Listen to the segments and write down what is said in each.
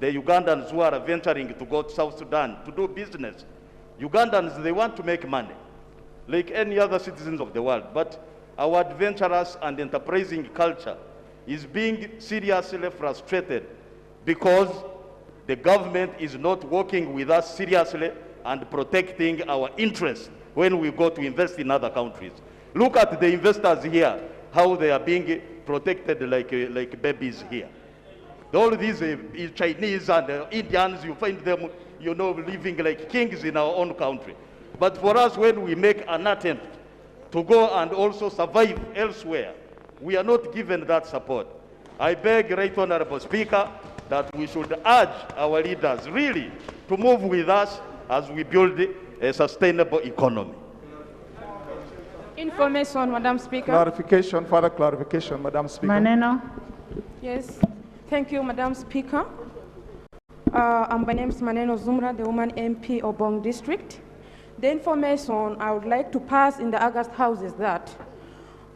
the Ugandans who are venturing to go to South Sudan to do business. Ugandans, they want to make money, like any other citizens of the world. But our adventurous and enterprising culture is being seriously frustrated because the government is not working with us seriously and protecting our interests when we go to invest in other countries. Look at the investors here, how they are being protected like babies here. All these Chinese and Indians, you find them, you know, living like kings in our own country. But for us, when we make an attempt to go and also survive elsewhere, we are not given that support. I beg, Right Honorable Speaker, that we should urge our leaders really to move with us as we build a sustainable economy. Information, Madam Speaker. Clarification, further clarification, Madam Speaker. Maneno. Yes, thank you, Madam Speaker. My name is Maneno Zumra, the woman MP of Bong District. The information I would like to pass in the August House is that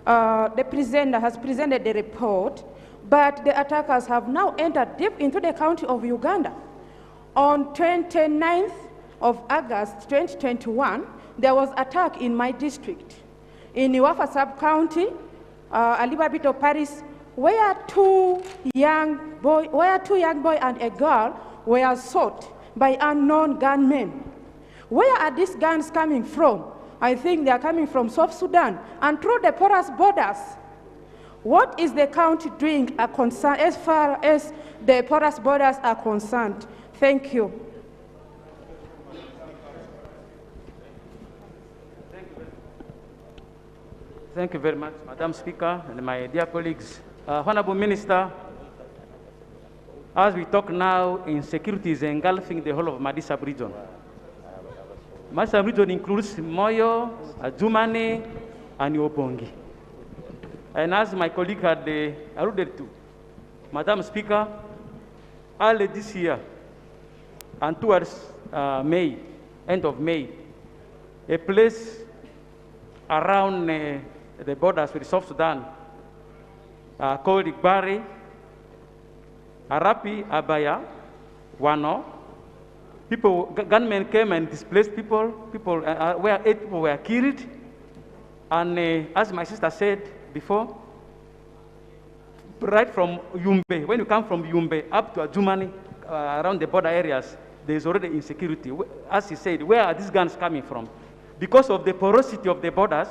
the presenter has presented the report, but the attackers have now entered deep into the county of Uganda. On 29th of August 2021, there was attack in my district, in Iwafa sub-county, a little bit of Paris, where two young boy and a girl were shot by unknown gunmen. Where are these guns coming from? I think they are coming from South Sudan and through the porous borders. What is the county doing as far as the porous borders are concerned? Thank you. Thank you very much, Madam Speaker and my dear colleagues. Honorable Minister, as we talk now, insecurity is engulfing the whole of Madisab region. Madisab region includes Moyo, Adjumani, and Yobongi. And as my colleague had alluded to, Madam Speaker, early this year and towards May, end of May, a place around the borders with South Sudan called Igbari, Arapi, Abaya, Wano. Gunmen came and displaced people. Where 8 people were killed. And as my sister said before, right from Yumbe, when you come from Yumbe up to Adjumani, around the border areas, there is already insecurity. As he said, where are these guns coming from? Because of the porosity of the borders,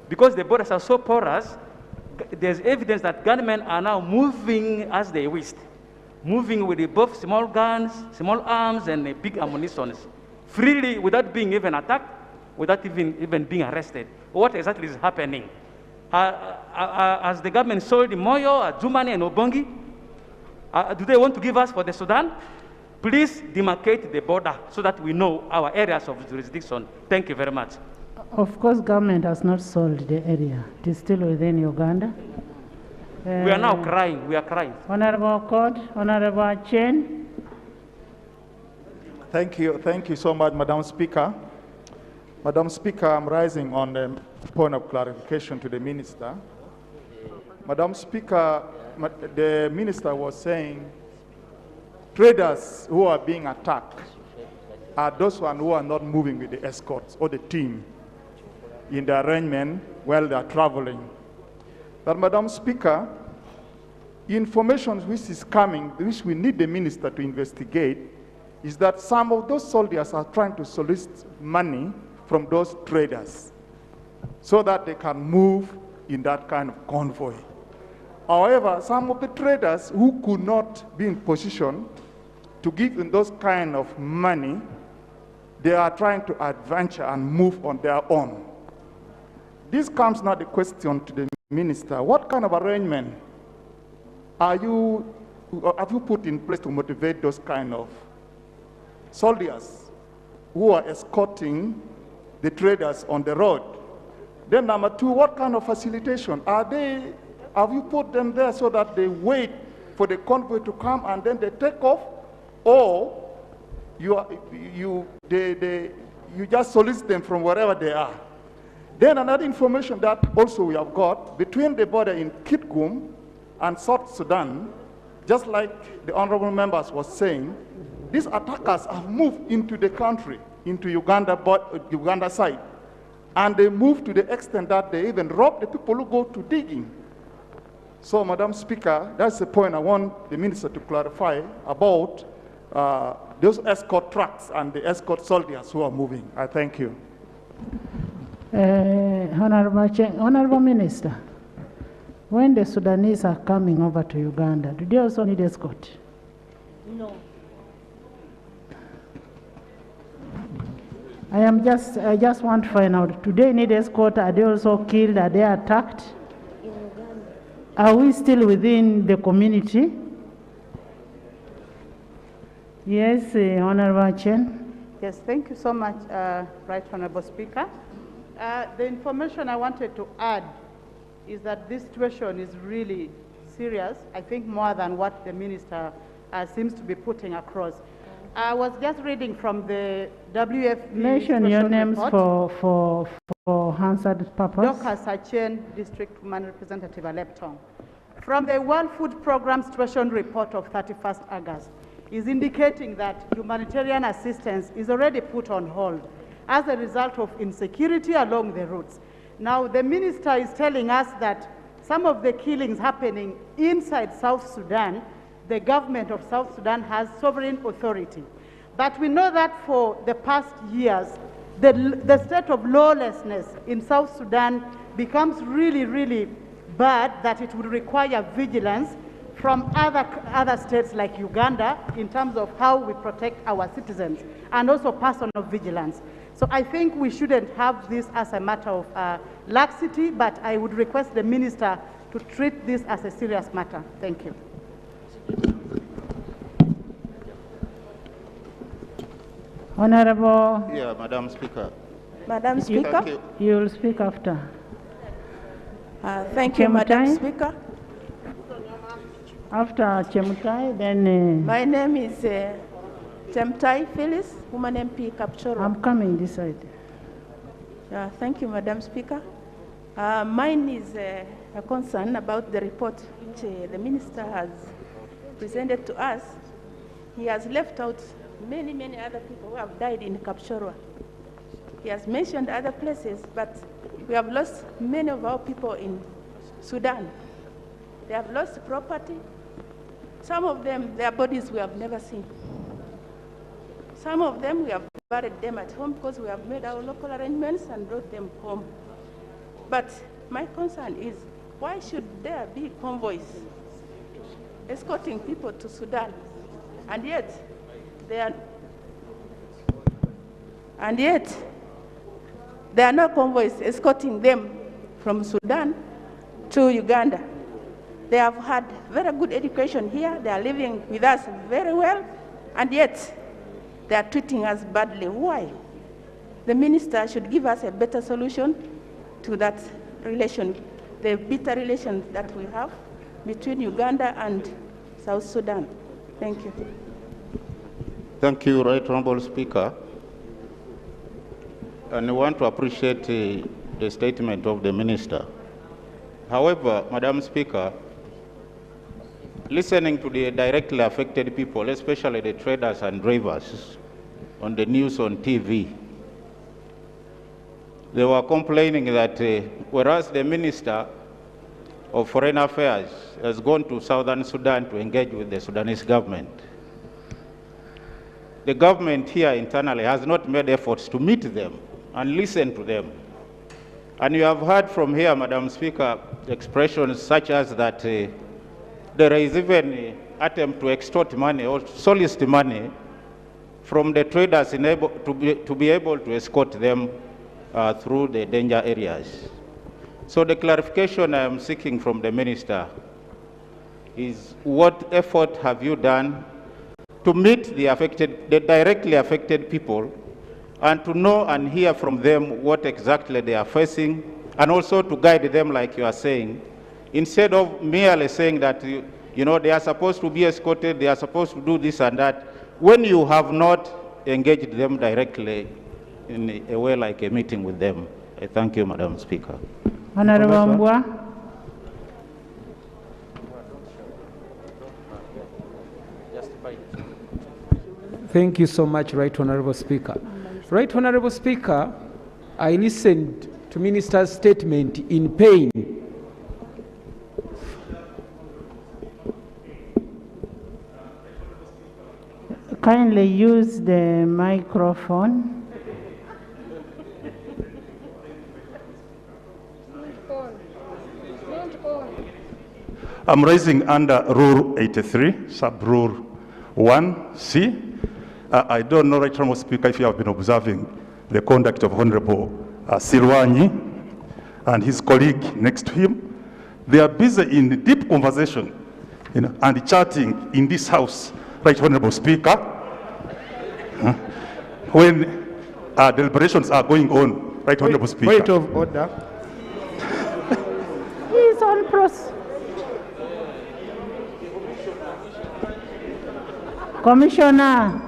because the borders are so porous, there's evidence that gunmen are now moving as they wish, moving with both small guns, small arms, and big ammunitions, freely without being even attacked, without even being arrested. What exactly is happening? As the government sold Moyo, Adjumani, and Obongi, do they want to give us for the Sudan? Please demarcate the border so that we know our areas of jurisdiction. Thank you very much. Of course, government has not sold the area. It is still within Uganda. We are now crying. We are crying. Honorable Court, Honorable Chen. Thank you so much, Madam Speaker. Madam Speaker, I'm rising on the point of clarification to the Minister. Madam Speaker, the Minister was saying traders who are being attacked are those ones who are not moving with the escorts or the team in the arrangement while they are traveling. But Madam Speaker, information which is coming, which we need the Minister to investigate, is that some of those soldiers are trying to solicit money from those traders so that they can move in that kind of convoy. However, some of the traders who could not be in position to give in those kind of money, they are trying to adventure and move on their own. This comes now the question to the Minister. What kind of arrangement have you put in place to motivate those kind of soldiers who are escorting the traders on the road? Then number 2, what kind of facilitation? Have you put them there so that they wait for the convoy to come and then they take off? Or you just solicit them from wherever they are? Then another information that also we have got, between the border in Kitgum and South Sudan, just like the honorable members was saying, these attackers have moved into the country, into Uganda side. And they moved to the extent that they even rob the people who go to digging. So, Madam Speaker, that's the point I want the minister to clarify about those escort trucks and the escort soldiers who are moving. I thank you. Honorable Minister, when the Sudanese are coming over to Uganda, do they also need escort? No. I just want to find out, do they need escort? Are they also killed? Are they attacked? In Uganda. Are we still within the community? Yes, Honorable Chen. Yes, thank you so much, Right Honorable Speaker. The information I wanted to add is that this situation is really serious, I think more than what the minister seems to be putting across. I was just reading from the WFP. Mention your names for answered purpose. Dr. Sachen, District Woman Representative Alepton. From the World Food Programme Situation Report of 31st August, is indicating that humanitarian assistance is already put on hold as a result of insecurity along the routes. Now, the minister is telling us that some of the killings happening inside South Sudan, the government of South Sudan has sovereign authority. But we know that for the past years, the state of lawlessness in South Sudan becomes really, really bad, that it would require vigilance from other states like Uganda in terms of how we protect our citizens, and also personal vigilance. So I think we shouldn't have this as a matter of laxity, but I would request the minister to treat this as a serious matter. Thank you. Honorable. Yeah, Madam Speaker. Madam Speaker. Thank you. You will speak after. Thank you, Madam Speaker. After Chemutai, then... My name is Chemtai Phyllis, Woman MP Kapchoro. I'm coming this side. Thank you, Madam Speaker. Mine is a concern about the report which the minister has presented to us. He has left out many, many other people who have died in Kapchorwa. He has mentioned other places, but we have lost many of our people in Sudan. They have lost property. Some of them, their bodies we have never seen. Some of them, we have buried them at home because we have made our local arrangements and brought them home. But my concern is, why should there be convoys escorting people to Sudan, and yet there are no convoys escorting them from Sudan to Uganda? They have had very good education here. They are living with us very well, and yet they are treating us badly. Why? The minister should give us a better solution to that relation, the bitter relation that we have between Uganda and South Sudan. Thank you. Thank you, Right Honorable Speaker. And I want to appreciate the statement of the minister. However, Madam Speaker, listening to the directly affected people, especially the traders and drivers, on the news on TV, they were complaining that whereas the Minister of Foreign Affairs has gone to Southern Sudan to engage with the Sudanese government, the government here internally has not made efforts to meet them and listen to them. And you have heard from here, Madam Speaker, expressions such as that there is even an attempt to extort money or solicit money from the traders to be able to escort them through the danger areas. So the clarification I am seeking from the minister is, what effort have you done to meet the directly affected people, and to know and hear from them what exactly they are facing, and also to guide them, like you are saying, instead of merely saying that they are supposed to be escorted, they are supposed to do this and that, when you have not engaged them directly in a way like a meeting with them. I thank you, Madam Speaker. Honorable Mbua. Thank you so much, Right Honorable Speaker. Right Honorable Speaker, I listened to Minister's statement in pain. Kindly use the microphone. I'm raising under Rule 83, Sub-Rule 1C. I don't know, Right Honourable Speaker, if you have been observing the conduct of Honourable Silwanyi and his colleague next to him. They are busy in deep conversation, and chatting in this house, Right Honourable Speaker, when deliberations are going on, Right Honourable Speaker. Point of order. He's on process. Commissioner,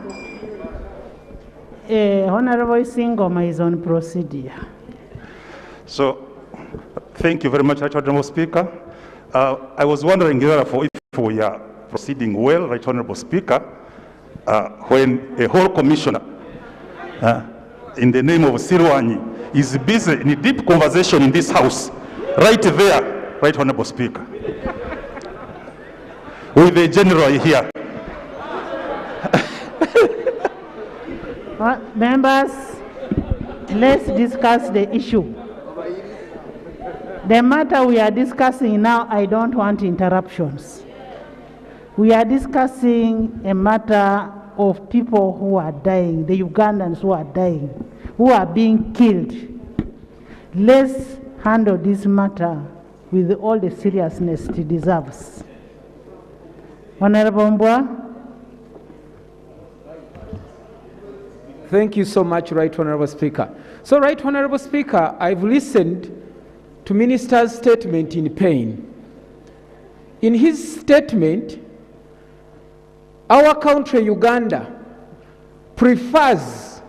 Honorable Singoma is on procedure. So, thank you very much, Right Honourable Speaker. I was wondering, therefore, if we are proceeding well, Right Honourable Speaker, when a whole commissioner, in the name of Silwanyi, is busy in a deep conversation in this house, right there, Right Honourable Speaker, with the general here. Members, let's discuss the issue. The matter we are discussing now, I don't want interruptions. We are discussing a matter of people who are dying, the Ugandans who are dying, who are being killed. Let's handle this matter with all the seriousness it deserves. Honorable Mbwa. Thank you so much, Right Honourable Speaker. So, Right Honourable Speaker, I've listened to Minister's statement in pain. In his statement, our country, Uganda, prefers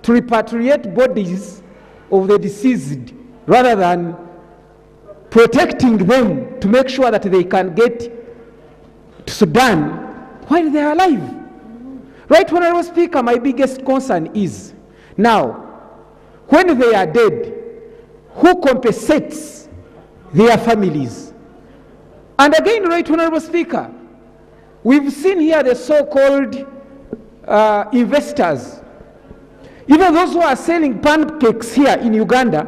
to repatriate bodies of the deceased rather than protecting them to make sure that they can get to Sudan while they are alive. Right Honourable Speaker, my biggest concern is, now, when they are dead, who compensates their families? And again, Right Honourable Speaker, we've seen here the so-called investors. Even those who are selling pancakes here in Uganda,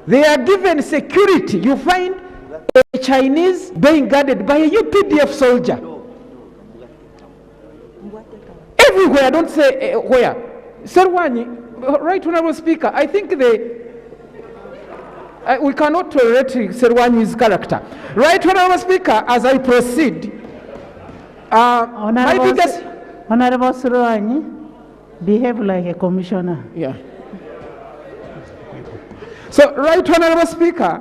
they are given security. You find a Chinese being guarded by a UPDF soldier. Everywhere, I don't say where. Serwani, Right Honourable Speaker, I think we cannot tolerate Serwani's character. Right Honourable Speaker, as I proceed, Honourable Serwani, behave like a commissioner. Yeah. So, Right Honourable Speaker,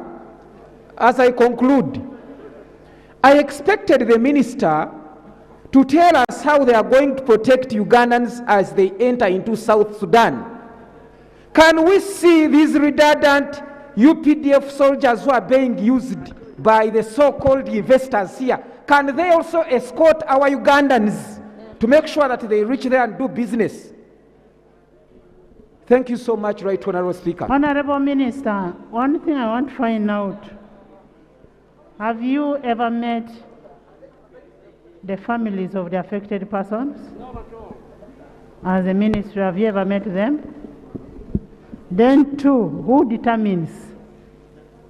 as I conclude, I expected the minister to tell us how they are going to protect Ugandans as they enter into South Sudan. Can we see these redundant UPDF soldiers who are being used by the so-called investors here? Can they also escort our Ugandans to make sure that they reach there and do business? Thank you so much, Right Honourable Speaker. Honourable Minister, one thing I want to find out, have you ever met the families of the affected persons? Not at all. As a minister, have you ever met them? Then two, who determines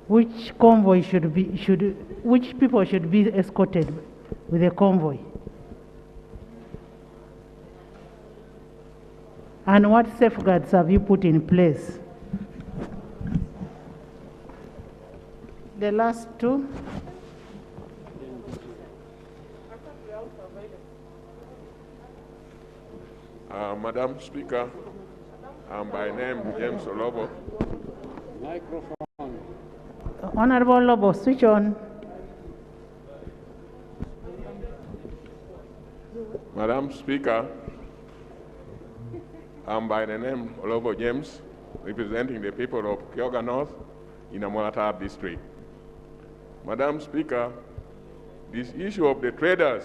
which convoy which people should be escorted with a convoy? And what safeguards have you put in place? The last two. Madam Speaker, I'm by name James Olobo. Microphone. Honorable Lobo, switch on. Madam Speaker, I'm by the name Olobo James, representing the people of Kyoga North in Amolatar district. Madam Speaker, this issue of the traders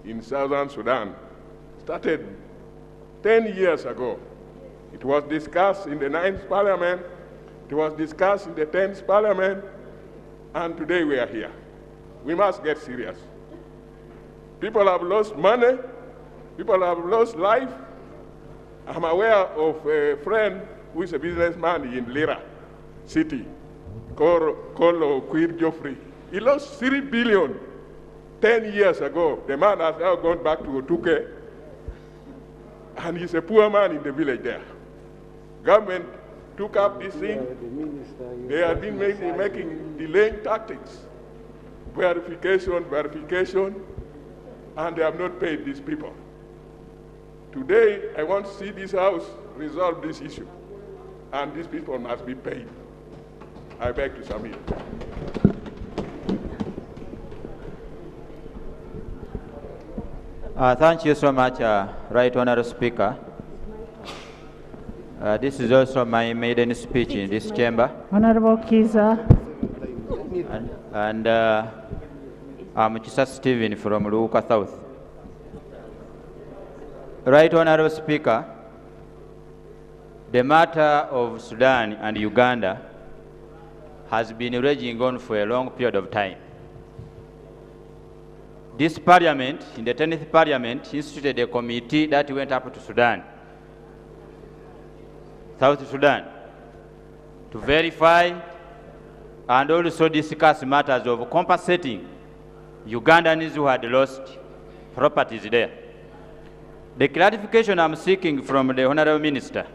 in southern Sudan started 10 years ago. It was discussed in the 9th Parliament, it was discussed in the 10th Parliament, and today we are here. We must get serious. People have lost money, people have lost life. I'm aware of a friend who is a businessman in Lira City, called Queen Geoffrey. He lost 3 billion 10 years ago. The man has now gone back to Otuke, and he's a poor man in the village there. Government took up this thing. They have been making delaying tactics, verification, and they have not paid these people. Today, I want to see this House resolve this issue, and these people must be paid. I beg to submit. Thank you so much, Right Honourable Speaker. This is also my maiden speech in this chamber. Honourable Kiza. And I'm Chisa Stephen from Luuka South. Right Honourable Speaker, the matter of Sudan and Uganda has been raging on for a long period of time. This Parliament, in the 10th Parliament, instituted a committee that went up to Sudan, South Sudan, to verify and also discuss matters of compensating Ugandans who had lost properties there. The clarification I'm seeking from the Honourable Minister,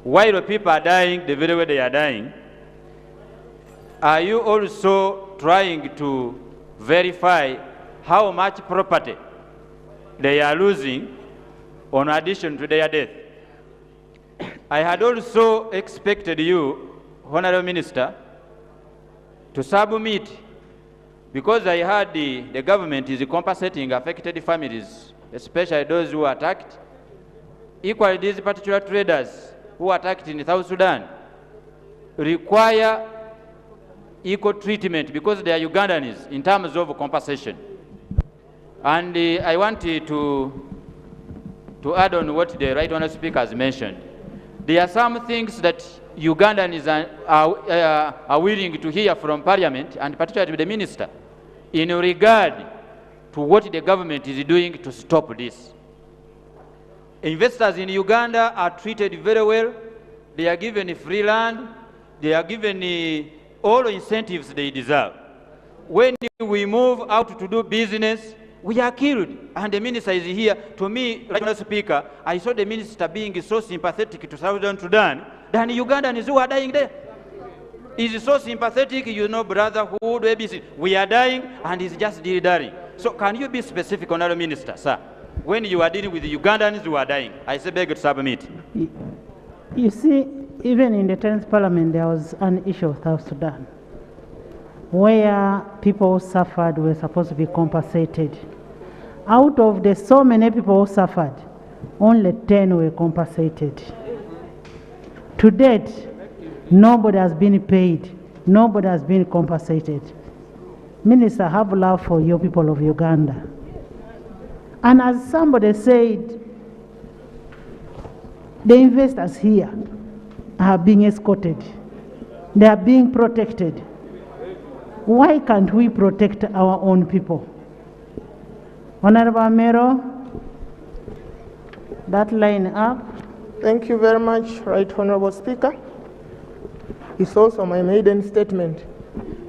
while people are dying the very way they are dying, are you also trying to verify how much property they are losing in addition to their death? I had also expected you, Honourable Minister, to submit, because I heard the government is compensating affected families, especially those who are attacked. Equally, these particular traders who are attacked in South Sudan require equal treatment because they are Ugandans in terms of compensation. And I wanted to add on what the Right Honourable Speaker has mentioned. There are some things that Ugandans are willing to hear from Parliament, and particularly the Minister, in regard to what the government is doing to stop this. Investors in Uganda are treated very well. They are given free land. They are given all incentives they deserve. When we move out to do business, we are killed. And the minister is here. To me, like Mr. Speaker, I saw the minister being so sympathetic to Southern Sudan than Ugandans who are dying there. He's so sympathetic, you know, brotherhood, ABC. We are dying, and he's just dying. So can you be specific, Honourable Minister, sir, when you are dealing with the Ugandans who are dying? I say beg to submit. You see, even in the 10th Parliament, there was an issue of South Sudan, where people who suffered were supposed to be compensated. Out of the so many people who suffered, only 10 were compensated. To date, nobody has been paid, nobody has been compensated. Minister, have love for your people of Uganda. And as somebody said, the investors here are being escorted. They are being protected. Why can't we protect our own people? Honorable Mero, that line up. Thank you very much, Right Honorable Speaker. It's also my maiden statement.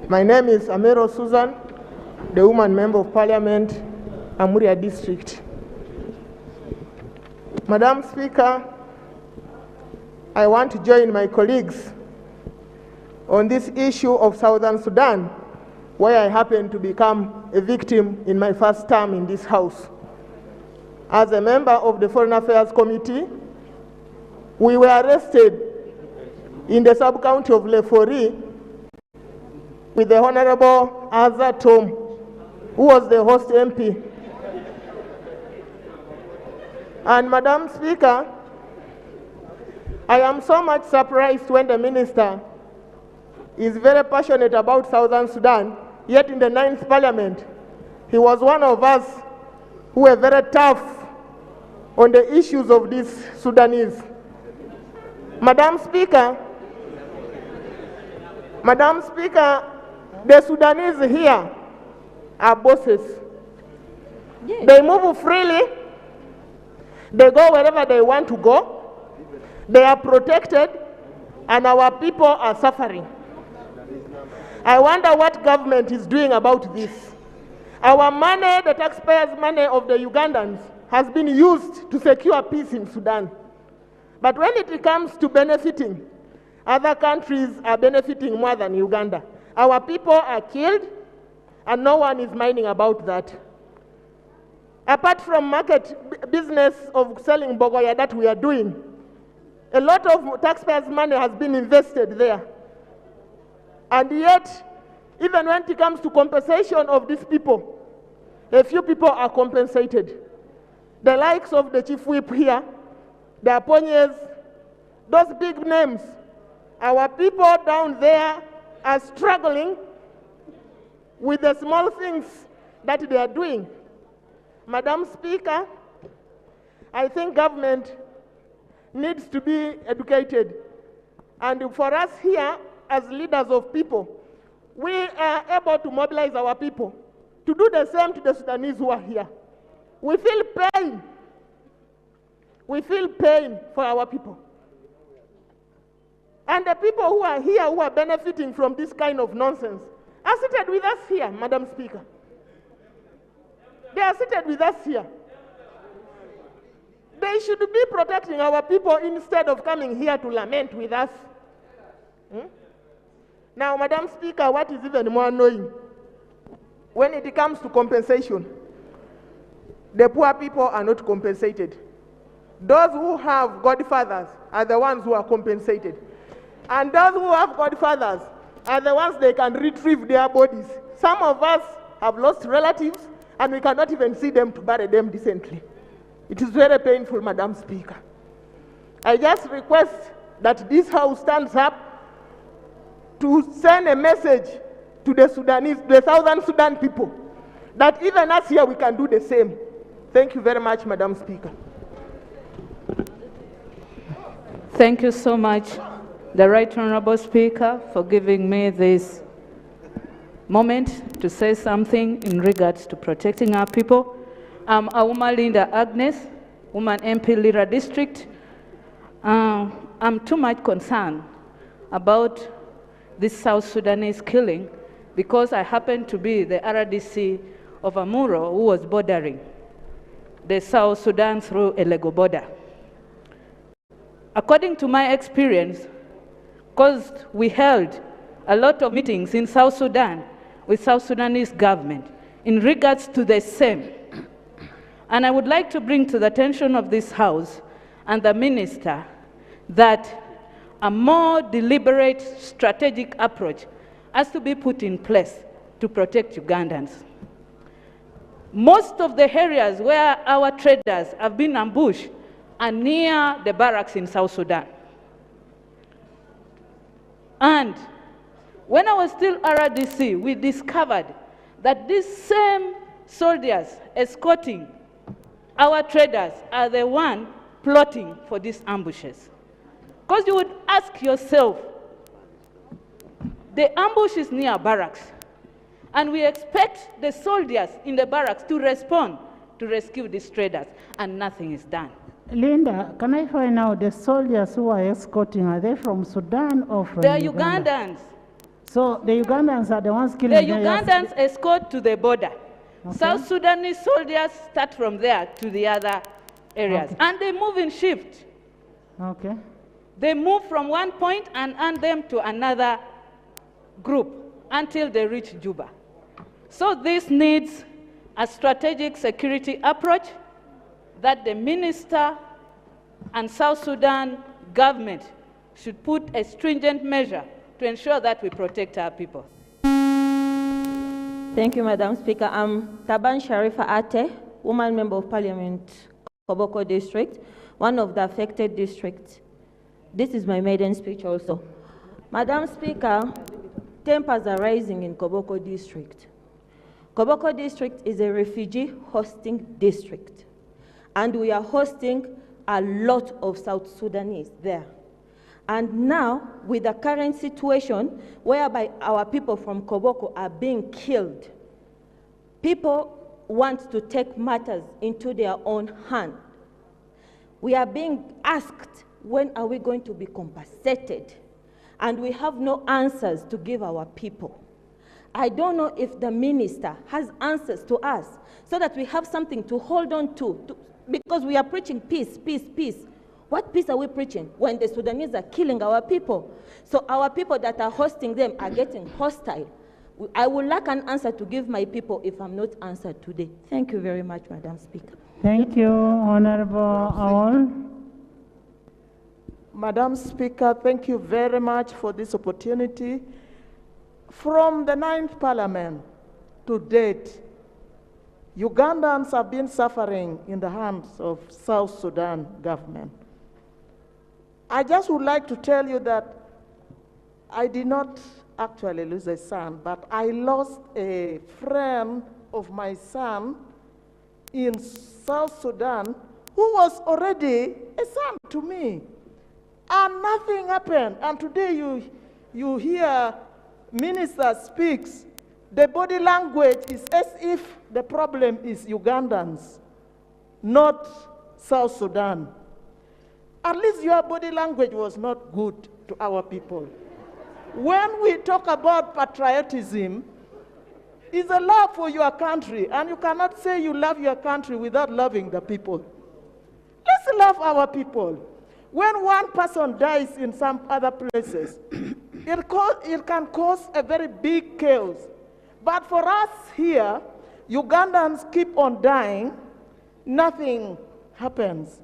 My name is Amero Susan, the woman member of Parliament, Amuria District. Madam Speaker, I want to join my colleagues on this issue of Southern Sudan, where I happen to become a victim in my first term in this House. As a member of the Foreign Affairs Committee, we were arrested in the sub-county of Lefori with the Honorable Azza Tom, who was the host MP. And Madam Speaker, I am so much surprised when the minister is very passionate about Southern Sudan, yet in the 9th Parliament, he was one of us who were very tough on the issues of these Sudanese. Madam Speaker, the Sudanese here are bosses. Yes. They move freely. They go wherever they want to go. They are protected, and our people are suffering. I wonder what government is doing about this. Our money, the taxpayers' money of the Ugandans, has been used to secure peace in Sudan. But when it comes to benefiting, other countries are benefiting more than Uganda. Our people are killed, and no one is minding about that. Apart from market business of selling bogoya that we are doing, a lot of taxpayers' money has been invested there. And yet, even when it comes to compensation of these people, a few people are compensated. The likes of the chief whip here, the Aponyes, those big names. Our people down there are struggling with the small things that they are doing. Madam Speaker, I think government needs to be educated. And for us here, as leaders of people, we are able to mobilize our people to do the same to the Sudanese who are here. We feel pain. We feel pain for our people. And the people who are here, who are benefiting from this kind of nonsense, are seated with us here, Madam Speaker. They are seated with us here. They should be protecting our people instead of coming here to lament with us. Now, Madam Speaker, what is even more annoying, when it comes to compensation, the poor people are not compensated. Those who have godfathers are the ones who are compensated. And those who have godfathers are the ones they can retrieve their bodies. Some of us have lost relatives, and we cannot even see them to bury them decently. It is very painful, Madam Speaker. I just request that this House stands up to send a message to the Sudanese, the Southern Sudan people, that even us here we can do the same. Thank you very much, Madam Speaker. Thank you so much, the Right Honorable Speaker, for giving me this moment to say something in regards to protecting our people. I'm a woman, Linda Agnes, woman MP Lira District. I'm too much concerned about this South Sudanese killing because I happen to be the RDC of Amuro who was bordering the South Sudan through a Lego border. According to my experience, because we held a lot of meetings in South Sudan with South Sudanese government in regards to the same. And I would like to bring to the attention of this House and the Minister that a more deliberate strategic approach has to be put in place to protect Ugandans. Most of the areas where our traders have been ambushed are near the barracks in South Sudan. And when I was still RDC, we discovered that these same soldiers escorting our traders are the one plotting for these ambushes. Because you would ask yourself, the ambush is near barracks, and we expect the soldiers in the barracks to respond to rescue these traders, and nothing is done. Linda, can I find out the soldiers who are escorting, are they from Sudan or from They are Uganda? Ugandans. So the Ugandans are the ones killing The Ugandans escort to the border. Okay. South Sudanese soldiers start from there to the other areas. Okay. And they move in shift. Okay. They move from one point and hand them to another group until they reach Juba. So this needs a strategic security approach that the Minister and South Sudan government should put a stringent measure to ensure that we protect our people. Thank you, Madam Speaker. I'm Taban Sharifa Ate, woman member of Parliament, Koboko District, one of the affected districts. This is my maiden speech also. Madam Speaker, tempers are rising in Koboko District. Koboko District is a refugee hosting district. and we are hosting a lot of South Sudanese there. And now, with the current situation whereby our people from Koboko are being killed, people want to take matters into their own hand. We are being asked, when are we going to be compensated? And we have no answers to give our people. I don't know if the minister has answers to us so that we have something to hold on to because we are preaching peace, peace, peace. What peace are we preaching when the Sudanese are killing our people? So our people that are hosting them are getting hostile. I would like an answer to give my people if I'm not answered today. Thank you very much, Madam Speaker. Thank you, Honorable Awol. Madam Speaker, thank you very much for this opportunity. From the 9th Parliament to date, Ugandans have been suffering in the hands of South Sudan government. I just would like to tell you that I did not actually lose a son, but I lost a friend of my son in South Sudan who was already a son to me. And nothing happened. And today you hear minister speaks, the body language is as if the problem is Ugandans, not South Sudan. At least your body language was not good to our people. When we talk about patriotism, it's a love for your country, and you cannot say you love your country without loving the people. Let's love our people. When one person dies in some other places, it can cause a very big chaos. But for us here, Ugandans keep on dying, nothing happens.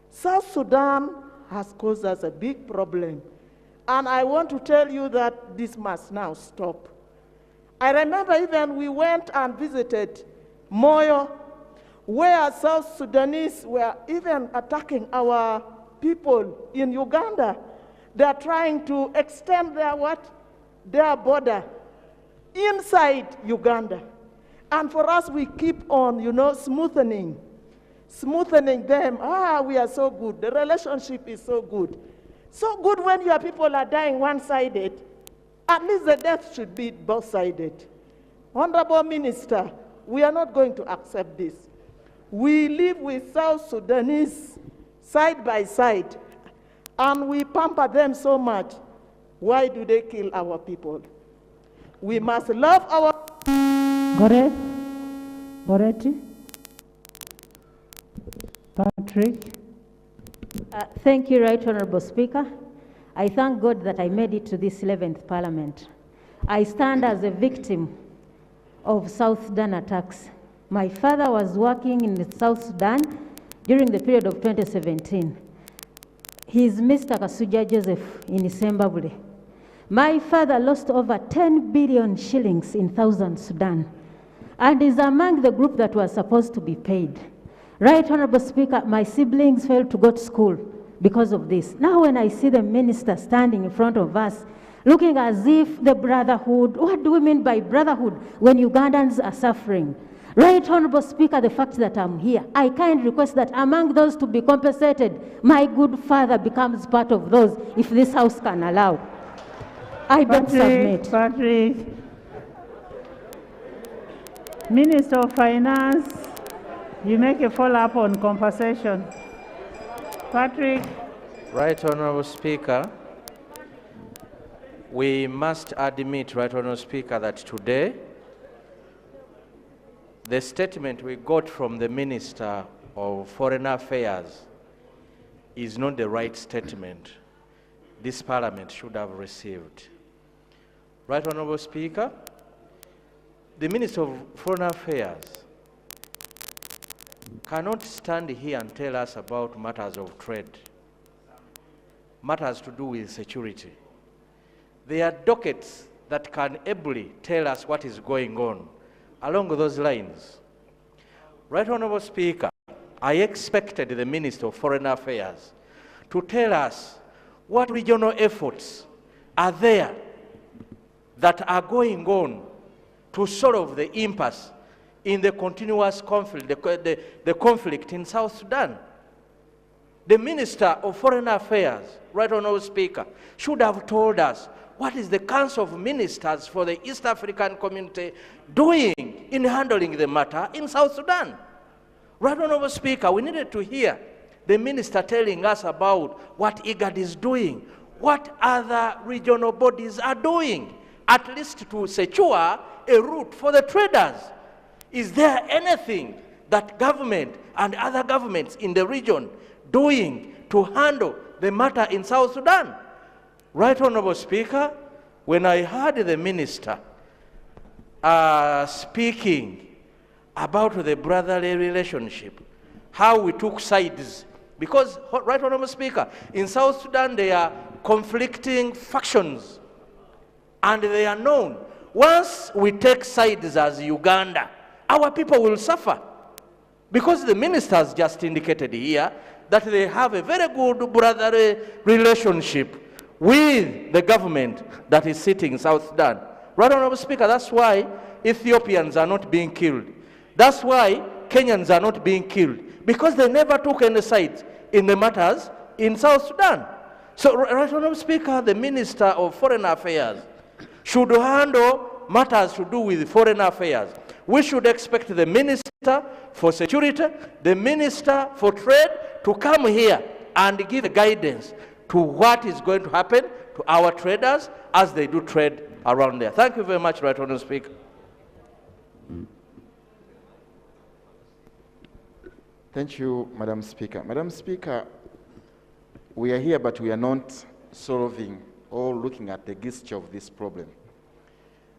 South Sudan has caused us a big problem. And I want to tell you that this must now stop. I remember even we went and visited Moyo, where South Sudanese were even attacking our people in Uganda. They are trying to extend their border inside Uganda. And for us, we keep on, smoothing them. We are so good. The relationship is so good. So good when your people are dying one-sided. At least the death should be both-sided. Honorable Minister, we are not going to accept this. We live with South Sudanese side by side, and we pamper them so much. Why do they kill our people? We must love our... Goretti? Patrick? Thank you, Right Honorable Speaker. I thank God that I made it to this 11th Parliament. I stand as a victim of South Sudan attacks. My father was working in South Sudan during the period of 2017. He is Mr. Kasuja Joseph in Zimbabwe. My father lost over 10 billion shillings in Southern Sudan and is among the group that was supposed to be paid. Right Honorable Speaker, my siblings failed to go to school because of this. Now when I see the minister standing in front of us, looking as if the brotherhood, what do we mean by brotherhood when Ugandans are suffering? Right Honorable Speaker, the fact that I'm here, I kindly request that among those to be compensated, my good father becomes part of those, if this House can allow. I don't submit. Patrick. Minister of Finance, you make a follow-up on compensation. Patrick. Right Honorable Speaker, we must admit, Right Honorable Speaker, that today the statement we got from the Minister of Foreign Affairs is not the right statement this Parliament should have received. Right Honorable Speaker, the Minister of Foreign Affairs cannot stand here and tell us about matters of trade, matters to do with security. There are dockets that can ably tell us what is going on along those lines. Right Honorable Speaker, I expected the Minister of Foreign Affairs to tell us what regional efforts are there that are going on to solve the impasse in the continuous conflict, the conflict in South Sudan. The Minister of Foreign Affairs, Right Honourable Speaker, should have told us what is the Council of Ministers for the East African Community doing in handling the matter in South Sudan. Right Honourable Speaker, we needed to hear the Minister telling us about what IGAD is doing, what other regional bodies are doing, at least to secure a route for the traders. Is there anything that government and other governments in the region doing to handle the matter in South Sudan? Right Honourable Speaker, when I heard the Minister speaking about the brotherly relationship, how we took sides, because, Right Honourable Speaker, in South Sudan there are conflicting factions, and they are known. Once we take sides as Uganda, our people will suffer, because the Minister has just indicated here that they have a very good brotherly relationship with the government that is sitting in South Sudan. Right Honourable Speaker, that's why Ethiopians are not being killed. That's why Kenyans are not being killed, because they never took any sides in the matters in South Sudan. So, Right Honourable Speaker, the Minister of Foreign Affairs should handle matters to do with foreign affairs. We should expect the Minister for Security, the Minister for Trade to come here and give guidance to what is going to happen to our traders as they do trade around there. Thank you very much, Right Honourable Speaker. Thank you, Madam Speaker. Madam Speaker, we are here, but we are not solving or looking at the gist of this problem.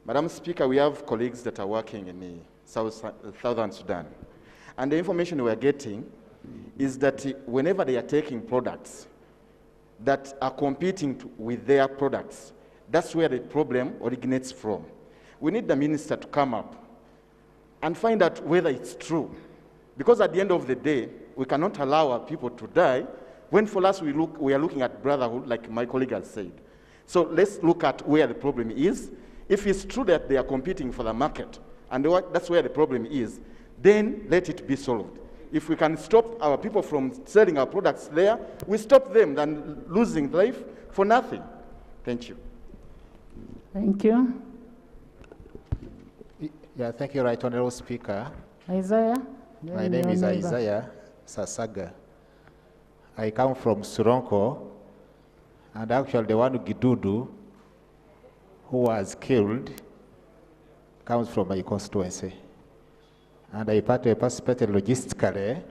Madam Speaker, we have colleagues that are working in the Southern Sudan. And the information we are getting is that whenever they are taking products that are competing with their products, that's where the problem originates from. We need the Minister to come up and find out whether it's true. Because at the end of the day, we cannot allow our people to die when for us we are looking at brotherhood, like my colleague has said. So let's look at where the problem is. If it's true that they are competing for the market, and that's where the problem is, then let it be solved. If we can stop our people from selling our products there, we stop them than losing life for nothing. Thank you. Thank you. Yeah, thank you, Right Honourable Speaker. Isaiah? My name is Isaiah Sasaga. I come from Suronko, and actually the one Gidudu who was killed comes from my constituency. And I participated logistically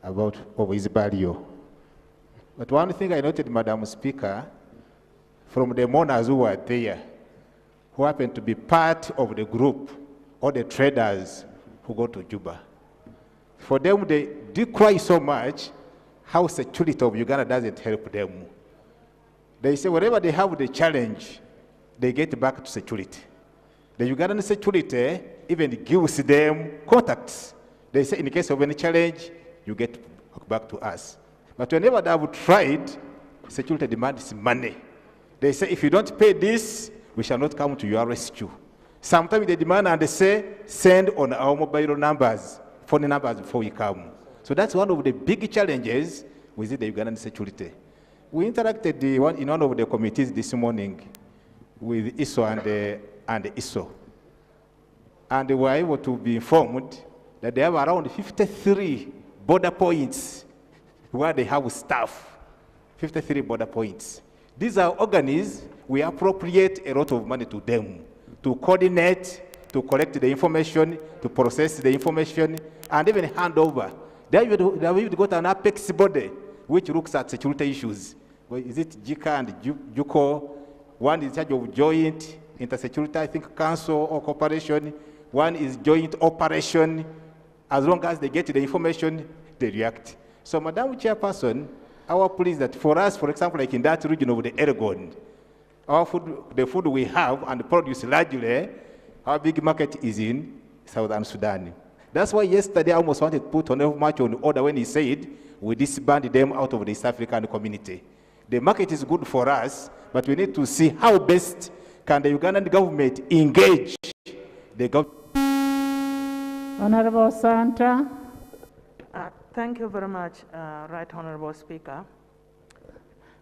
about his burial. But one thing I noted, Madam Speaker, from the mourners who were there, who happened to be part of the group, or the traders who go to Juba. For them, they decry so much how security of Uganda doesn't help them. They say wherever they have the challenge, they get back to security. The Ugandan security even gives them contacts. They say in case of any challenge, you get back to us. But whenever they have tried, security demands money. They say if you don't pay this, we shall not come to your rescue. Sometimes they demand and they say, send on our mobile numbers, phone numbers before we come. So that's one of the big challenges with the Ugandan security. We interacted in one of the committees this morning with ISO and ISO. And we were able to be informed that they have around 53 border points where they have staff, 53 border points. These are organs, we appropriate a lot of money to them to coordinate, to collect the information, to process the information, and even hand over. They have even got an apex body which looks at security issues. Well, is it JICA and JUCO? One is in charge of joint intersecurity, I think, council or cooperation. One is joint operation. As long as they get the information, they react. So, Madam Chairperson, our plea is that for us, for example, like in that region of the Aragon, our food, the food we have and produce largely, our big market is in Southern Sudan. That's why yesterday I almost wanted to put on much on order when he said we disband them out of the East African community. The market is good for us, but we need to see how best can the Ugandan government engage the government. Honorable Santa. Thank you very much, Right Honorable Speaker.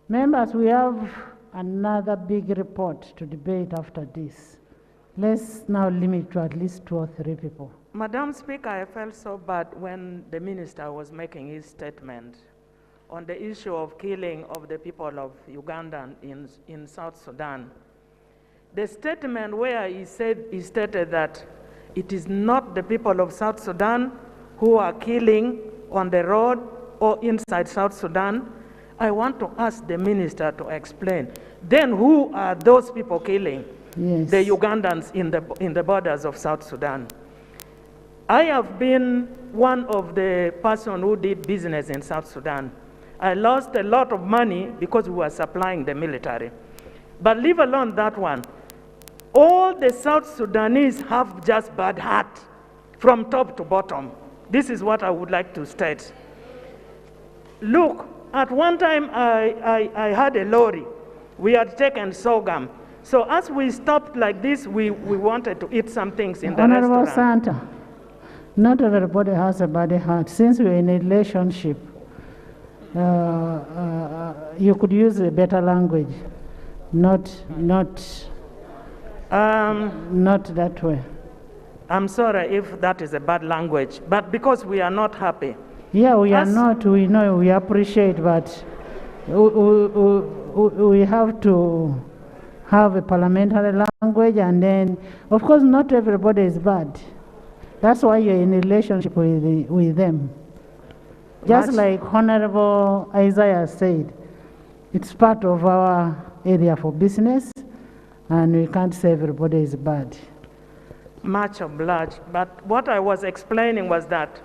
Members, we have another big report to debate after this. Let's now limit to at least 2 or 3 people. Madam Speaker, I felt so bad when the minister was making his statement on the issue of killing of the people of Ugandan in South Sudan. The statement where he stated that it is not the people of South Sudan who are killing on the road or inside South Sudan, I want to ask the minister to explain. Then who are those people killing? Yes. The Ugandans in the borders of South Sudan. I have been one of the person who did business in South Sudan. I lost a lot of money because we were supplying the military. But leave alone that one. All the South Sudanese have just bad heart from top to bottom. This is what I would like to state. Look, at one time I had a lorry. We had taken sorghum. So as we stopped like this, we wanted to eat some things in the Honorable restaurant. Santa, not everybody has a bad heart. Since we're in a relationship, you could use a better language, not that way. I'm sorry if that is a bad language, but because we are not happy. Yeah, we are not. We know, we appreciate, but we have to have a parliamentary language, and then, of course, not everybody is bad. That's why you're in a relationship with them. Just like Honorable Isaiah said, it's part of our area for business, and we can't say everybody is bad. Much obliged. But what I was explaining was that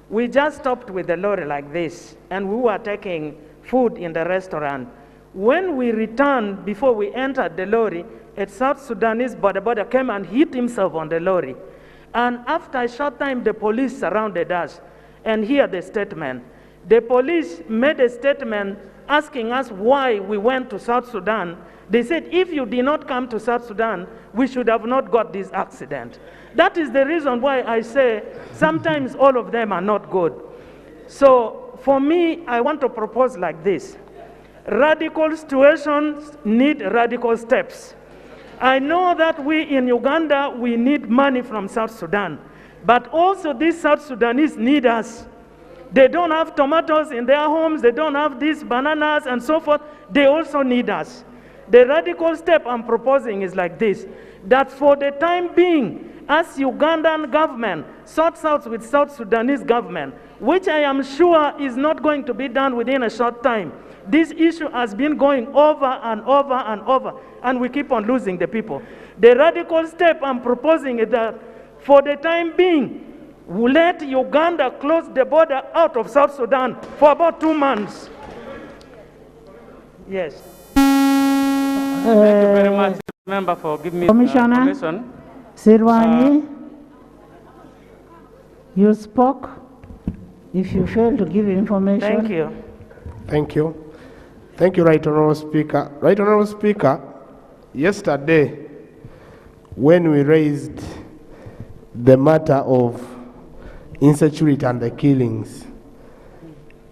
we just stopped with the lorry like this, and we were taking food in the restaurant. When we returned, before we entered the lorry, a South Sudanese border came and hit himself on the lorry. And after a short time, the police surrounded us. And here the statement. The police made a statement asking us why we went to South Sudan. They said, if you did not come to South Sudan, we should have not got this accident. That is the reason why I say sometimes all of them are not good. So for me, I want to propose like this. Radical situations need radical steps. I know that we in Uganda, we need money from South Sudan, but also these South Sudanese need us. They don't have tomatoes in their homes, they don't have these bananas and so forth, they also need us. The radical step I'm proposing is like this, that for the time being, as Ugandan government sorts out with South Sudanese government, which I am sure is not going to be done within a short time, this issue has been going over and over and over, and we keep on losing the people. The radical step I'm proposing is that for the time being, we let Uganda close the border out of South Sudan for about 2 months. Yes. Thank you very much, member, for giving me Commissioner permission. Sirwanyi, you spoke. If you fail to give information. Thank you. Thank you. Thank you, Right Honourable Speaker. Right Honourable Speaker, yesterday, when we raised the matter of insecurity and the killings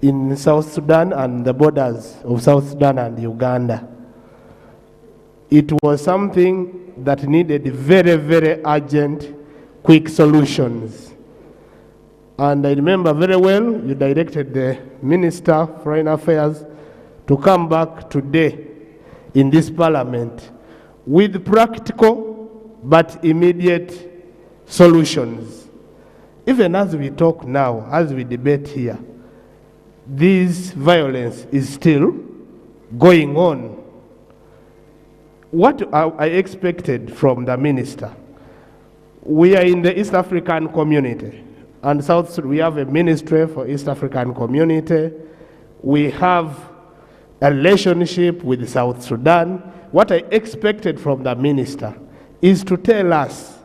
in South Sudan and the borders of South Sudan and Uganda, it was something that needed very, very urgent, quick solutions. And I remember very well, you directed the Minister for Foreign Affairs to come back today in this Parliament with practical but immediate solutions. Even as we talk now, as we debate here, this violence is still going on. What I expected from the Minister, we are in the East African community, and we have a Ministry for East African Community. We have a relationship with South Sudan. What I expected from the Minister is to tell us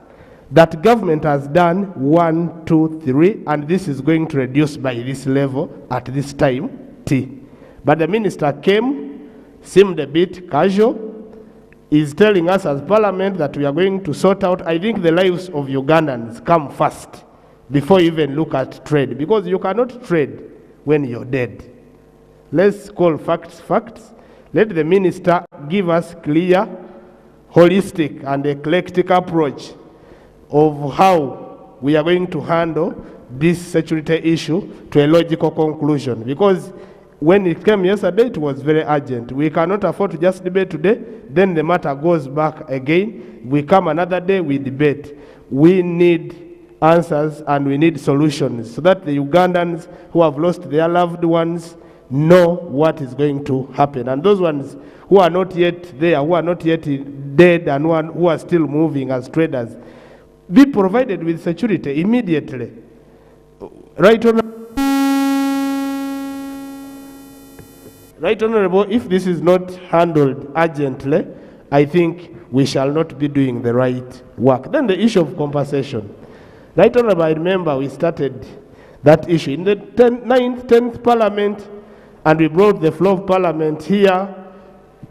that government has done 1, 2, 3, and this is going to reduce by this level at this time, T. But the Minister came, seemed a bit casual, is telling us as Parliament that we are going to sort out. I think the lives of Ugandans come first before you even look at trade, because you cannot trade when you're dead. Let's call facts facts. Let the minister give us clear, holistic, and eclectic approach of how we are going to handle this security issue to a logical conclusion. Because when it came yesterday, it was very urgent. We cannot afford to just debate today, then the matter goes back again. We come another day, we debate. We need answers and we need solutions so that the Ugandans who have lost their loved ones know what is going to happen. And those ones who are not yet there, who are not yet dead, and who are still moving as traders, be provided with security immediately. Right, Honorable, if this is not handled urgently, I think we shall not be doing the right work. Then the issue of compensation. Right, Honorable, I remember we started that issue in the 9th, 10th Parliament, and we brought the floor of Parliament here,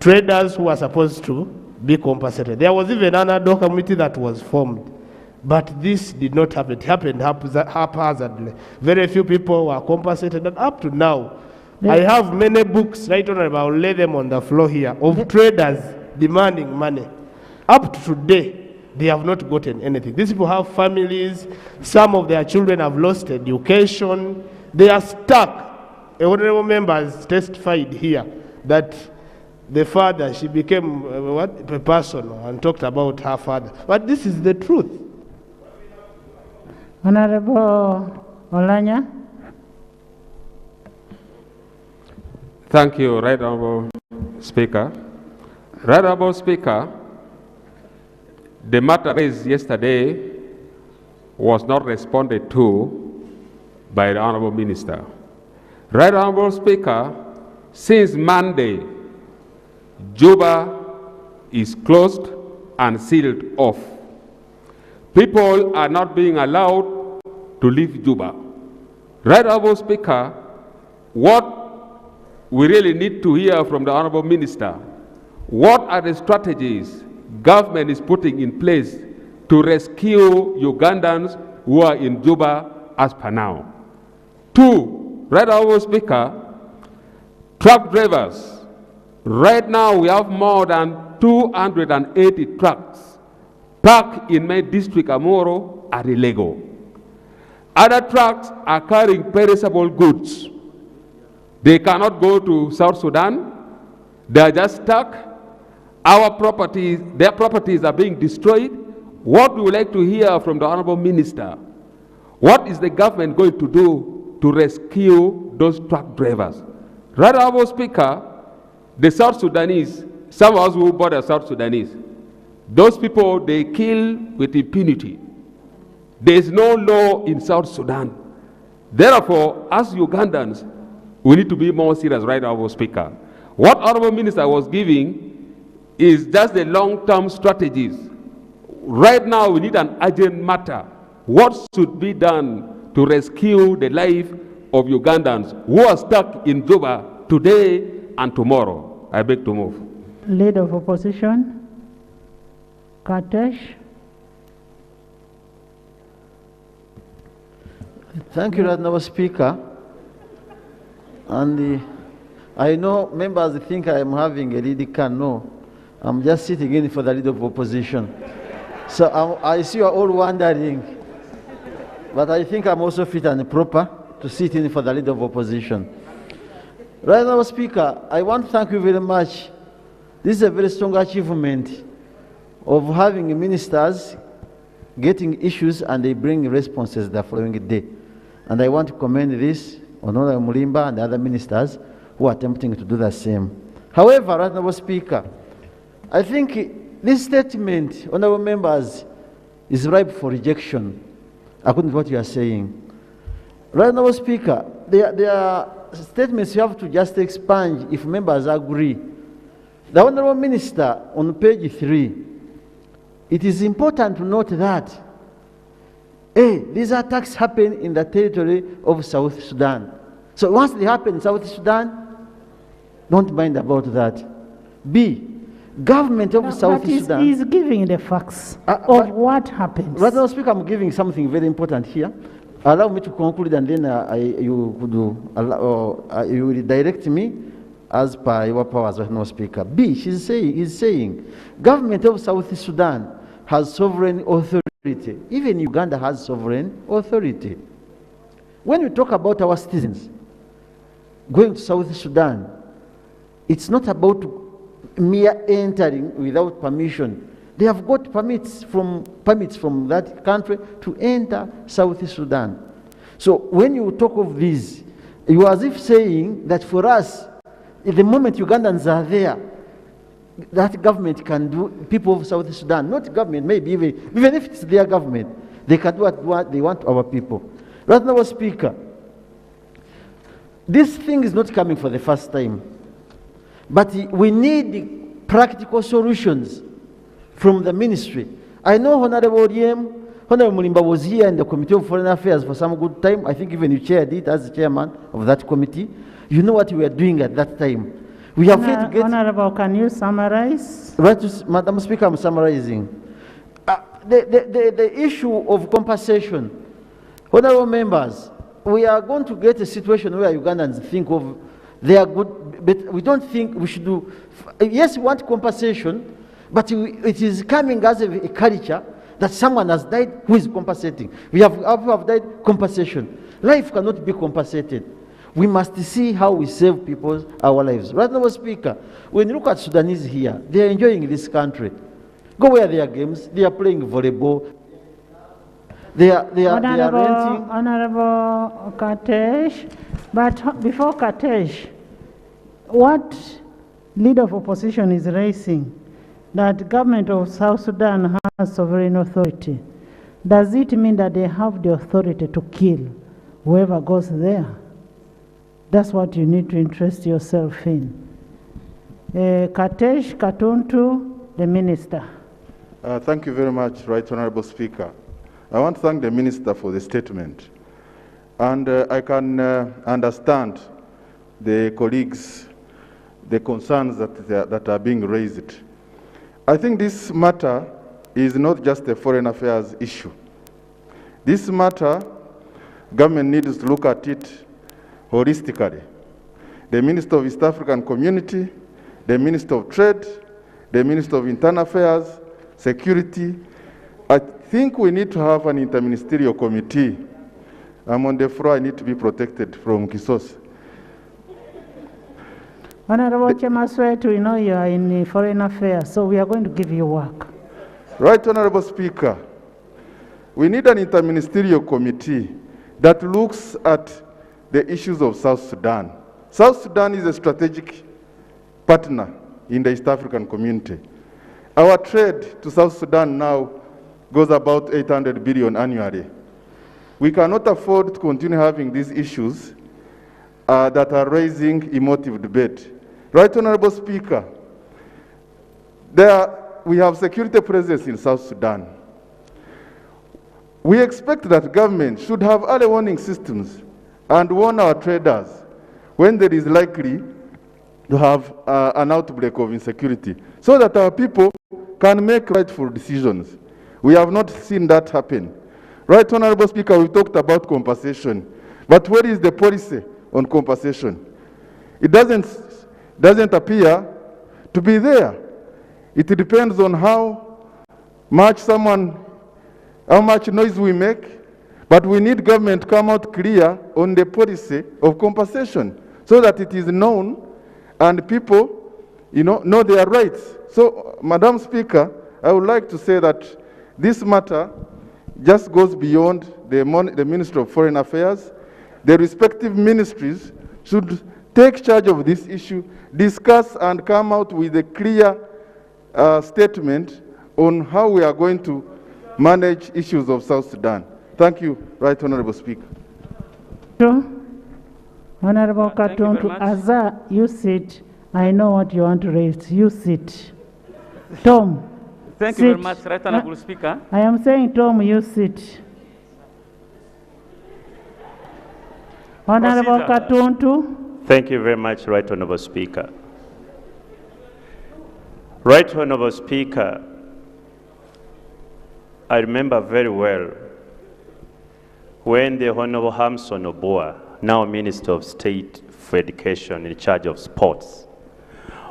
traders who were supposed to be compensated. There was even an ad hoc committee that was formed. But this did not happen. It happened haphazardly. Very few people were compensated, and up to now, I have many books, right, Honorable, I'll lay them on the floor here, of traders demanding money. Up to today, they have not gotten anything. These people have families. Some of their children have lost education. They are stuck. A honorable member has testified here that the father, she became a person and talked about her father. But this is the truth. Honorable Olanya. Thank you, Right Honorable Speaker. Right Honorable Speaker, the matter raised yesterday was not responded to by the Honorable Minister. Right Honorable Speaker, since Monday, Juba is closed and sealed off. People are not being allowed to leave Juba. Right Honorable Speaker, what we really need to hear from the Honorable Minister, what are the strategies government is putting in place to rescue Ugandans who are in Juba as per now? 2, Right Honorable Speaker, truck drivers. Right now we have more than 280 trucks parked in my district, Amoro, are illegal. Other trucks are carrying perishable goods. They cannot go to South Sudan. They are just stuck. Our properties, their properties are being destroyed. What we would like to hear from the Honorable Minister, what is the government going to do to rescue those truck drivers? Right Honorable Speaker, the South Sudanese, some of us who border South Sudanese, those people, they kill with impunity. There is no law in South Sudan. Therefore, as Ugandans, we need to be more serious, Right Honorable Speaker. What Honorable Minister was giving is just the long-term strategies. Right now, we need an urgent matter. What should be done to rescue the life of Ugandans who are stuck in Juba today and tomorrow? I beg to move. Leader of Opposition, Katesh. Thank you, Honorable Speaker. And I know members think I am having a lead can. No, I'm just sitting in for the leader of opposition. So I see you are all wondering, but I think I'm also fit and proper to sit in for the leader of opposition. Right now, Speaker, I want to thank you very much. This is a very strong achievement of having ministers getting issues and they bring responses the following day. And I want to commend this on Honorable Mulimba and the other ministers who are attempting to do the same. However, Honorable Speaker, I think this statement, honorable members, is ripe for rejection, according to what you are saying. Right, Honorable Speaker, there are statements you have to just expunge if members agree. The Honorable Minister, on page 3, it is important to note that these attacks happen in the territory of South Sudan. So once they happen in South Sudan, don't mind about that. B, government of South Sudan. He's giving the facts of what happened. Rather, Speaker, I'm giving something very important here. Allow me to conclude, and then you will direct me as per your powers, no Speaker. B, is saying, government of South Sudan has sovereign authority. Even Uganda has sovereign authority. When we talk about our citizens going to South Sudan, it's not about mere entering without permission. They have got permits from that country to enter South Sudan. So when you talk of this, you are as if saying that for us, at the moment Ugandans are there, that government can do, people of South Sudan, not government, maybe even if it's their government, they can do what they want to our people. Right now, Speaker, this thing is not coming for the first time, but we need practical solutions from the ministry. I know Honorable Mulimba was here in the Committee of Foreign Affairs for some good time. I think even you chaired it as the chairman of that committee. You know what we were doing at that time. We have failed to get... Honorable, can you summarize? Right, Madam Speaker, I'm summarizing. The issue of compensation. Honorable members, we are going to get a situation where Ugandans think of they are good, but we don't think we should do... Yes, we want compensation, but it is coming as a culture that someone has died who is compensating. We have died, compensation. Life cannot be compensated. We must see how we save our lives. Right now, Speaker, when you look at Sudanese here, they are enjoying this country. Go where there are games, they are playing volleyball, they are renting. Honorable Katesh, but before Katesh, what leader of opposition is raising that government of South Sudan has sovereign authority? Does it mean that they have the authority to kill whoever goes there? That's what you need to interest yourself in. Katesh Katuntu, the Minister. Thank you very much, Right Honorable Speaker. I want to thank the Minister for the statement. And I can understand the colleagues, the concerns that are being raised. I think this matter is not just a foreign affairs issue. This matter, government needs to look at it holistically. The Minister of East African Community, the Minister of Trade, the Minister of Internal Affairs, Security. I think we need to have an interministerial committee. I'm on the floor, I need to be protected from Kisos. Honorable Chemaswet, we know you are in foreign affairs, so we are going to give you work. Right, Honorable Speaker. We need an interministerial committee that looks at the issues of South Sudan. South Sudan is a strategic partner in the East African community. Our trade to South Sudan now goes about 800 billion annually. We cannot afford to continue having these issues that are raising emotive debate. Right, Honorable Speaker, we have security presence in South Sudan. We expect that government should have early warning systems and warn our traders when there is likely to have an outbreak of insecurity, so that our people can make rightful decisions. We have not seen that happen. Right, Honorable Speaker, we talked about compensation, but where is the policy on compensation? It doesn't appear to be there. It depends on how much noise we make. But we need government to come out clear on the policy of compensation so that it is known and people, know their rights. So, Madam Speaker, I would like to say that this matter just goes beyond the Ministry of Foreign Affairs. The respective ministries should take charge of this issue, discuss and come out with a clear statement on how we are going to manage issues of South Sudan. Thank you, Right Honorable Speaker. Honorable Katuntu, Aza, you sit. I know what you want to raise. You sit. Tom. Thank you very much, Right Honorable Speaker. I am saying, Tom, you sit. Honorable Katuntu. Thank you very much, Right Honorable Speaker. Right Honorable Speaker, I remember very well when the Honorable Hamson Oboa, now Minister of State for Education in charge of sports,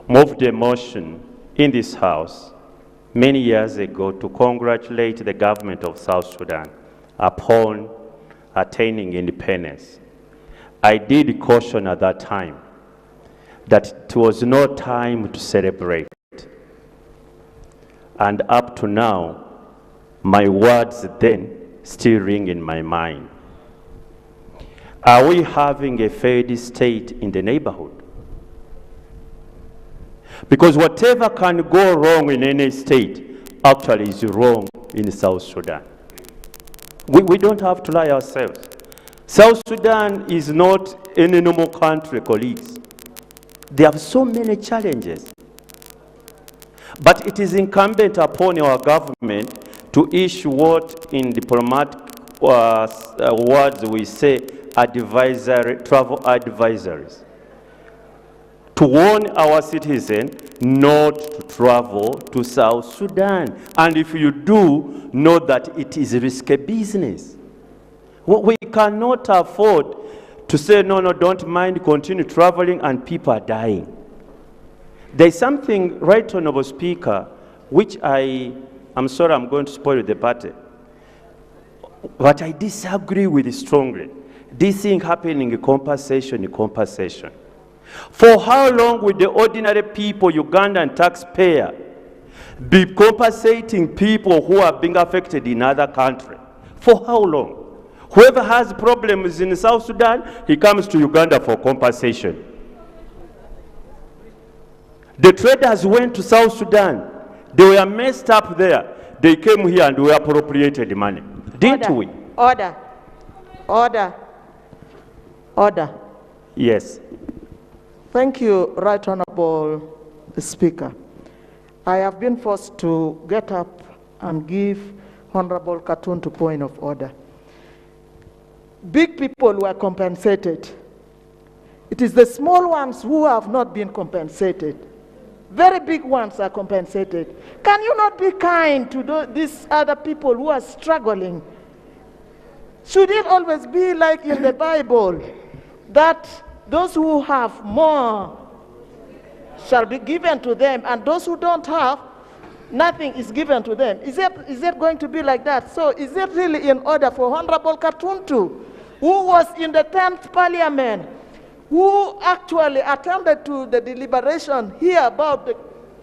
moved a motion in this House many years ago to congratulate the government of South Sudan upon attaining independence. I did caution at that time that it was no time to celebrate. And up to now, my words then still ring in my mind. Are we having a failed state in the neighborhood? Because whatever can go wrong in any state actually is wrong in South Sudan. We don't have to lie ourselves. South Sudan is not any normal country, colleagues. They have so many challenges. But it is incumbent upon our government to issue what in diplomatic words we say travel advisories, to warn our citizens not to travel to South Sudan. And if you do, know that it is risky business. We cannot afford to say, no, don't mind, continue traveling, and people are dying. There's something, Right Honorable Speaker, which I'm sorry I'm going to spoil the party, but I disagree with strongly. This thing happening in compensation. For how long will the ordinary people, Ugandan taxpayer, be compensating people who are being affected in other countries? For how long? Whoever has problems in South Sudan, he comes to Uganda for compensation. The traders went to South Sudan. They were messed up there. They came here and we appropriated money. Didn't we? Order. Yes. Thank you, Right Honorable Speaker. I have been forced to get up and give Honorable Katuntu point of order. Big people were compensated. It is the small ones who have not been compensated. Very big ones are compensated. Can you not be kind to these other people who are struggling? Should it always be like in the Bible, that those who have more shall be given to them, and those who don't have, nothing is given to them? Is it going to be like that? So is it really in order for Honorable Katuntu, who was in the 10th Parliament, who actually attended to the deliberation here about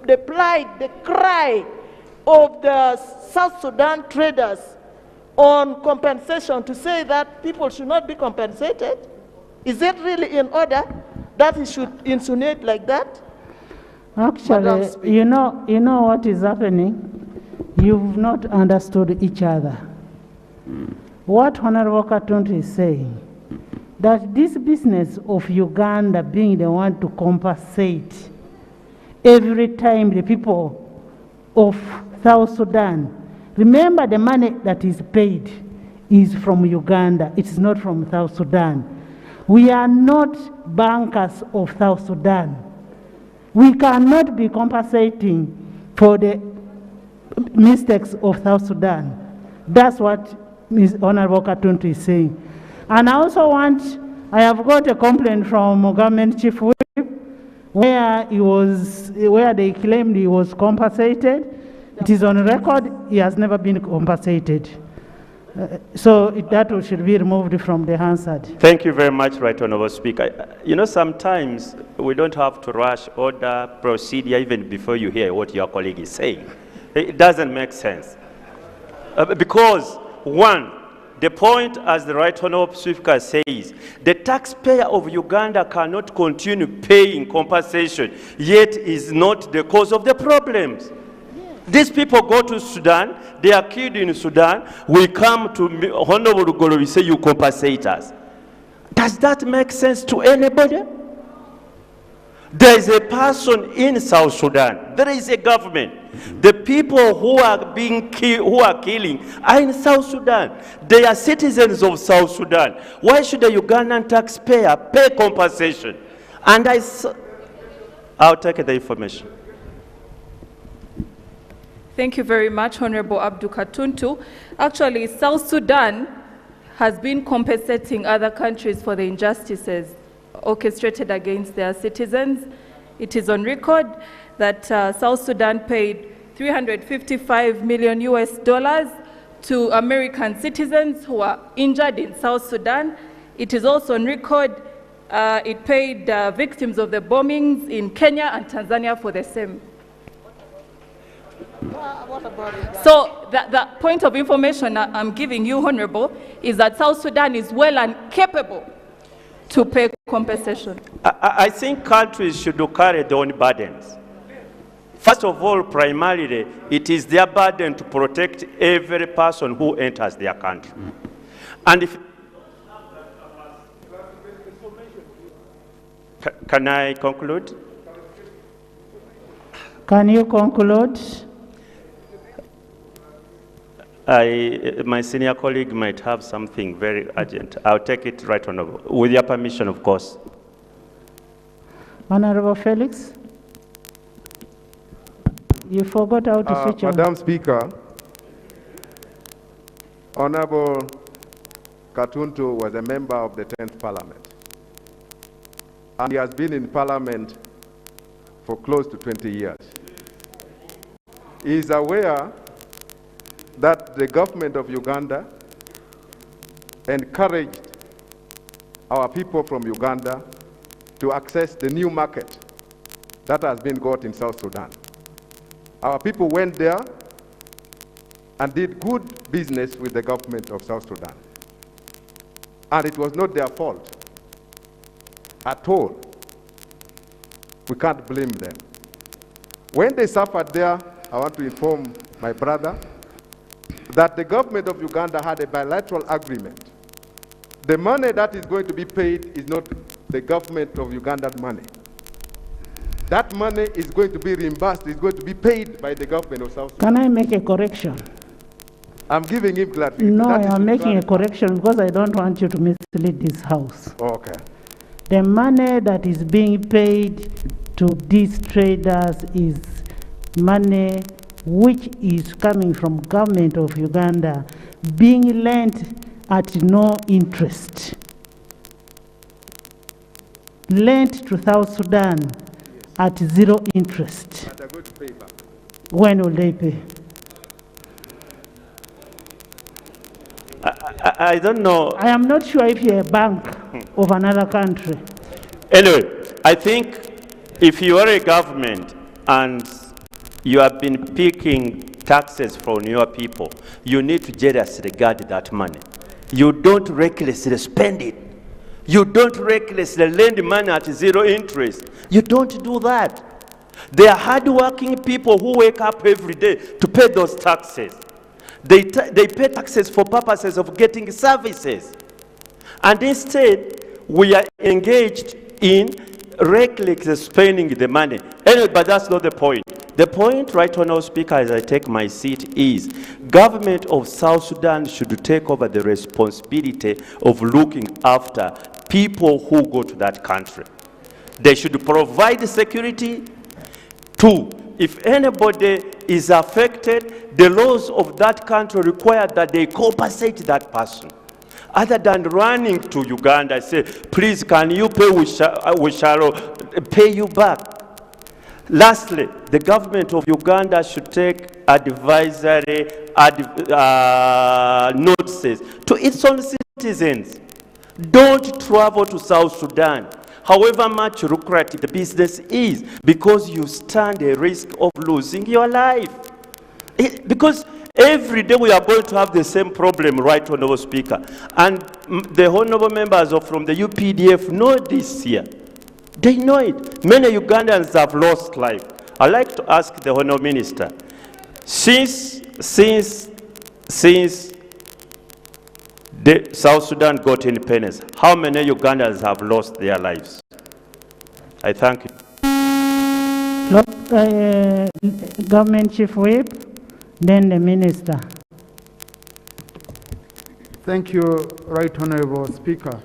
the plight, the cry of the South Sudan traders on compensation, to say that people should not be compensated? Is it really in order that he should insinuate like that? Actually, you know what is happening? You've not understood each other. What Honorable Katuntu is saying, that this business of Uganda being the one to compensate every time the people of South Sudan, remember the money that is paid is from Uganda, it's not from South Sudan. We are not bankers of South Sudan. We cannot be compensating for the mistakes of South Sudan. That's what Honorable Katuntu is saying. And I also I have got a complaint from Government Chief Whip where they claimed he was compensated. It is on record, he has never been compensated. So that should be removed from the Hansard. Thank you very much, Right Honorable Speaker. You know, sometimes we don't have to rush order, procedure, even before you hear what your colleague is saying. It doesn't make sense. Because, one, the point, as the Right Honorable Speaker says, the taxpayer of Uganda cannot continue paying compensation, yet is not the cause of the problems. These people go to Sudan, they are killed in Sudan, we come to Honorable Golo, we say you compensate us. Does that make sense to anybody? There is a person in South Sudan, there is a government. The people who are being killed, who are killing, are in South Sudan. They are citizens of South Sudan. Why should the Ugandan taxpayer pay compensation? And I'll take the information. Thank you very much, Honorable Abdul Katuntu. Actually, South Sudan has been compensating other countries for the injustices orchestrated against their citizens. It is on record that South Sudan paid $355 million to American citizens who are injured in South Sudan. It is also on record it paid victims of the bombings in Kenya and Tanzania for the same. So the point of information I'm giving you, Honorable, is that South Sudan is well and capable to pay compensation. I think countries should carry their own burdens. First of all, primarily, it is their burden to protect every person who enters their country. And if can I conclude? Can you conclude? My senior colleague might have something very urgent. I'll take it right on over. With your permission, of course. Honorable Felix, you forgot how to switch on. Madam Speaker, Honorable Katuntu was a member of the 10th Parliament. And he has been in Parliament for close to 20 years. He is aware that the government of Uganda encouraged our people from Uganda to access the new market that has been got in South Sudan. Our people went there and did good business with the government of South Sudan. And it was not their fault at all. We can't blame them. When they suffered there, I want to inform my brother that the government of Uganda had a bilateral agreement. The money that is going to be paid is not the government of Uganda's money. That money is going to be reimbursed, is going to be paid by the government of South Sudan. Can I make a correction? I'm giving him clarification. No, I'm making a correction because I don't want you to mislead this House. Okay. The money that is being paid to these traders is money which is coming from government of Uganda, being lent at no interest. Lent to South Sudan at zero interest. At a good paper. When will they pay? I don't know. I am not sure if you're a bank of another country. Anyway, I think if you are a government and you have been picking taxes from your people, you need to jealously regard that money. You don't recklessly spend it. You don't recklessly lend money at zero interest. You don't do that. They are hardworking people who wake up every day to pay those taxes. They pay taxes for purposes of getting services. And instead, we are engaged in recklessly spending the money. Anyway, but that's not the point. The point, right, Honourable Speaker, as I take my seat, is government of South Sudan should take over the responsibility of looking after people who go to that country. They should provide security. Two, if anybody is affected, the laws of that country require that they compensate that person. Other than running to Uganda and say, please, can you pay, we shall pay you back. Lastly, the government of Uganda should take advisory notices to its own citizens. Don't travel to South Sudan, however much lucrative the business is, because you stand a risk of losing your life. Because every day we are going to have the same problem, right, Honourable Speaker. And the honourable members from the UPDF know this here. They know it. Many Ugandans have lost life. I'd like to ask the Honourable Minister, since the South Sudan got independence, how many Ugandans have lost their lives? I thank you. Government Chief Whip, then the Minister. Thank you, Right Honourable Speaker.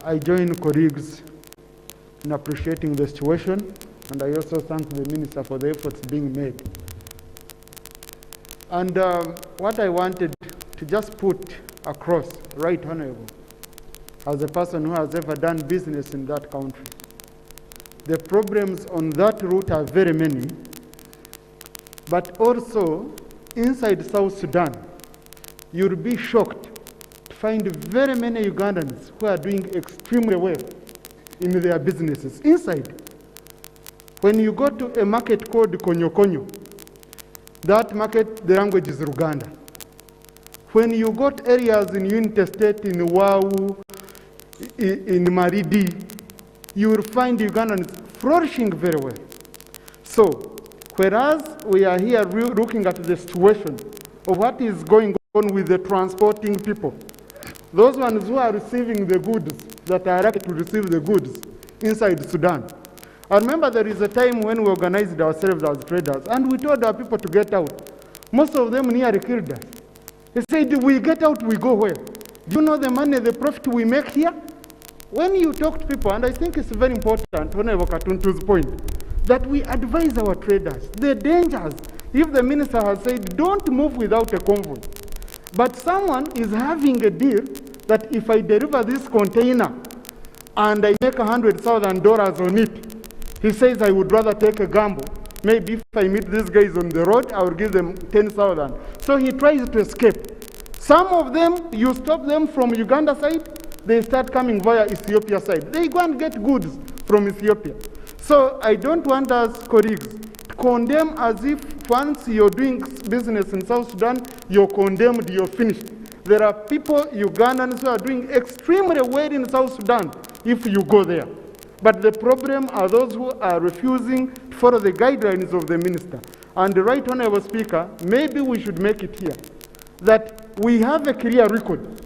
I join colleagues in appreciating the situation, and I also thank the Minister for the efforts being made. And what I wanted to just put across, Right Honorable, as a person who has ever done business in that country. The problems on that route are very many, but also inside South Sudan, you'll be shocked to find very many Ugandans who are doing extremely well in their businesses inside. When you go to a market called Konyo Konyo, that market, the language is Luganda. When you got areas in Unity State, in Wau, in Maridi, you will find Ugandans flourishing very well. So, whereas we are here looking at the situation of what is going on with the transporting people, those ones who are receiving the goods, that are likely to receive the goods inside Sudan. I remember there is a time when we organized ourselves as traders, and we told our people to get out. Most of them nearly killed us. They said, we get out, we go where? Do you know the money, the profit we make here? When you talk to people, and I think it's very important, whenever Katuntu's point, that we advise our traders, the dangers. If the minister has said, don't move without a convoy, but someone is having a deal that if I deliver this container and I make $100,000 on it, he says I would rather take a gamble. Maybe if I meet these guys on the road, I will give them 10,000. So he tries to escape. Some of them, you stop them from Uganda side, they start coming via Ethiopia side. They go and get goods from Ethiopia. So I don't want us colleagues to condemn as if once you're doing business in South Sudan, you're condemned, you're finished. There are people, Ugandans, who are doing extremely well in South Sudan if you go there. But the problem are those who are refusing to follow the guidelines of the minister. And the Right Honorable Speaker, maybe we should make it here that we have a clear record.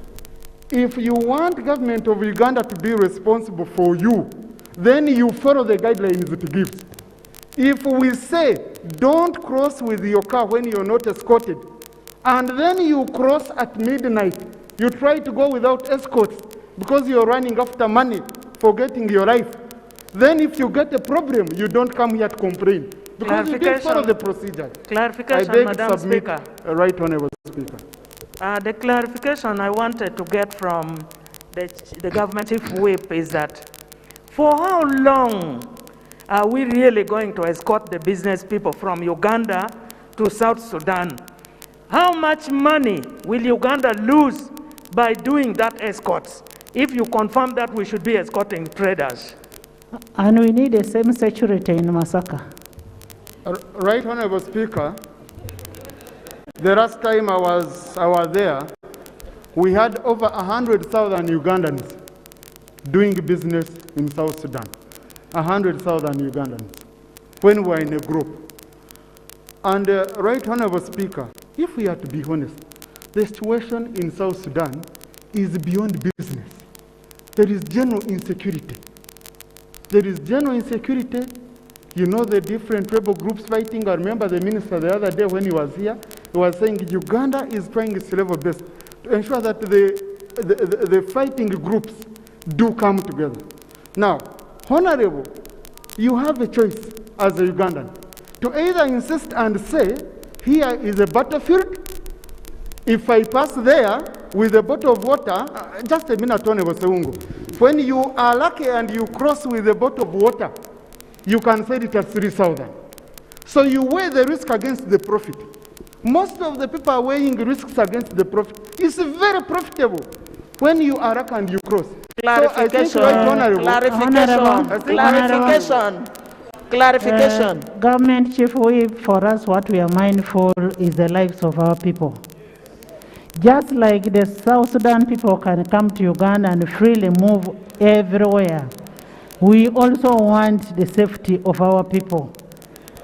If you want government of Uganda to be responsible for you, then you follow the guidelines it gives. If we say, don't cross with your car when you're not escorted, and then you cross at midnight, you try to go without escorts because you're running after money, forgetting your life, then if you get a problem, you don't come here to complain. Because you didn't follow the procedure. Clarification, I beg Madam to submit, Speaker. Right Honorable Speaker. The clarification I wanted to get from the government chief whip is that for how long are we really going to escort the business people from Uganda to South Sudan? How much money will Uganda lose by doing that escorts if you confirm that we should be escorting traders? And we need the same security in Masaka. Right Honorable Speaker, the last time I was there, we had over 100,000 Ugandans doing business in South Sudan. 100,000 Ugandans, when we were in a group. And Right Honorable Speaker, if we are to be honest, the situation in South Sudan is beyond business. There is general insecurity. There is general insecurity. You know the different rebel groups fighting. I remember the minister the other day when he was here, he was saying Uganda is trying its level best to ensure that the fighting groups do come together. Now, Honorable, you have a choice as a Ugandan to either insist and say, here is a battlefield. If I pass there with a bottle of water, just a minute, Honorable Seungu. When you are lucky and you cross with a bottle of water, you can sell it at 3,000. So you weigh the risk against the profit. Most of the people are weighing risks against the profit. It's very profitable when you are lucky and you cross. Clarification. So I think Clarification. Government Chief Whip, for us, what we are mindful is the lives of our people. Just like the South Sudan people can come to Uganda and freely move everywhere, we also want the safety of our people.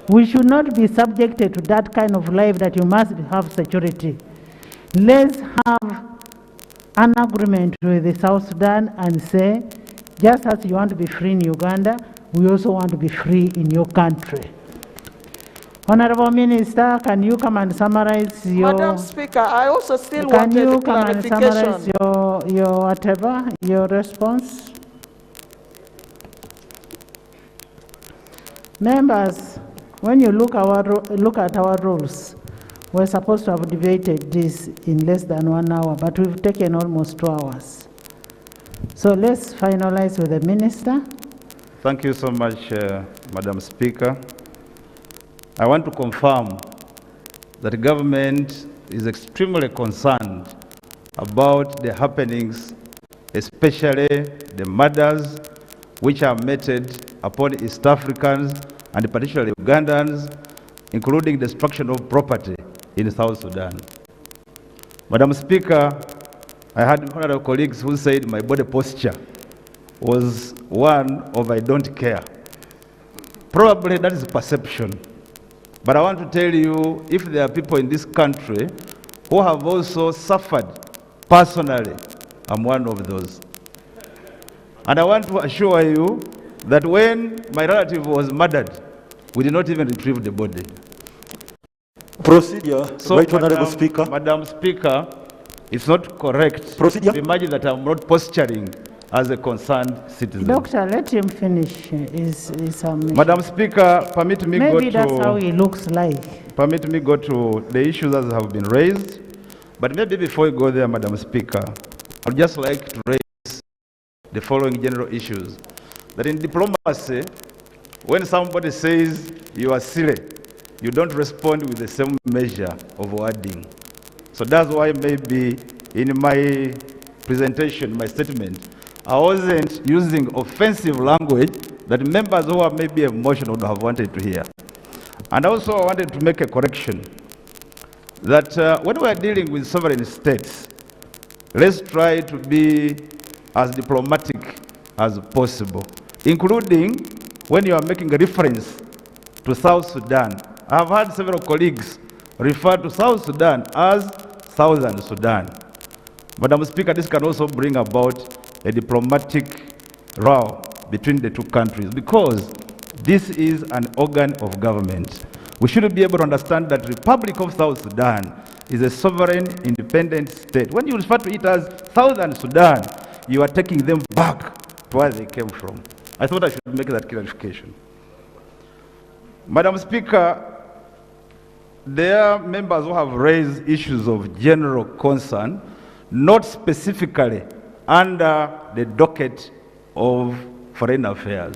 We should not be subjected to that kind of life that you must have security. Let's have an agreement with the South Sudan and say, just as you want to be free in Uganda, we also want to be free in your country. Honorable Minister, can you come and summarize your... Madam Speaker, I also still wanted clarification. Can you come and summarize your whatever, your response? Members, when you look at our rules, We're supposed to have debated this in less than 1 hour, but we've taken almost 2 hours. So let's finalize with the Minister. Thank you so much, Madam Speaker. I want to confirm that the government is extremely concerned about the happenings, especially the murders which are meted upon East Africans and particularly Ugandans, including destruction of property in South Sudan. Madam Speaker, I had one of our colleagues who said my body posture was one of I don't care. Probably that is perception. But I want to tell you, if there are people in this country who have also suffered personally, I'm one of those. And I want to assure you that when my relative was murdered, we did not even retrieve the body. Procedure, so, Right Honorable Speaker. Madam Speaker, it's not correct Procedure. to imagine that I'm not posturing as a concerned citizen. Doctor, let him finish his Madam Speaker, permit me Maybe go that's to... how he looks like. Permit me go to the issues that have been raised. But maybe before you go there, Madam Speaker, I'd just like to raise the following general issues. That in diplomacy, when somebody says you are silly, you don't respond with the same measure of wording. So that's why maybe in my presentation, my statement, I wasn't using offensive language that members who are maybe emotional would have wanted to hear. And also I wanted to make a correction that when we are dealing with sovereign states, let's try to be as diplomatic as possible, including when you are making a reference to South Sudan. I've had several colleagues refer to South Sudan as Southern Sudan. Madam Speaker, this can also bring about a diplomatic row between the two countries because this is an organ of government. We should be able to understand that the Republic of South Sudan is a sovereign, independent state. When you refer to it as Southern Sudan, you are taking them back to where they came from. I thought I should make that clarification. Madam Speaker, there are members who have raised issues of general concern, not specifically under the docket of foreign affairs.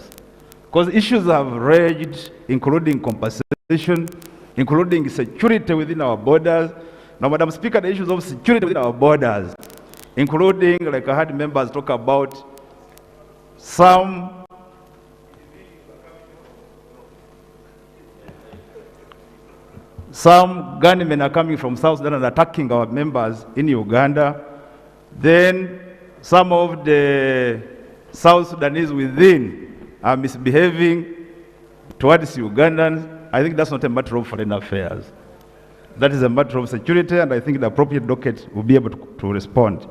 Because issues have raised, including compensation, including security within our borders. Now, Madam Speaker, the issues of security within our borders, including, like I had members talk about, some gunmen are coming from South Sudan and attacking our members in Uganda. Then some of the South Sudanese within are misbehaving towards Ugandans. I think that's not a matter of foreign affairs. That is a matter of security, and I think the appropriate docket will be able to respond.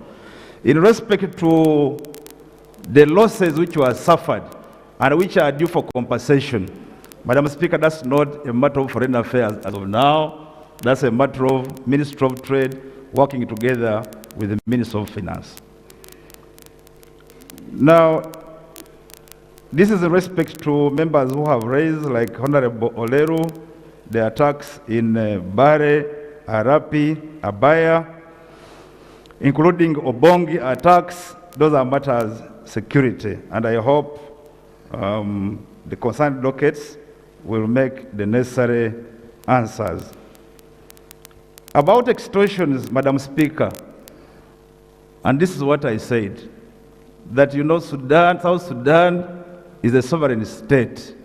In respect to the losses which were suffered and which are due for compensation, Madam Speaker, that's not a matter of foreign affairs as of now. That's a matter of Ministry of Trade working together with the Ministry of Finance. Now, this is in respect to members who have raised, like Honorable Oleru, the attacks in Bare, Arapi, Abaya, including Obongi attacks. Those are matters security, and I hope the concerned dockets will make the necessary answers. About extortions, Madam Speaker, and this is what I said, that you know South Sudan is a sovereign state.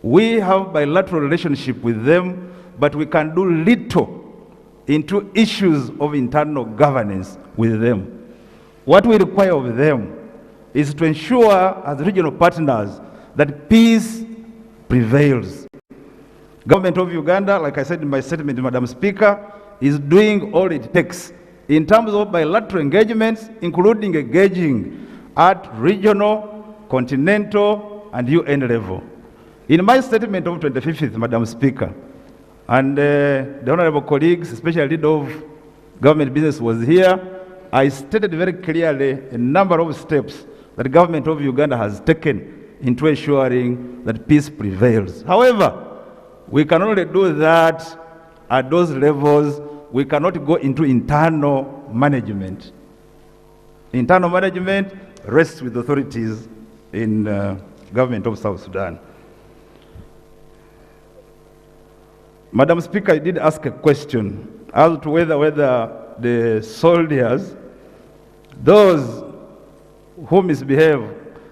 We have bilateral relationship with them, but we can do little into issues of internal governance with them. What we require of them is to ensure as regional partners that peace prevails. Government of Uganda, like I said in my statement, Madam Speaker, is doing all it takes in terms of bilateral engagements, including engaging at regional, continental, and UN level. In my statement of 25th, Madam Speaker, and the honorable colleagues, especially leader of government business was here, I stated very clearly a number of steps that the government of Uganda has taken into ensuring that peace prevails. However, we can only do that at those levels, we cannot go into internal management. Internal management rests with authorities in government of South Sudan. Madam Speaker, I did ask a question as to whether the soldiers, those who misbehave,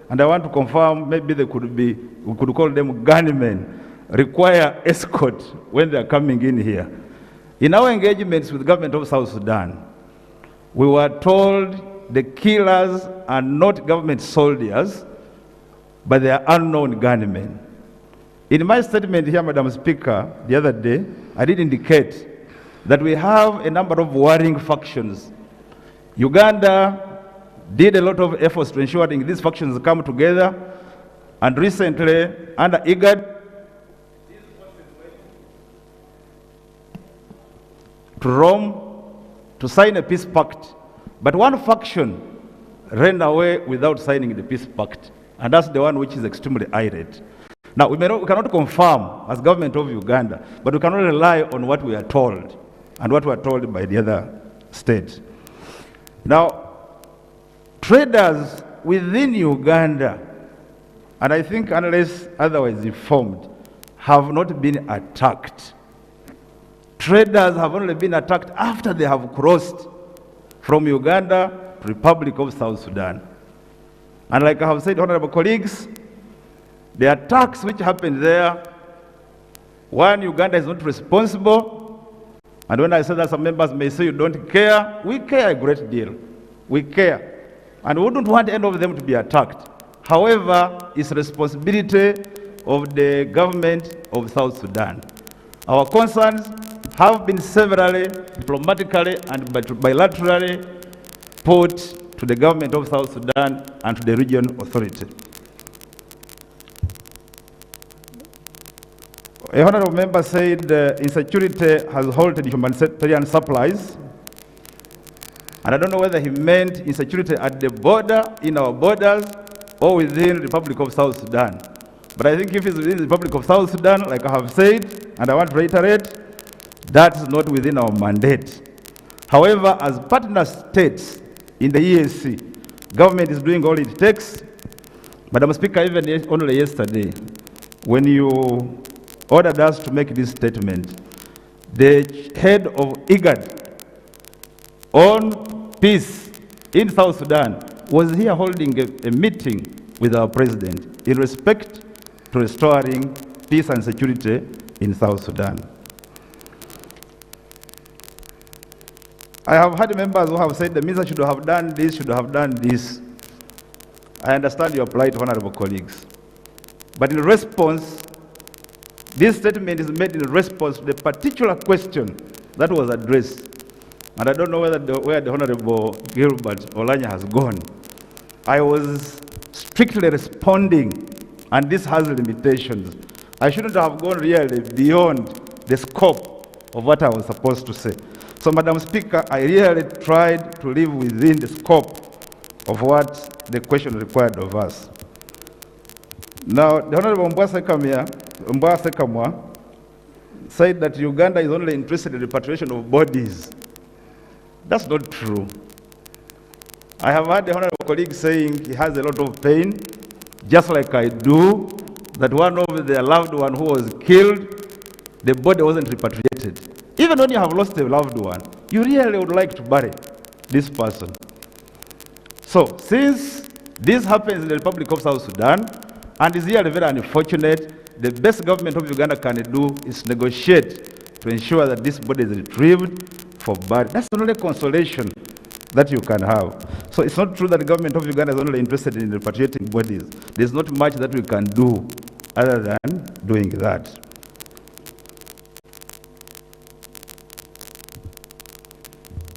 and I want to confirm, maybe they could be, we could call them gunmen, require escort when they are coming in here. In our engagements with the government of South Sudan, we were told the killers are not government soldiers, but they are unknown gunmen. In my statement here, Madam Speaker, the other day, I did indicate that we have a number of warring factions. Uganda did a lot of efforts to ensure that these factions come together, and recently, under IGAD, to Rome to sign a peace pact. But one faction ran away without signing the peace pact, and that's the one which is extremely irate. Now, we cannot confirm as government of Uganda, but we cannot rely on what we are told and what we are told by the other states. Now, traders within Uganda, and I think unless otherwise informed, have not been attacked. Traders have only been attacked after they have crossed from Uganda to Republic of South Sudan. And like I have said, honorable colleagues, the attacks which happened there, one, Uganda is not responsible. And when I say that, some members may say you don't care, we care a great deal. We care. And we wouldn't want any of them to be attacked. However, it's the responsibility of the government of South Sudan. Our concerns have been severally, diplomatically, and bilaterally put to the government of South Sudan and to the region authority. A honorable member said insecurity has halted humanitarian supplies. And I don't know whether he meant insecurity at the border, in our borders, or within the Republic of South Sudan. But I think if it's within the Republic of South Sudan, like I have said, and I want to reiterate, that's not within our mandate. However, as partner states in the EAC, government is doing all it takes. Madam Speaker, even only yesterday, when you ordered us to make this statement, the head of IGAD on peace in South Sudan was here holding a meeting with our president in respect to restoring peace and security in South Sudan. I have had members who have said the minister should have done this, should have done this. I understand your plight, honorable colleagues. But in response, this statement is made in response to the particular question that was addressed. And I don't know where the Honorable Gilbert Olanya has gone. I was strictly responding, and this has limitations. I shouldn't have gone really beyond the scope of what I was supposed to say. So, Madam Speaker, I really tried to live within the scope of what the question required of us. Now, the Honorable Mbwase Kamwa said that Uganda is only interested in the repatriation of bodies. That's not true. I have heard the honorable colleague saying he has a lot of pain, just like I do, that one of their loved one who was killed, the body wasn't repatriated. Even when you have lost a loved one, you really would like to bury this person. So, since this happens in the Republic of South Sudan, and is really very unfortunate, the best government of Uganda can do is negotiate to ensure that this body is retrieved for burial. That's the only consolation that you can have. So it's not true that the government of Uganda is only interested in repatriating bodies. There's not much that we can do other than doing that.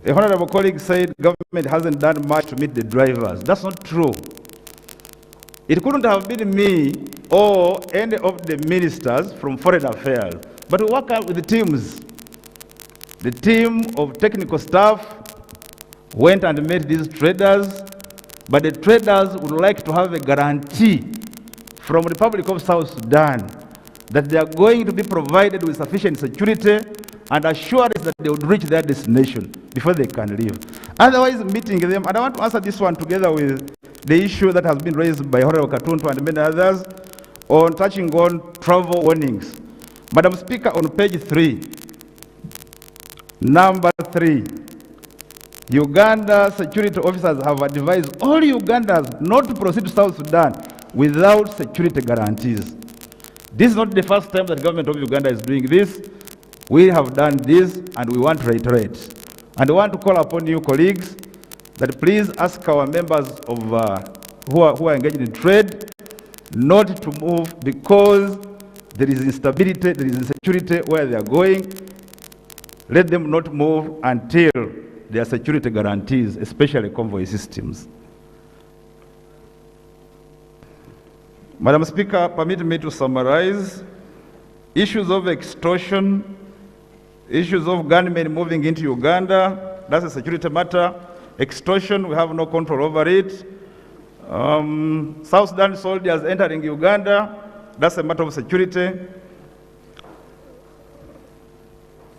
A honorable colleague said government hasn't done much to meet the drivers. That's not true. It couldn't have been me or any of the ministers from Foreign Affairs, but we work out with the teams. The team of technical staff went and met these traders, but the traders would like to have a guarantee from the Republic of South Sudan that they are going to be provided with sufficient security and assurance that they would reach their destination before they can leave. Otherwise, meeting them, and I want to answer this one together with the issue that has been raised by Honorable Katuntu and many others on touching on travel warnings. Madam Speaker, on page 3, number 3, Uganda security officers have advised all Ugandans not to proceed to South Sudan without security guarantees. This is not the first time that the government of Uganda is doing this. We have done this, and we want to reiterate. And I want to call upon you, colleagues, that please ask our members of who are engaged in trade not to move because there is instability, there is insecurity where they are going. Let them not move until there are security guarantees, especially convoy systems. Madam Speaker, permit me to summarize. Issues of extortion, issues of gunmen moving into Uganda, that's a security matter. Extortion, we have no control over it. South Sudan soldiers entering Uganda, that's a matter of security.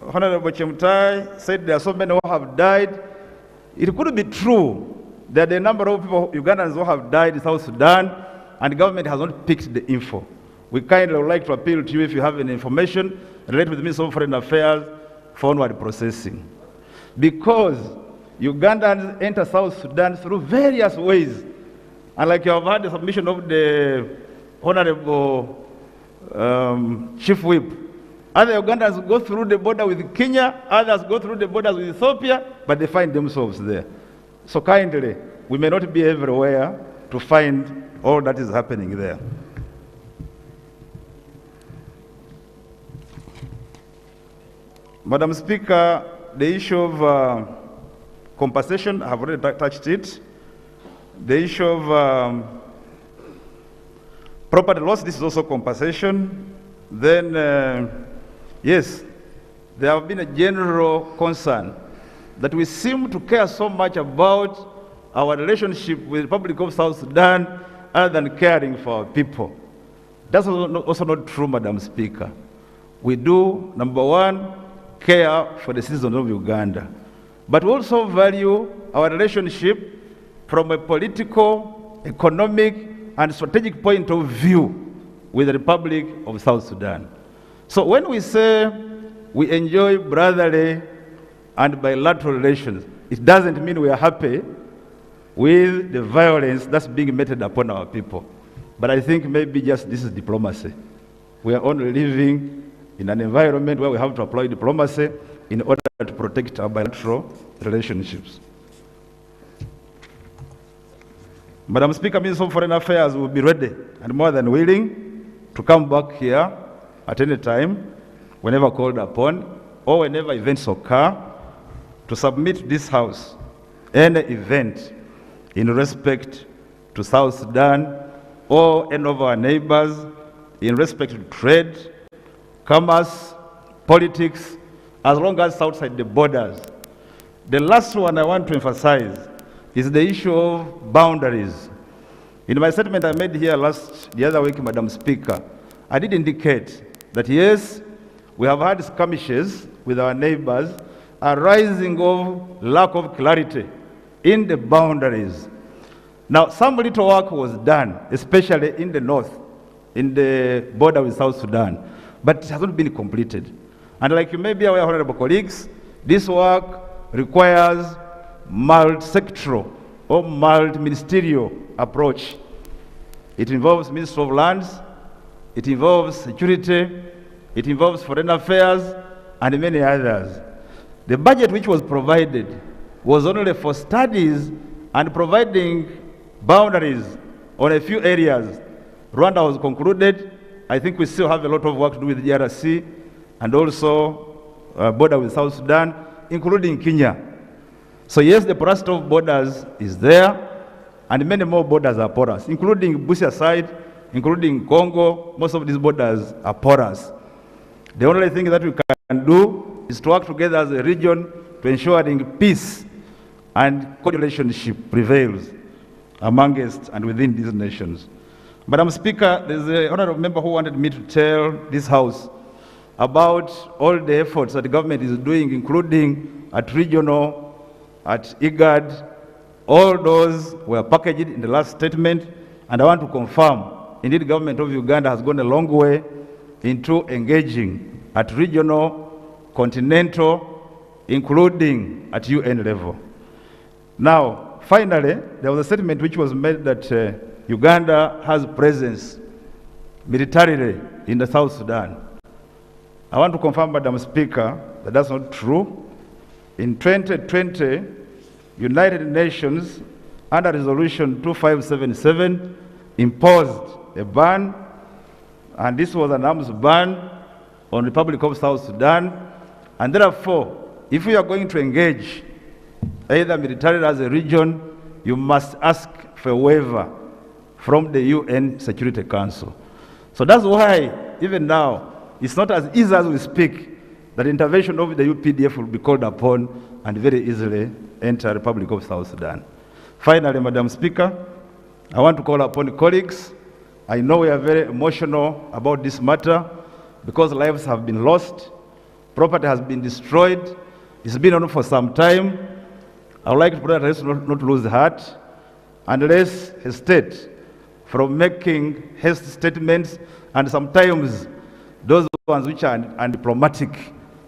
Honorable Chemtai said there are so many who have died. It could be true that the number of people, Ugandans who have died in South Sudan, and the government has not picked the info. We kind of like to appeal to you if you have any information related with the Ministry of Foreign Affairs for onward processing. Because Ugandans enter South Sudan through various ways. And like you have heard the submission of the Honorable Chief Whip, other Ugandans go through the border with Kenya, others go through the borders with Ethiopia, but they find themselves there. So kindly, we may not be everywhere to find all that is happening there. Madam Speaker, the issue of compensation, I have already touched it. The issue of property loss, this is also compensation. Then, yes, there have been a general concern that we seem to care so much about our relationship with the Republic of South Sudan other than caring for our people. That's also not true, Madam Speaker. We do, number one, care for the citizens of Uganda, but we also value our relationship from a political, economic, and strategic point of view with the Republic of South Sudan. So when we say we enjoy brotherly and bilateral relations, it doesn't mean we are happy with the violence that's being meted upon our people. But I think maybe just this is diplomacy. We are only living in an environment where we have to apply diplomacy in order to protect our bilateral relationships. Madam Speaker, Minister of Foreign Affairs will be ready and more than willing to come back here at any time, whenever called upon, or whenever events occur, to submit to this House any event in respect to South Sudan or any of our neighbors, in respect to trade, commerce, politics, as long as it's outside the borders. The last one I want to emphasize is the issue of boundaries. In my statement I made here the other week, Madam Speaker, I did indicate that yes, we have had skirmishes with our neighbors arising of lack of clarity in the boundaries. Now, some little work was done, especially in the north, in the border with South Sudan, but it hasn't been completed. And like you may be aware, honorable colleagues, this work requires multi-sectoral or multi-ministerial approach. It involves Ministry of Lands, it involves security, it involves foreign affairs, and many others. The budget which was provided was only for studies and providing boundaries on a few areas. Rwanda was concluded. I think we still have a lot of work to do with the DRC and also border with South Sudan, including Kenya. So yes, the porosity of borders is there, and many more borders are porous, including Busia side, including Congo. Most of these borders are porous. The only thing that we can do is to work together as a region to ensuring peace and co-relationship prevails amongst and within these nations. Madam Speaker, there's an honorable member who wanted me to tell this House about all the efforts that the government is doing, including at regional, at IGAD. All those were packaged in the last statement, and I want to confirm, indeed, the government of Uganda has gone a long way into engaging at regional, continental, including at UN level. Now, finally, there was a statement which was made that Uganda has presence militarily in the South Sudan. I want to confirm, Madam Speaker, that that's not true. In 2020, United Nations, under Resolution 2577, imposed a ban, and this was an arms ban on the Republic of South Sudan. And therefore, if we are going to engage either militarily as a region, you must ask for a waiver from the UN Security Council. So that's why, even now, it's not as easy as we speak that intervention of the UPDF will be called upon and very easily enter the Republic of South Sudan. Finally, Madam Speaker, I want to call upon colleagues. I know we are very emotional about this matter because lives have been lost, property has been destroyed, it's been on for some time. I would like to pray that not lose heart and let's hesitate from making hasty statements, and sometimes those ones which are undiplomatic,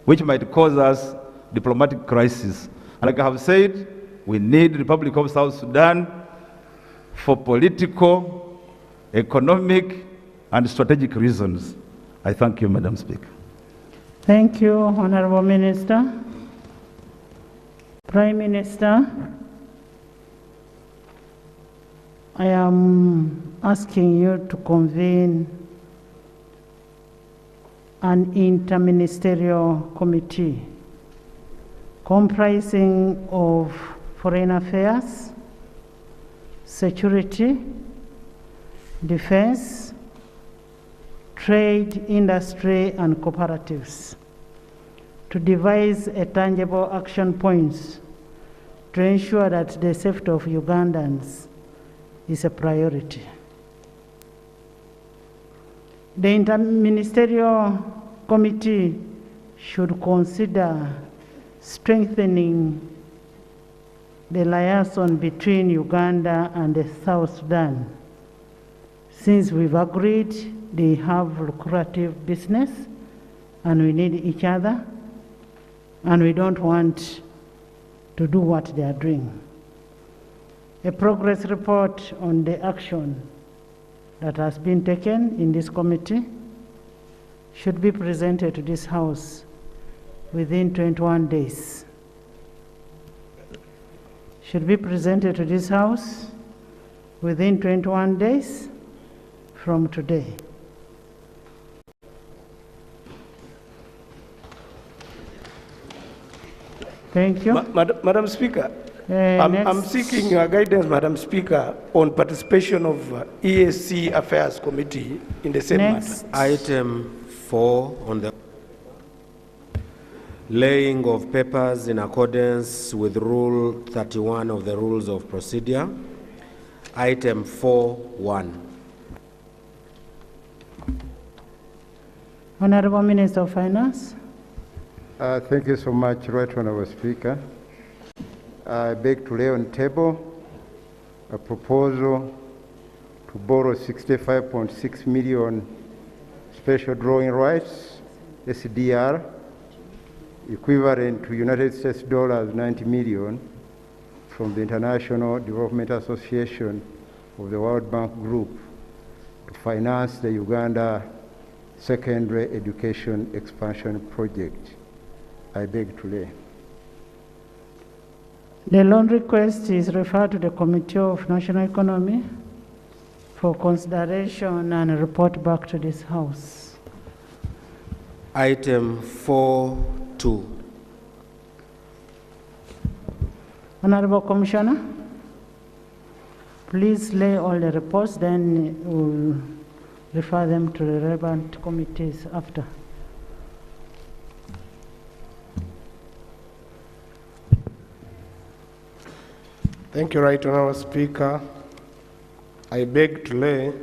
which might cause us diplomatic crisis. And like I have said, we need the Republic of South Sudan for political, economic, and strategic reasons. I thank you, Madam Speaker. Thank you, Honorable Minister. Prime Minister, I am asking you to convene an interministerial committee comprising of foreign affairs, security, defense, trade, industry, and cooperatives to devise a tangible action points to ensure that the safety of Ugandans is a priority. The interministerial committee should consider strengthening the liaison between Uganda and the South Sudan, since we've agreed they have lucrative business and we need each other and we don't want to do what they are doing. A progress report on the action that has been taken in this committee should be presented to this House within 21 days. Should be presented to this House within 21 days from today. Thank you. Madam Speaker, I'm seeking your guidance, Madam Speaker, on participation of EAC Affairs Committee in the same matter. Item 4 on the laying of papers in accordance with Rule 31 of the Rules of Procedure. Item 4.1. Honorable Minister of Finance. Thank you so much, Right Honorable Speaker. I beg to lay on the table a proposal to borrow 65.6 million special drawing rights, SDR, equivalent to United States dollars 90 million from the International Development Association of the World Bank Group to finance the Uganda Secondary Education Expansion Project. I beg to lay. The loan request is referred to the Committee of National Economy for consideration and a report back to this House. Item 4.2. Honorable Commissioner, please lay all the reports, then we'll refer them to the relevant committees after. Thank you, Right Honorable Speaker. I beg to lay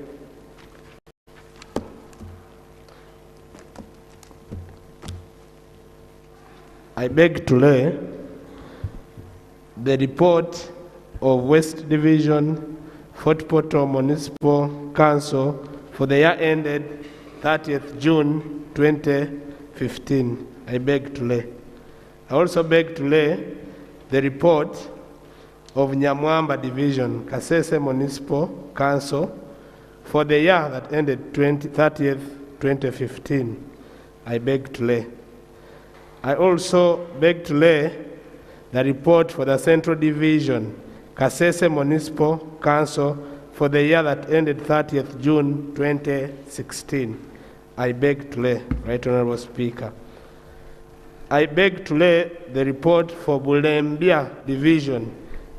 I beg to lay the report of West Division, Fort Portal Municipal Council for the year ended 30th June 2015. I beg to lay. I also beg to lay the report of Nyamwamba Division, Kasese Municipal Council for the year that ended 30th 2015. I beg to lay. I also beg to lay the report for the Central Division, Kasese Municipal Council for the year that ended 30th June 2016. I beg to lay, Right Honorable Speaker. I beg to lay the report for Bulembia Division,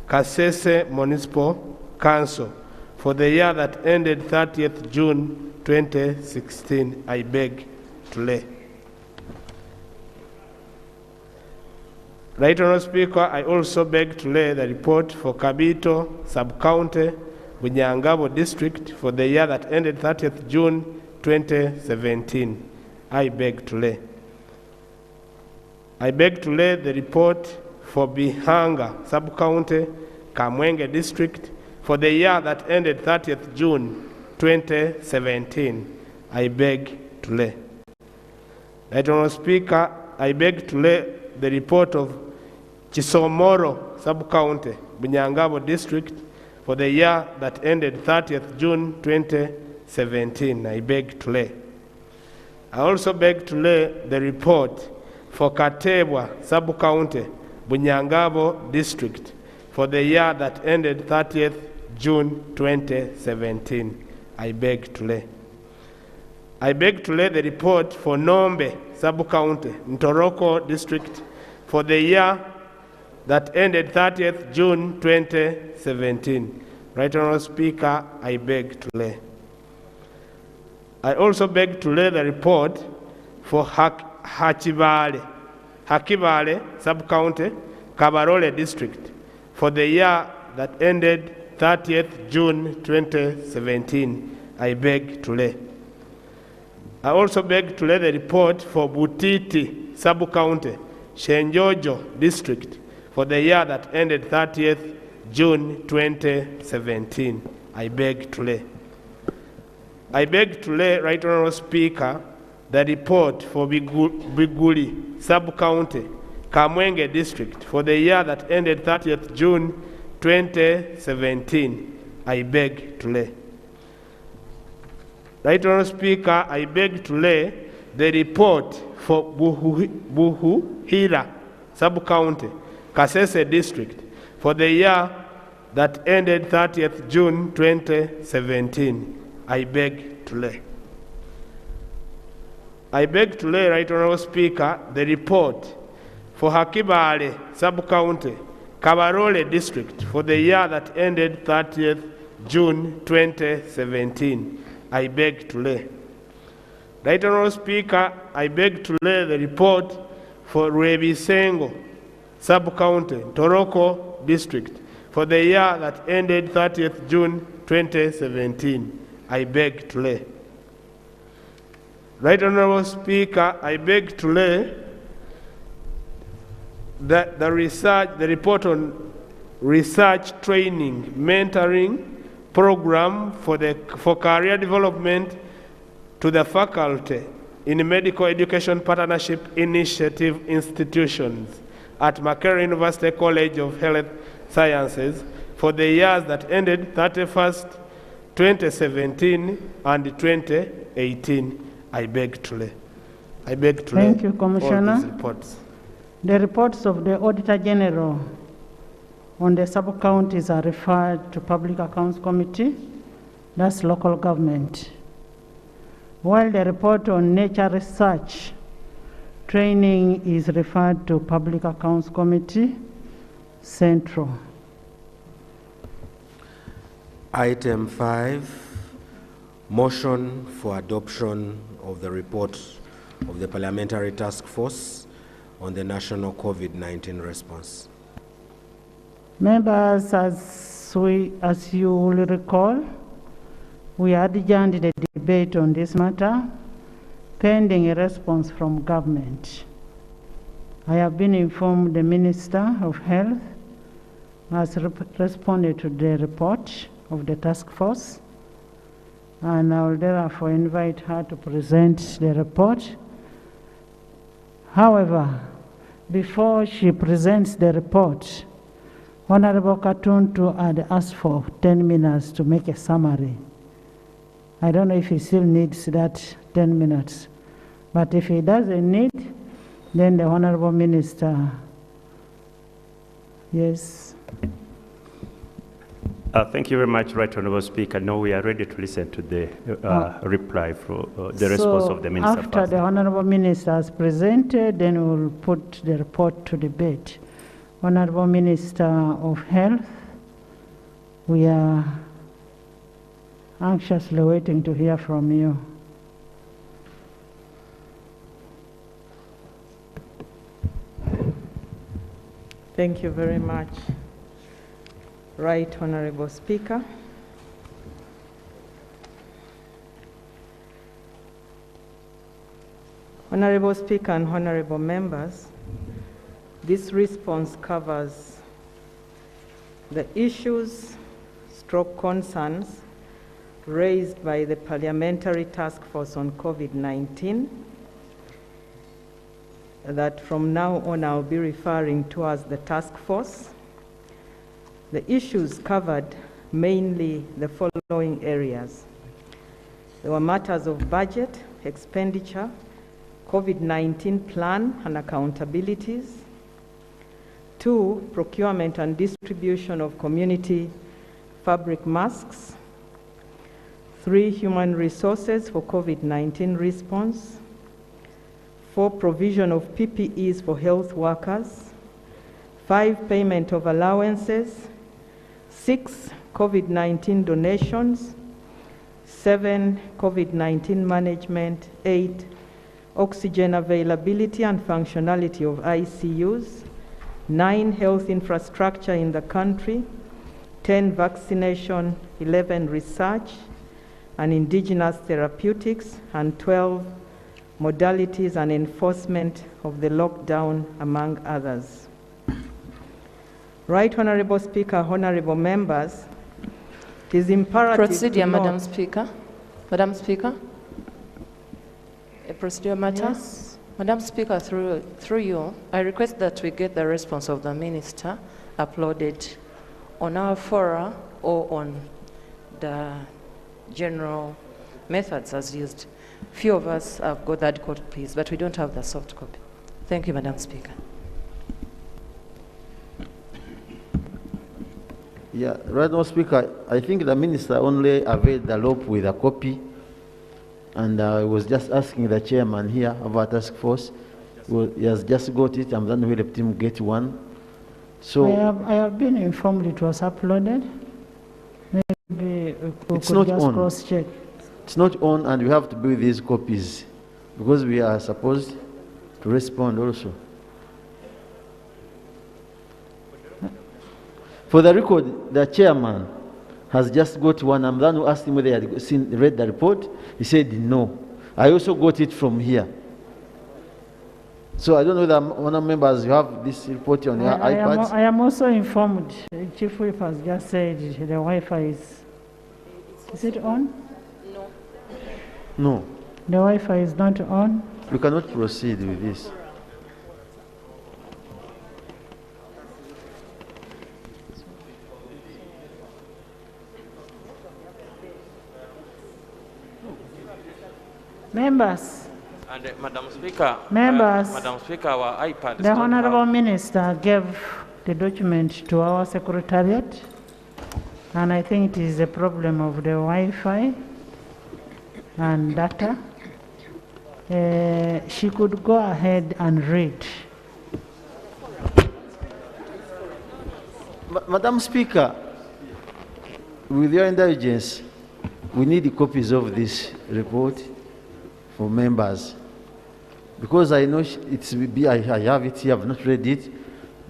Kasese Municipal Council for the year that ended 30th June 2016. I beg to lay. Right Honorable Speaker, I also beg to lay the report for Kabito Sub-County, Bunyangabo District for the year that ended 30th June 2017. I beg to lay. I beg to lay the report for Bihanga Sub-County, Kamwenge District for the year that ended 30th June 2017. I beg to lay. Right Honorable Speaker, I beg to lay the report of Chisomoro Sub-County, Bunyangabo District for the year that ended 30th June 2017. I beg to lay. I also beg to lay the report for Katebwa Sub-County, Bunyangabo District for the year that ended 30th June 2017. I beg to lay. I beg to lay the report for Nombe Sub-County, Ntoroko District for the year that ended 30th June 2017. Right Honorable Speaker, I beg to lay. I also beg to lay the report for Hakibale Sub-County, Kabarole District for the year that ended 30th June 2017. I beg to lay. I also beg to lay the report for Butiti Sub-County, Shenjojo District for the year that ended 30th June 2017. I beg to lay. I beg to lay, Right Honorable Speaker, the report for Biguli Sub-County, Kamwenge District for the year that ended 30th June 2017. I beg to lay. Right Honorable Speaker, I beg to lay the report for Buhuhira Sub-County, Kasese District for the year that ended 30th June 2017. I beg to lay. I beg to lay, Right Honorable Speaker, the report for Hakibale Sub-County, Kabarole District for the year that ended 30th June 2017. I beg to lay. Right Honorable Speaker, I beg to lay the report for Rebisengo Sub-County, Toroko District for the year that ended 30th June 2017. I beg to lay. Right Honorable Speaker, I beg to lay the report on research training mentoring program for career development to the faculty in medical education partnership initiative institutions at Makerere University College of Health Sciences for the years that ended 31st, 2017 and 2018. I beg to lay. I beg to lay. Thank you, Commissioner. All these reports. The reports of the Auditor General on the sub-counties are referred to Public Accounts Committee, that's local government. While the report on nature research training is referred to Public Accounts Committee, Central. Item 5, motion for adoption of the report of the Parliamentary Task Force on the national COVID-19 response. Members, as you will recall, we adjourned the debate on this matter pending a response from government. I have been informed the Minister of Health has responded to the report of the task force, and I will therefore invite her to present the report. However, before she presents the report, Honorable Katuntu had asked for 10 minutes to make a summary. I don't know if he still needs that 10 minutes, but if he doesn't need, then the Honorable Minister, yes. Thank you very much, Right Honourable Speaker. Now we are ready to listen to the reply from the response of the Minister. After the Honourable Minister has presented, then we will put the report to debate. Honourable Minister of Health, we are anxiously waiting to hear from you. Thank you very much. Right Honourable Speaker. Honourable Speaker and honourable members, this response covers the issues / concerns raised by the Parliamentary Task Force on COVID-19 that from now on I'll be referring to as the task force. The issues covered mainly the following areas. There were matters of budget, expenditure, COVID-19 plan and accountabilities. 2, procurement and distribution of community fabric masks. 3, human resources for COVID-19 response. 4, provision of PPEs for health workers. 5, payment of allowances. 6, COVID-19 donations. 7, COVID-19 management. 8, oxygen availability and functionality of ICUs. 9, health infrastructure in the country. 10, vaccination. 11, research and indigenous therapeutics. And 12, modalities and enforcement of the lockdown, among others. Right Honourable Speaker, honourable members, it is imperative Procedure, to note— Madam Speaker. Madam Speaker. A procedure matter? Yes. Madam Speaker, through you, I request that we get the response of the Minister uploaded on our fora or on the general methods as used. Few of us have got that copies, but we don't have the soft copy. Thank you, Madam Speaker. Yeah, right now, Speaker, I think the Minister only availed the LOP with a copy, and I was just asking the chairman here of our task force. Well, he has just got it, and then we helped him get one. So I have been informed it was uploaded. Maybe we it's could not just on. cross-check. It's not on, and we have to do these copies because we are supposed to respond also. For the record, the chairman has just got one. I'm the one who asked him whether he had read the report. He said no. I also got it from here. So I don't know that one of members you have this report on your iPads. I am also informed. Chief Whip has just said the Wi-Fi is it on? No. The Wi-Fi is not on. We cannot proceed with this. Members. And Madam Speaker, Members. Madam Speaker, our iPad. The Honourable Minister gave the document to our Secretariat, and I think it is a problem of the Wi-Fi and data. She could go ahead and read. Madam Speaker, with your indulgence, we need copies of this report for members. Because I know I have it here, I've not read it,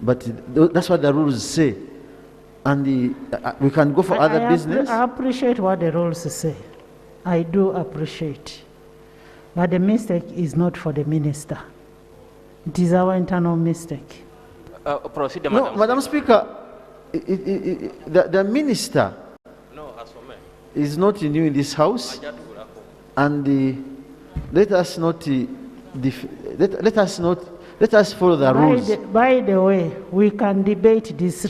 but that's what the rules say. And we can go for other business. I appreciate what the rules say. I do appreciate. But the mistake is not for the minister. It is our internal mistake. Proceed, No, Madam Madam Speaker, the minister is not new in this house, and let us not let us follow the rules. By the way, we can debate this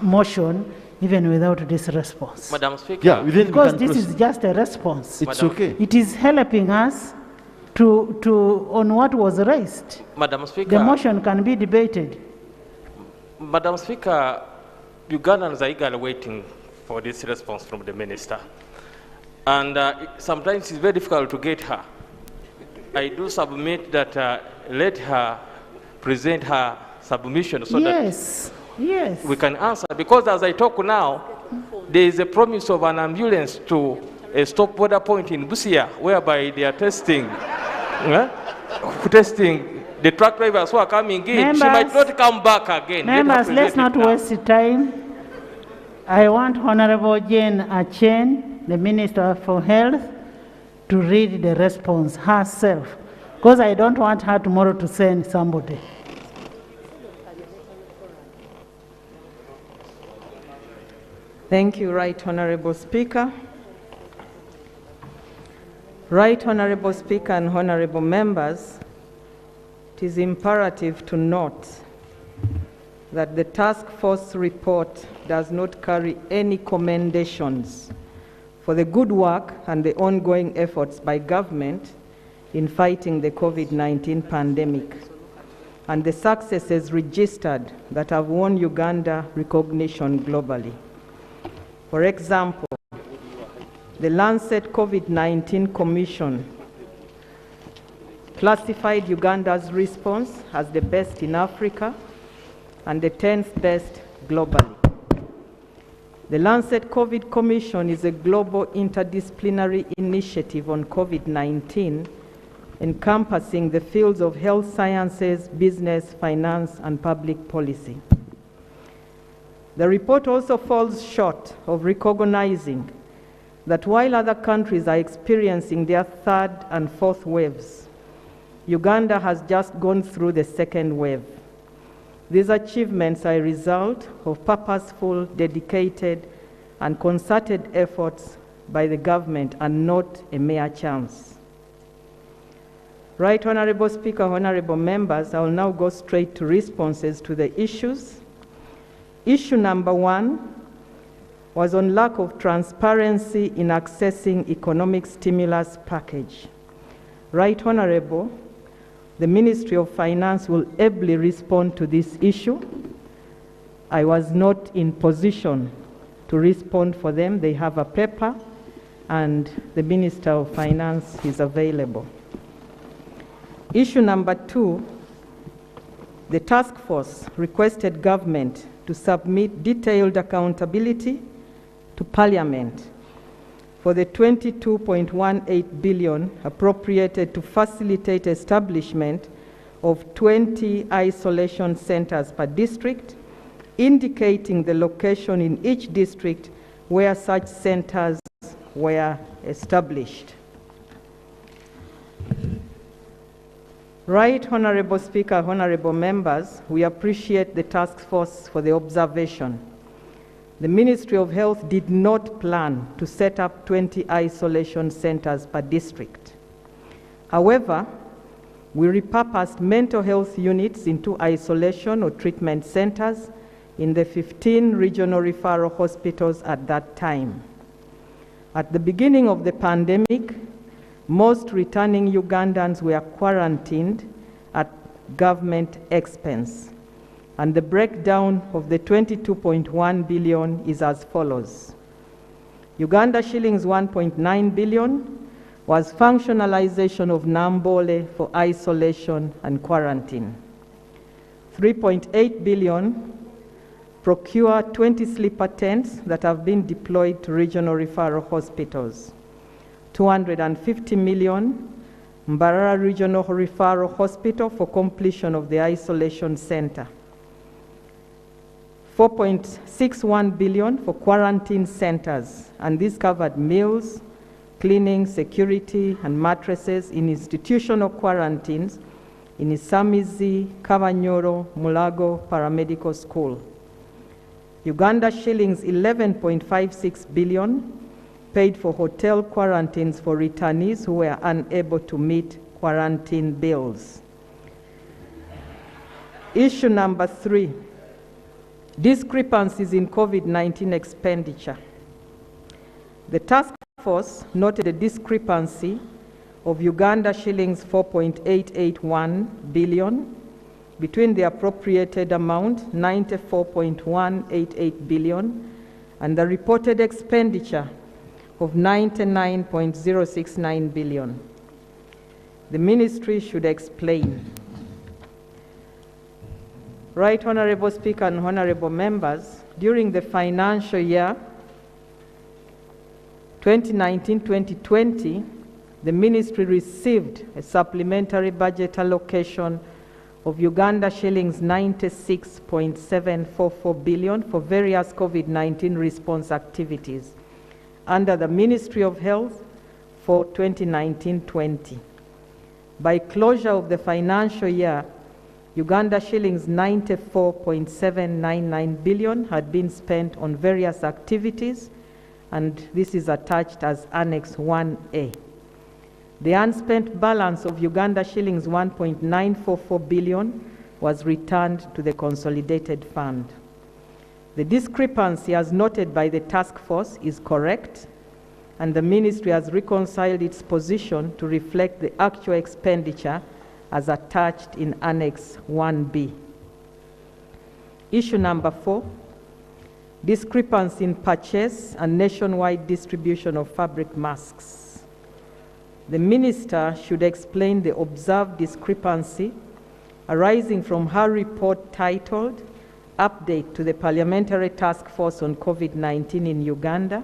motion even without this response. Madam Speaker. Yeah, because this is just a response. It's okay. It is helping us to on what was raised. Madam Speaker. The motion can be debated. Madam Speaker, Ugandans are eagerly waiting for this response from the minister. And sometimes it's very difficult to get her. I do submit that let her present her submission so that we can answer. Because as I talk now, there is a promise of an ambulance to a stop border point in Busia, whereby they are testing the truck drivers who are coming in. Members, she might not come back again. Members, let's not waste time. I want Honorable Jane Achen, the Minister for Health, to read the response herself, because I don't want her tomorrow to send somebody. Thank you, Right Honorable Speaker. Right Honorable Speaker and Honorable Members, it is imperative to note that the task force report does not carry any commendations for the good work and the ongoing efforts by government in fighting the COVID-19 pandemic and the successes registered that have won Uganda recognition globally. For example, the Lancet COVID-19 Commission classified Uganda's response as the best in Africa and the 10th best globally. The Lancet COVID Commission is a global interdisciplinary initiative on COVID-19 encompassing the fields of health sciences, business, finance, and public policy. The report also falls short of recognizing that while other countries are experiencing their third and fourth waves, Uganda has just gone through the second wave. These achievements are a result of purposeful, dedicated, and concerted efforts by the government and not a mere chance. Right Honorable Speaker, Honorable Members, I will now go straight to responses to the issues. Issue number 1 was on lack of transparency in accessing economic stimulus package. Right Honorable, the Ministry of Finance will ably respond to this issue. I was not in position to respond for them. They have a paper, and the Minister of Finance is available. Issue number 2, the task force requested government to submit detailed accountability to Parliament for the 22.18 billion appropriated to facilitate establishment of 20 isolation centers per district, indicating the location in each district where such centers were established. Right Honorable Speaker, Honorable Members, we appreciate the task force for the observation. The Ministry of Health did not plan to set up 20 isolation centers per district. However, we repurposed mental health units into isolation or treatment centers in the 15 regional referral hospitals at that time. At the beginning of the pandemic, most returning Ugandans were quarantined at government expense. And the breakdown of the 22.1 billion is as follows. Uganda shillings 1.9 billion was functionalization of Nambole for isolation and quarantine. 3.8 billion procure 20 sleeper tents that have been deployed to regional referral hospitals. 250 million Mbarara Regional Referral Hospital for completion of the isolation center. 4.61 billion for quarantine centers, and this covered meals, cleaning, security, and mattresses in institutional quarantines in Isamizi, Kabanyoro, Mulago Paramedical School. Uganda shillings 11.56 billion paid for hotel quarantines for returnees who were unable to meet quarantine bills. Issue number 3, discrepancies in COVID-19 expenditure. The task force noted a discrepancy of Uganda shillings 4.881 billion between the appropriated amount, 94.188 billion, and the reported expenditure of 99.069 billion. The ministry should explain. Right Honorable Speaker and honorable members, during the financial year 2019-2020, the ministry received a supplementary budget allocation of Uganda shillings 96.744 billion for various COVID-19 response activities under the Ministry of Health for 2019-20. By closure of the financial year, Uganda shillings 94.799 billion had been spent on various activities, and this is attached as Annex 1A. The unspent balance of Uganda shillings 1.944 billion was returned to the consolidated fund. The discrepancy, as noted by the task force, is correct, and the ministry has reconciled its position to reflect the actual expenditure as attached in Annex 1B. Issue number 4, discrepancy in purchase and nationwide distribution of fabric masks. The minister should explain the observed discrepancy arising from her report titled Update to the Parliamentary Task Force on COVID-19 in Uganda,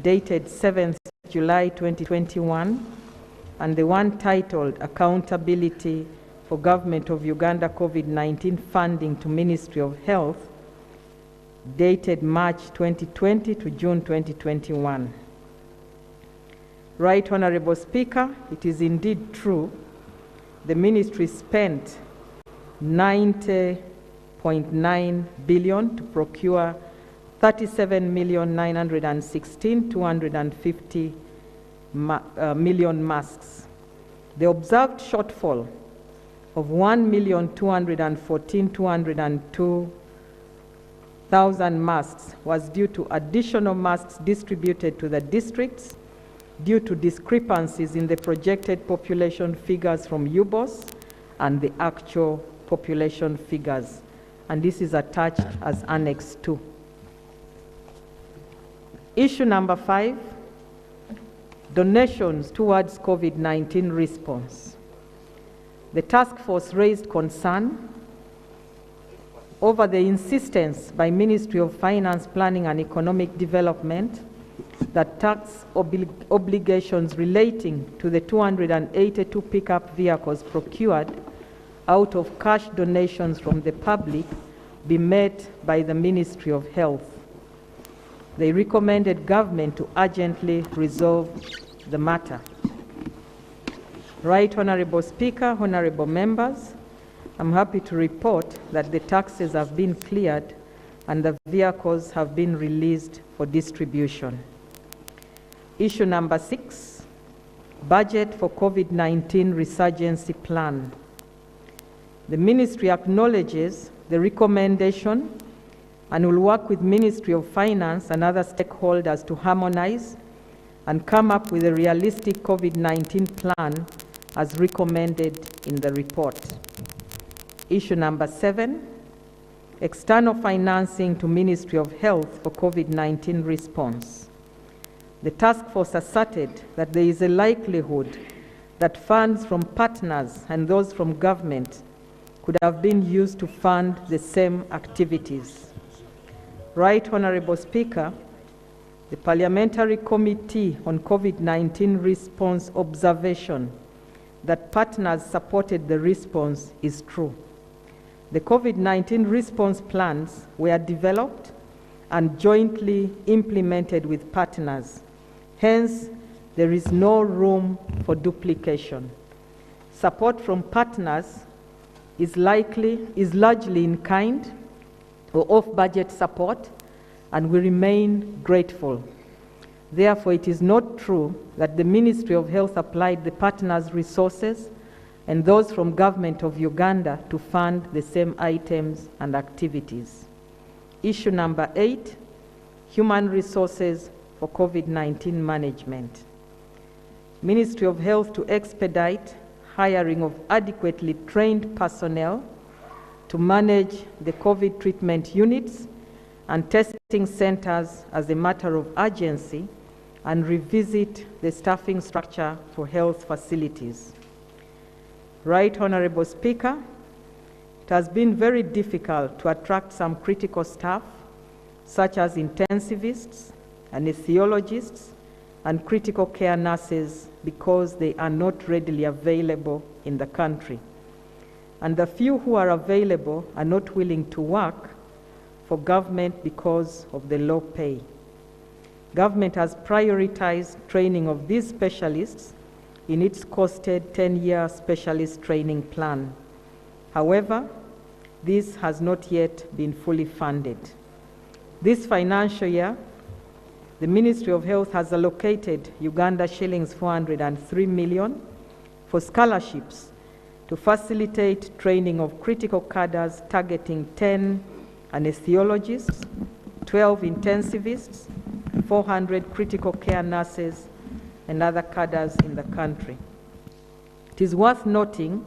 dated 7th July 2021, and the one titled Accountability for Government of Uganda COVID-19 Funding to Ministry of Health, dated March 2020 to June 2021. Right Honorable Speaker, it is indeed true the ministry spent 90.9 billion to procure 37,916,250 million masks. The observed shortfall of 1,214,202,000 masks was due to additional masks distributed to the districts due to discrepancies in the projected population figures from UBOS and the actual population figures. And this is attached as Annex 2. Issue number 5, donations towards COVID-19 response. The task force raised concern over the insistence by Ministry of Finance, Planning and Economic Development that tax obligations relating to the 282 pickup vehicles procured out of cash donations from the public be met by the Ministry of Health. They recommended government to urgently resolve the matter. Right Honorable Speaker, honorable members, I'm happy to report that the taxes have been cleared and the vehicles have been released for distribution. Issue number 6, budget for COVID-19 resurgency plan. The ministry acknowledges the recommendation and will work with Ministry of Finance and other stakeholders to harmonize and come up with a realistic COVID-19 plan as recommended in the report. Issue number 7, external financing to Ministry of Health for COVID-19 response. The task force asserted that there is a likelihood that funds from partners and those from government could have been used to fund the same activities. Right Honorable Speaker, the Parliamentary Committee on COVID-19 Response observation that partners supported the response is true. The COVID-19 response plans were developed and jointly implemented with partners. Hence, there is no room for duplication. Support from partners is largely in kind or off-budget support, and we remain grateful. Therefore, it is not true that the Ministry of Health applied the partners' resources and those from Government of Uganda to fund the same items and activities. Issue number 8, human resources for COVID-19 management. Ministry of Health to expedite hiring of adequately trained personnel to manage the COVID treatment units and testing centers as a matter of urgency, and revisit the staffing structure for health facilities. Right Honorable Speaker, it has been very difficult to attract some critical staff, such as intensivists, anesthesiologists, and critical care nurses, because they are not readily available in the country. And the few who are available are not willing to work for government because of the low pay. Government has prioritized training of these specialists in its costed 10-year specialist training plan. However, this has not yet been fully funded. This financial year, the Ministry of Health has allocated Uganda shillings 403 million for scholarships to facilitate training of critical cadres targeting 10 anesthesiologists, 12 intensivists, 400 critical care nurses, and other cadres in the country. It is worth noting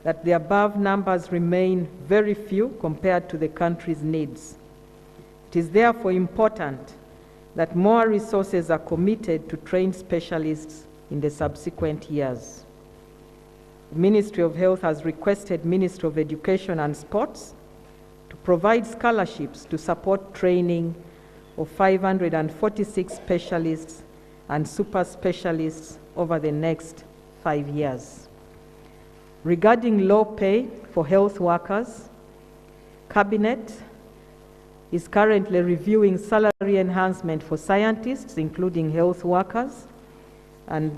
that the above numbers remain very few compared to the country's needs. It is therefore important that more resources are committed to train specialists in the subsequent years. The Ministry of Health has requested Ministry of Education and Sports to provide scholarships to support training of 546 specialists and super specialists over the next 5 years. Regarding low pay for health workers, Cabinet is currently reviewing salary enhancement for scientists, including health workers. And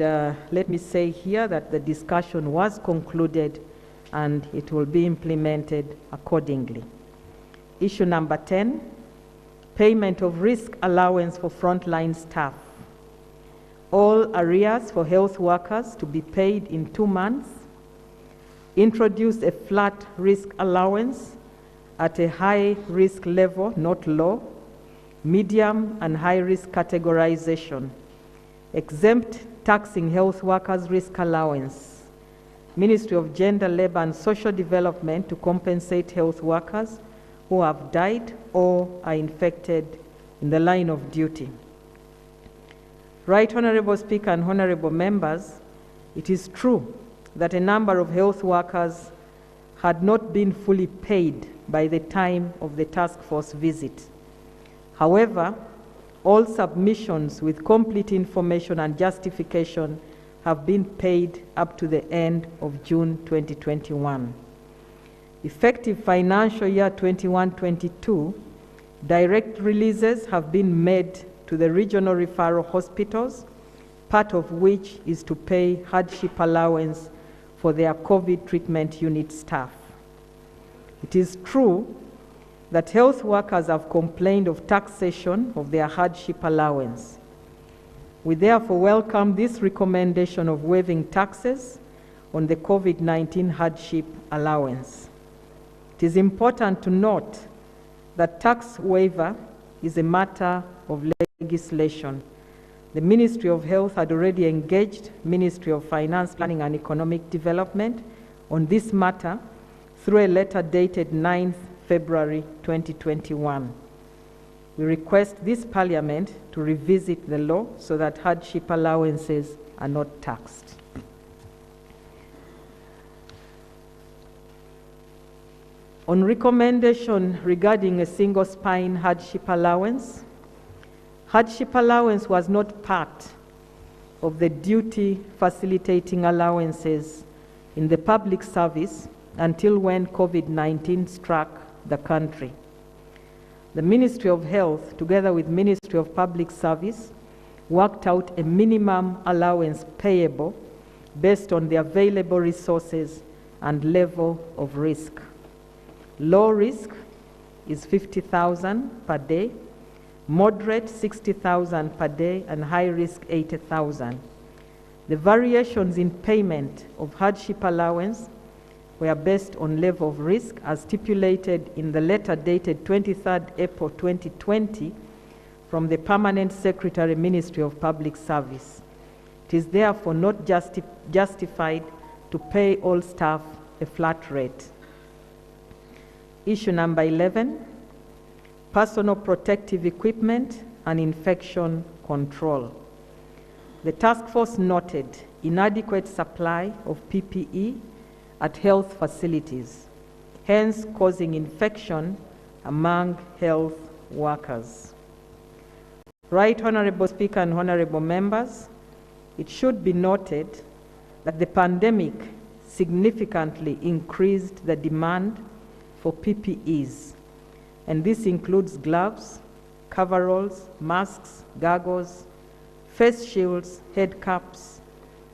let me say here that the discussion was concluded and it will be implemented accordingly. Issue number 10, payment of risk allowance for frontline staff. All arrears for health workers to be paid in 2 months. Introduce a flat risk allowance at a high risk level, not low, medium and high risk categorization. Exempt taxing health workers' risk allowance. Ministry of Gender, Labor and Social Development to compensate health workers who have died or are infected in the line of duty. Right Honorable Speaker and Honorable Members, it is true that a number of health workers had not been fully paid by the time of the task force visit. However, all submissions with complete information and justification have been paid up to the end of June 2021. Effective financial year 21-22, direct releases have been made to the regional referral hospitals, part of which is to pay hardship allowance for their COVID treatment unit staff. It is true that health workers have complained of taxation of their hardship allowance. We therefore welcome this recommendation of waiving taxes on the COVID-19 hardship allowance. It is important to note that tax waiver is a matter of legislation. The Ministry of Health had already engaged Ministry of Finance, Planning and Economic Development on this matter through a letter dated 9th February 2021. We request this Parliament to revisit the law so that hardship allowances are not taxed. On recommendation regarding a single spine hardship allowance was not part of the duty facilitating allowances in the public service until when COVID-19 struck the country. The Ministry of Health, together with Ministry of Public Service, worked out a minimum allowance payable based on the available resources and level of risk. Low risk is 50,000 per day, moderate 60,000 per day, and high risk 80,000. The variations in payment of hardship allowance were based on level of risk as stipulated in the letter dated 23rd April 2020 from the Permanent Secretary, Ministry of Public Service. It is therefore not justified to pay all staff a flat rate. Issue number 11, personal protective equipment and infection control. The task force noted inadequate supply of PPE at health facilities, hence causing infection among health workers. Right Honorable Speaker and Honorable Members, it should be noted that the pandemic significantly increased the demand for PPEs, and this includes gloves, coveralls, masks, goggles, face shields, head caps,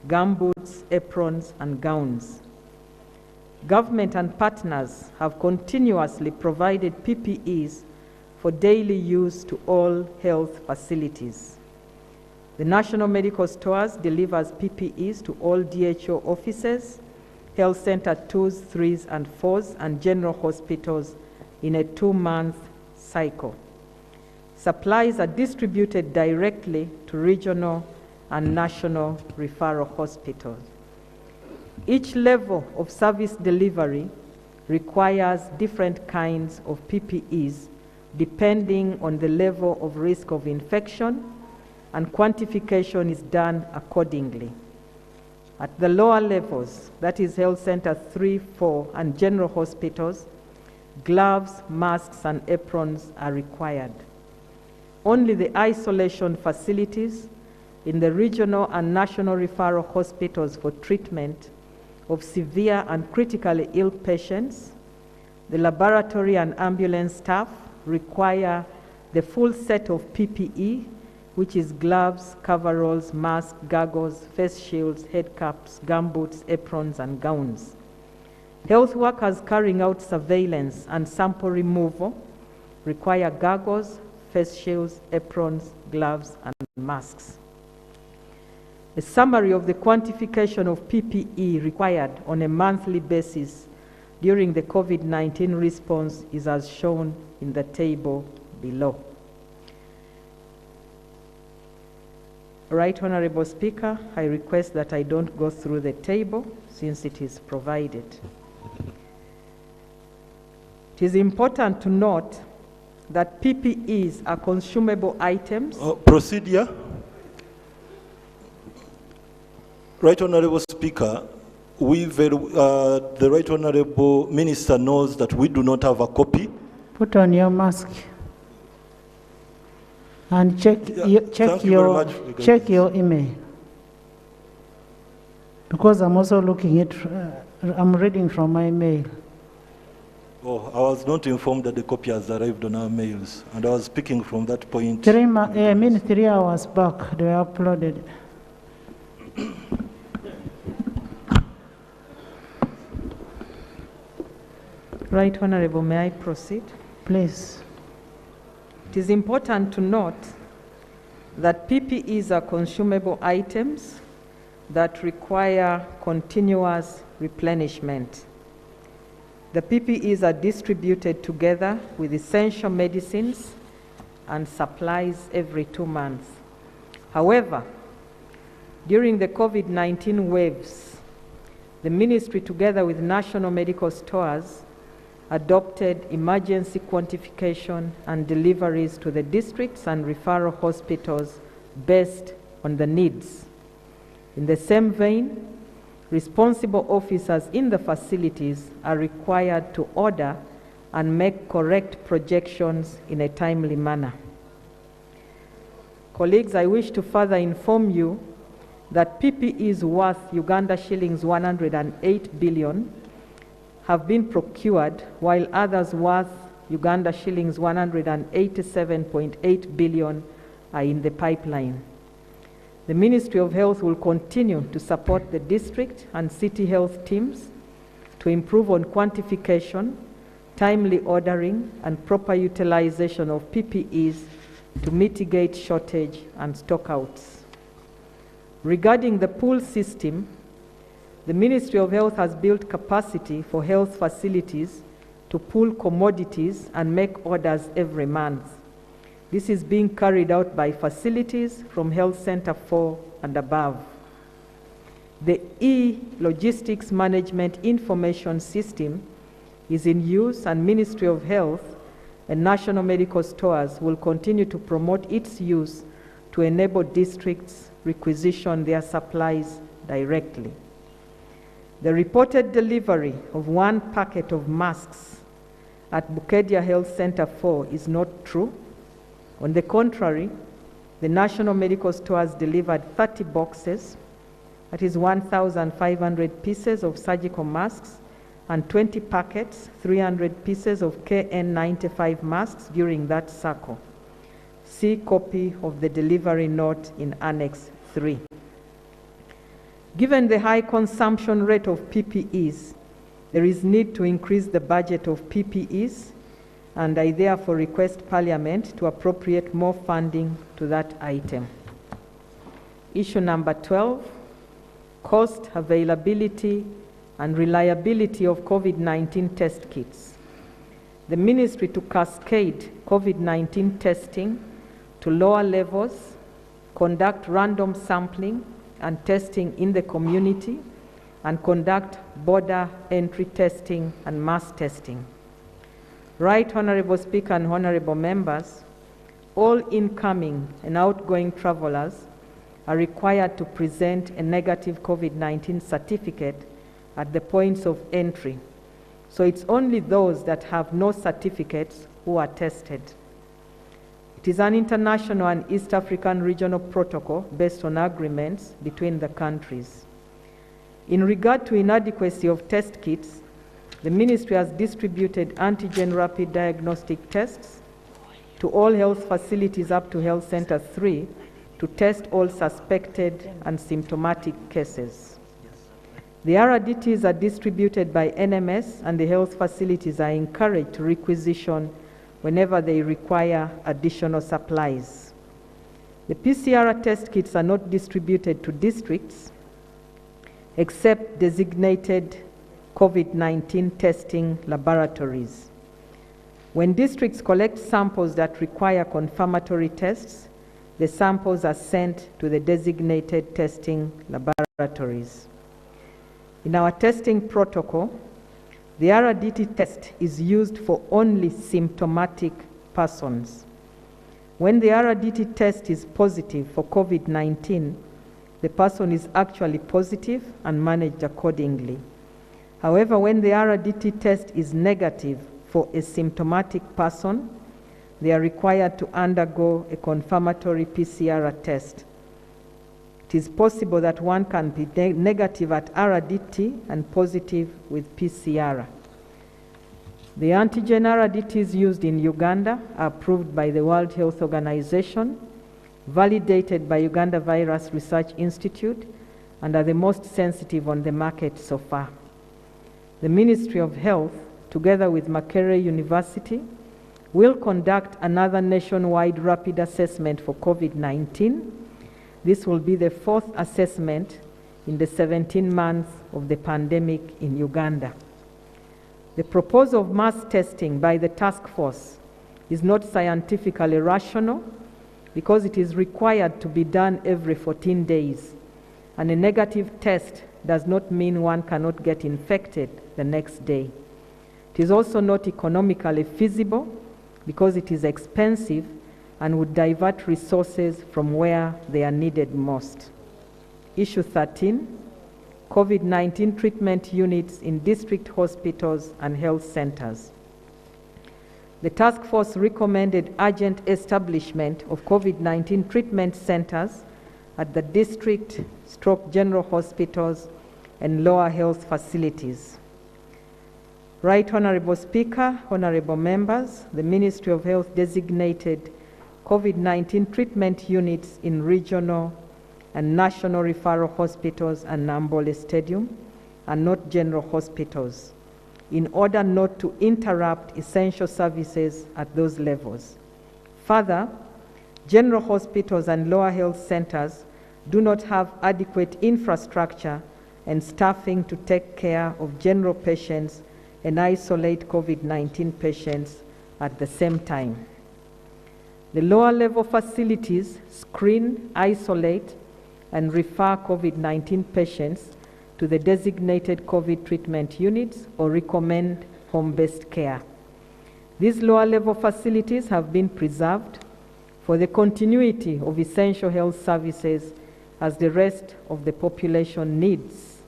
gumboots, aprons, and gowns. Government and partners have continuously provided PPEs for daily use to all health facilities. The National Medical Stores delivers PPEs to all DHO offices, health center 2s, 3s, and 4s, and general hospitals in a 2-month cycle. Supplies are distributed directly to regional and national referral hospitals. Each level of service delivery requires different kinds of PPEs depending on the level of risk of infection, and quantification is done accordingly. At the lower levels, that is health center 3, 4, and general hospitals, gloves, masks, and aprons are required. Only the isolation facilities in the regional and national referral hospitals for treatment of severe and critically ill patients, the laboratory and ambulance staff require the full set of PPE, which is gloves, coveralls, masks, goggles, face shields, head caps, gumboots, aprons, and gowns. Health workers carrying out surveillance and sample removal require goggles, face shields, aprons, gloves, and masks. A summary of the quantification of PPE required on a monthly basis during the COVID-19 response is as shown in the table below. Right Honorable Speaker, I request that I don't go through the table since it is provided. It is important to note that PPEs are consumable items. Procedure. Right Honorable Speaker, the Right Honorable Minister knows that we do not have a copy. Put on your mask and check your email, because I'm also looking at. I'm reading from my mail. Oh, I was not informed that the copy has arrived on our mails, and I was speaking from that point. 3 hours back, they were uploaded. Right Honorable, may I proceed? Please. It is important to note that PPEs are consumable items that require continuous replenishment. The PPEs are distributed together with essential medicines and supplies every 2 months. However, during the COVID-19 waves, the Ministry, together with national medical stores, adopted emergency quantification and deliveries to the districts and referral hospitals based on the needs. In the same vein, responsible officers in the facilities are required to order and make correct projections in a timely manner. Colleagues, I wish to further inform you that PPEs worth Uganda shillings 108 billion have been procured, while others worth Uganda shillings 187.8 billion are in the pipeline. The Ministry of Health will continue to support the district and city health teams to improve on quantification, timely ordering, and proper utilization of PPEs to mitigate shortage and stockouts. Regarding the pool system, the Ministry of Health has built capacity for health facilities to pool commodities and make orders every month. This is being carried out by facilities from Health Center 4 and above. The e-logistics management information system is in use, and Ministry of Health and national medical stores will continue to promote its use to enable districts requisition their supplies directly. The reported delivery of 1 packet of masks at Bukedia Health Center 4 is not true. On the contrary, the national medical stores delivered 30 boxes, that is 1,500 pieces of surgical masks, and 20 packets, 300 pieces of KN95 masks during that cycle. See copy of the delivery note in Annex 3. Given the high consumption rate of PPEs, there is need to increase the budget of PPEs, and I therefore request Parliament to appropriate more funding to that item. Issue number 12, cost, availability, and reliability of COVID-19 test kits. The Ministry to cascade COVID-19 testing to lower levels, conduct random sampling and testing in the community, and conduct border entry testing and mass testing. Right Honourable Speaker and Honourable Members, all incoming and outgoing travellers are required to present a negative COVID-19 certificate at the points of entry. So it's only those that have no certificates who are tested. It is an international and East African regional protocol based on agreements between the countries. In regard to inadequacy of test kits, the Ministry has distributed antigen rapid diagnostic tests to all health facilities up to Health Center 3 to test all suspected and symptomatic cases. The RDTs are distributed by NMS, and the health facilities are encouraged to requisition whenever they require additional supplies. The PCR test kits are not distributed to districts except designated COVID-19 testing laboratories. When districts collect samples that require confirmatory tests, the samples are sent to the designated testing laboratories. In our testing protocol, the RDT test is used for only symptomatic persons. When the RDT test is positive for COVID-19, the person is actually positive and managed accordingly. However, when the RDT test is negative for a symptomatic person, they are required to undergo a confirmatory PCR test. It is possible that one can be negative at RDT and positive with PCR. The antigen RDTs used in Uganda are approved by the World Health Organization, validated by Uganda Virus Research Institute, and are the most sensitive on the market so far. The Ministry of Health, together with Makerere University, will conduct another nationwide rapid assessment for COVID-19. This will be the 4th assessment in the 17 months of the pandemic in Uganda. The proposal of mass testing by the task force is not scientifically rational because it is required to be done every 14 days, and a negative test does not mean one cannot get infected the next day. It is also not economically feasible because it is expensive and would divert resources from where they are needed most. Issue 13, COVID-19 treatment units in district hospitals and health centers. The task force recommended urgent establishment of COVID-19 treatment centers at the district/general hospitals and lower health facilities. Right Honourable Speaker, Honourable Members, the Ministry of Health designated COVID-19 treatment units in regional and national referral hospitals and Nambole Stadium, and not general hospitals. in order not to interrupt essential services at those levels. Further, general hospitals and lower health centers do not have adequate infrastructure and staffing to take care of general patients and isolate COVID-19 patients at the same time. The lower level facilities screen, isolate, and refer COVID-19 patients to the designated COVID treatment units or recommend home-based care. These lower level facilities have been preserved for the continuity of essential health services as the rest of the population needs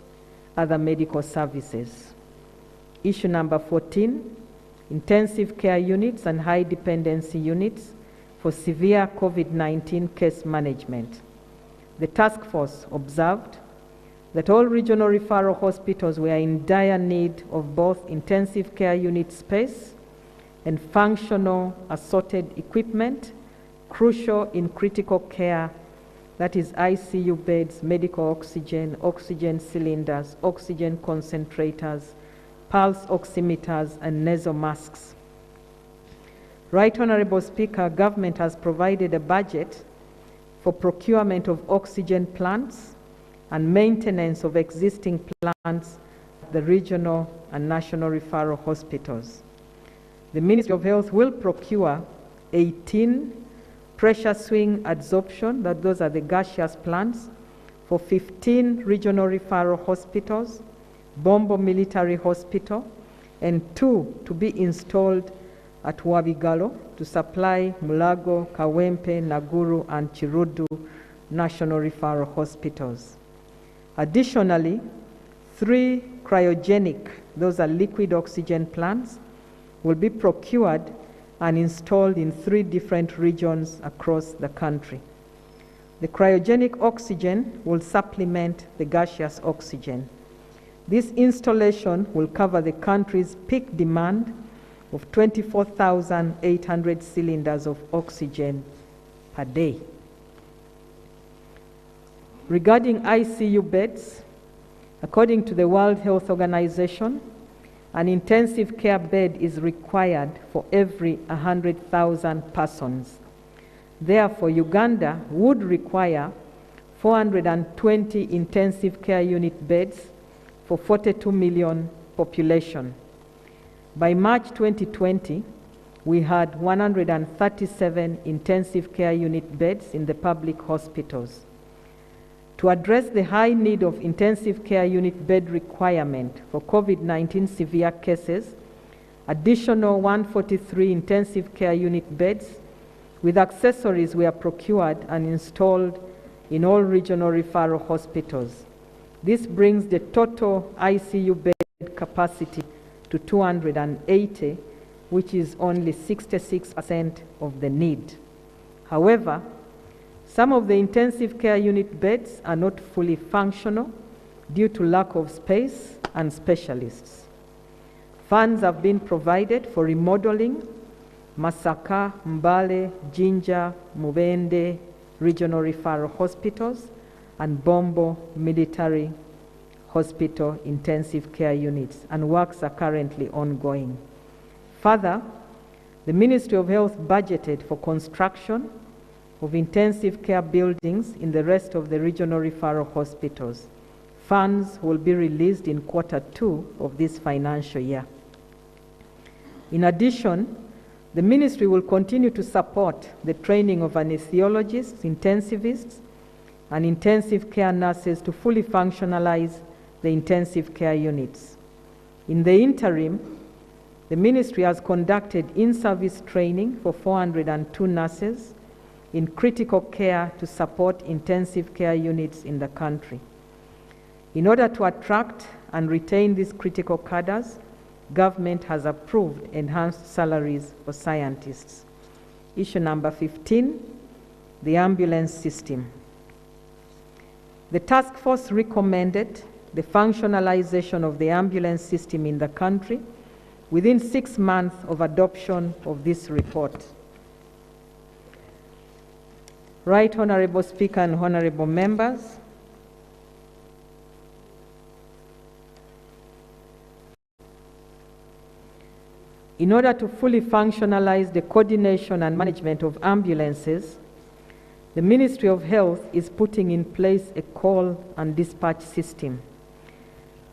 other medical services. Issue number 14, intensive care units and high dependency units for severe COVID-19 case management. The task force observed that all regional referral hospitals were in dire need of both intensive care unit space and functional assorted equipment, crucial in critical care, that is ICU beds, medical oxygen, oxygen cylinders, oxygen concentrators, pulse oximeters, and nasal masks. Right Honorable Speaker, government has provided a budget for procurement of oxygen plants and maintenance of existing plants at the regional and national referral hospitals. The Ministry of Health will procure 18 pressure swing adsorption, that those are the gaseous plants, for 15 regional referral hospitals, Bombo Military Hospital, and 2 to be installed at Wabigalo to supply Mulago, Kawempe, Naguru, and Chirudu national referral hospitals. Additionally, 3 cryogenic, those are liquid oxygen plants, will be procured and installed in 3 different regions across the country. The cryogenic oxygen will supplement the gaseous oxygen. This installation will cover the country's peak demand of 24,800 cylinders of oxygen per day. Regarding ICU beds, according to the World Health Organization, an intensive care bed is required for every 100,000 persons. Therefore, Uganda would require 420 intensive care unit beds for 42 million population. By March 2020, we had 137 intensive care unit beds in the public hospitals. To address the high need of intensive care unit bed requirement for COVID-19 severe cases, additional 143 intensive care unit beds with accessories were procured and installed in all regional referral hospitals. This brings the total ICU bed capacity to 280, which is only 66% of the need. However, some of the intensive care unit beds are not fully functional due to lack of space and specialists. Funds have been provided for remodeling Masaka, Mbale, Jinja, Mubende regional referral hospitals and Bombo Military Hospital intensive care units, and works are currently ongoing. Further, the Ministry of Health budgeted for construction of intensive care buildings in the rest of the regional referral hospitals. Funds will be released in Q2 of this financial year. In addition, the Ministry will continue to support the training of anesthesiologists, intensivists, and intensive care nurses to fully functionalize the intensive care units. In the interim, the Ministry has conducted in-service training for 402 nurses in critical care to support intensive care units in the country. In order to attract and retain these critical cadres, government has approved enhanced salaries for scientists. Issue number 15, the ambulance system. The task force recommended the functionalization of the ambulance system in the country within 6 months of adoption of this report. Right Honorable Speaker and honorable members, In order to fully functionalize the coordination and management of ambulances, the Ministry of Health is putting in place a call and dispatch system.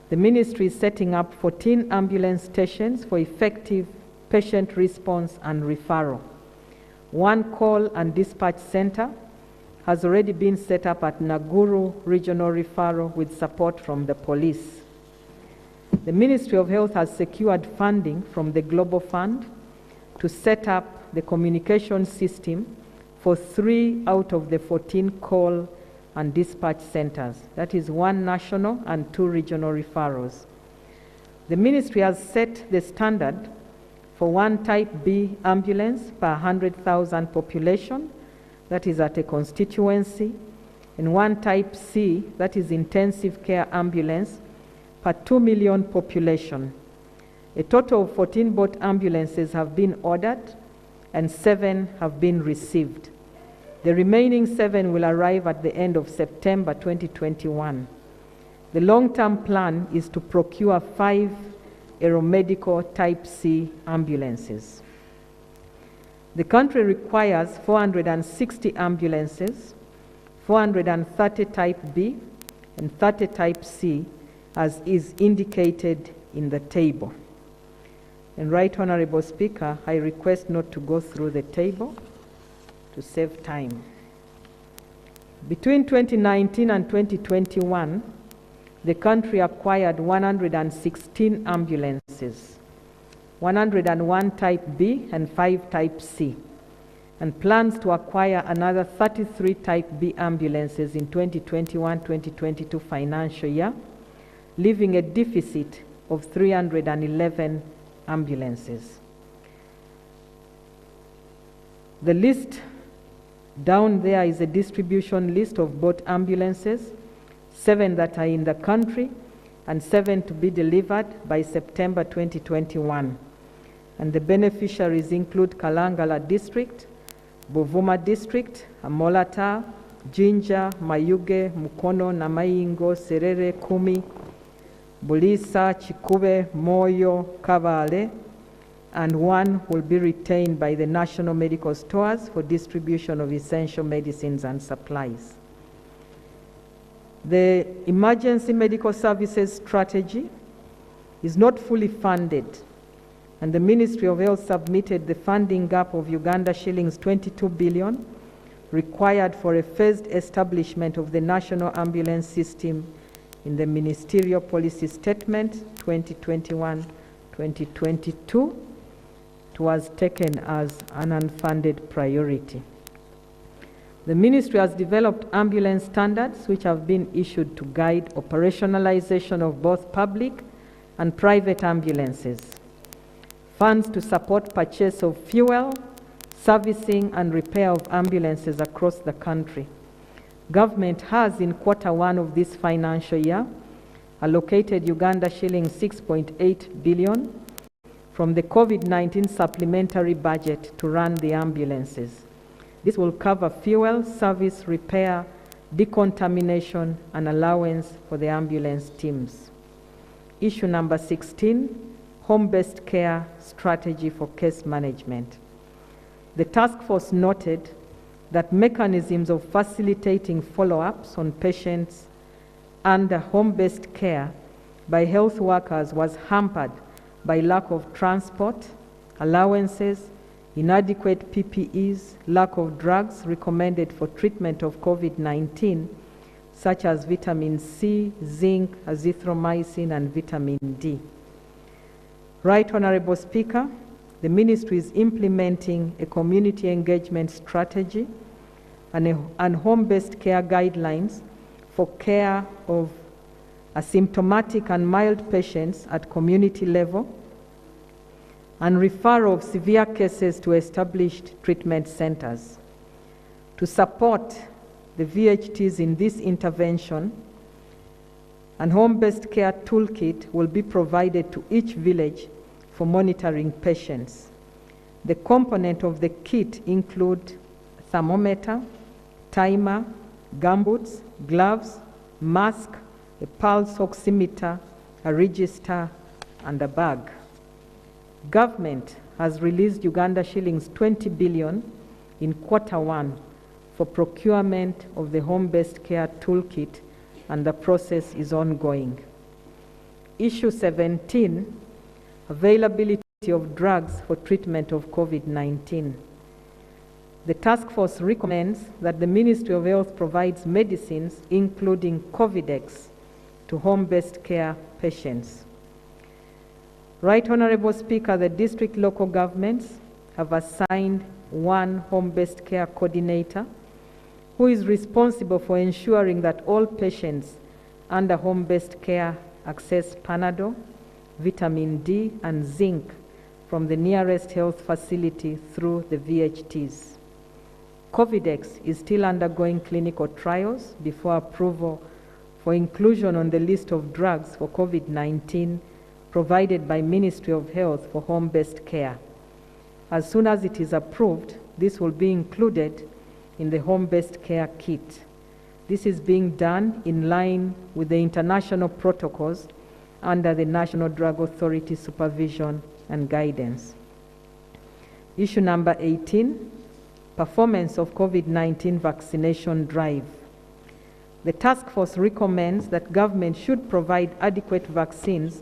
The Ministry is setting up 14 ambulance stations for effective patient response and referral. One call and dispatch center has already been set up at Naguru Regional Referral with support from the police. The Ministry of Health has secured funding from the Global Fund to set up the communication system for 3 out of the 14 call and dispatch centers. That is 1 national and 2 regional referrals. The Ministry has set the standard for 1 Type B ambulance per 100,000 population, that is at a constituency, and 1 Type C, that is intensive care ambulance, per 2 million population. A total of 14 boat ambulances have been ordered and 7 have been received. The remaining 7 will arrive at the end of September 2021. The long-term plan is to procure 5 aeromedical Type C ambulances. The country requires 460 ambulances, 430 Type B and 30 Type C, as is indicated in the table. And Right Honorable Speaker, I request not to go through the table to save time. Between 2019 and 2021, the country acquired 116 ambulances, 101 Type B and 5 Type C, and plans to acquire another 33 Type B ambulances in 2021-2022 financial year, leaving a deficit of 311 ambulances. The list down there is a distribution list of both ambulances, 7 that are in the country and 7 to be delivered by September 2021. And the beneficiaries include Kalangala District, Buvuma District, Amolata, Jinja, Mayuge, Mukono, Namaingo, Serere, Kumi, Bulisa, Chikube, Moyo, Kavale, and 1 will be retained by the National Medical Stores for distribution of essential medicines and supplies. The Emergency Medical Services Strategy is not fully funded, and the Ministry of Health submitted the funding gap of Uganda shillings 22 billion required for a phased establishment of the National Ambulance System in the Ministerial Policy Statement 2021-2022. It was taken as an unfunded priority. The Ministry has developed ambulance standards which have been issued to guide operationalization of both public and private ambulances. Funds to support purchase of fuel, servicing and repair of ambulances across the country. Government has, in Q1 of this financial year, allocated Uganda shillings 6.8 billion from the COVID-19 supplementary budget to run the ambulances. This will cover fuel, service, repair, decontamination, and allowance for the ambulance teams. Issue number 16, home-based care strategy for case management. The task force noted that mechanisms of facilitating follow-ups on patients under home-based care by health workers was hampered by lack of transport, allowances, inadequate PPEs, lack of drugs recommended for treatment of COVID-19, such as vitamin C, zinc, azithromycin, and vitamin D. Right Honorable Speaker, the Ministry is implementing a community engagement strategy and home-based care guidelines for care of asymptomatic and mild patients at community level and referral of severe cases to established treatment centers. To support the VHTs in this intervention, an home-based care toolkit will be provided to each village for monitoring patients. The component of the kit include thermometer, timer, gumboots, gloves, mask, a pulse oximeter, a register, and a bag. Government has released Uganda shillings 20 billion in Q1 for procurement of the home-based care toolkit, and the process is ongoing. Issue 17, availability of drugs for treatment of COVID-19. The task force recommends that the Ministry of Health provides medicines, including Covidex, to home-based care patients. Right Honorable Speaker, the district local governments have assigned one home-based care coordinator who is responsible for ensuring that all patients under home-based care access Panadol, vitamin D, and zinc from the nearest health facility through the VHTs. Covidex is still undergoing clinical trials before approval for inclusion on the list of drugs for COVID-19 provided by Ministry of Health for home-based care. As soon as it is approved, this will be included in the home-based care kit. This is being done in line with the international protocols under the National Drug Authority supervision and guidance. Issue number 18, performance of COVID-19 vaccination drive. The task force recommends that government should provide adequate vaccines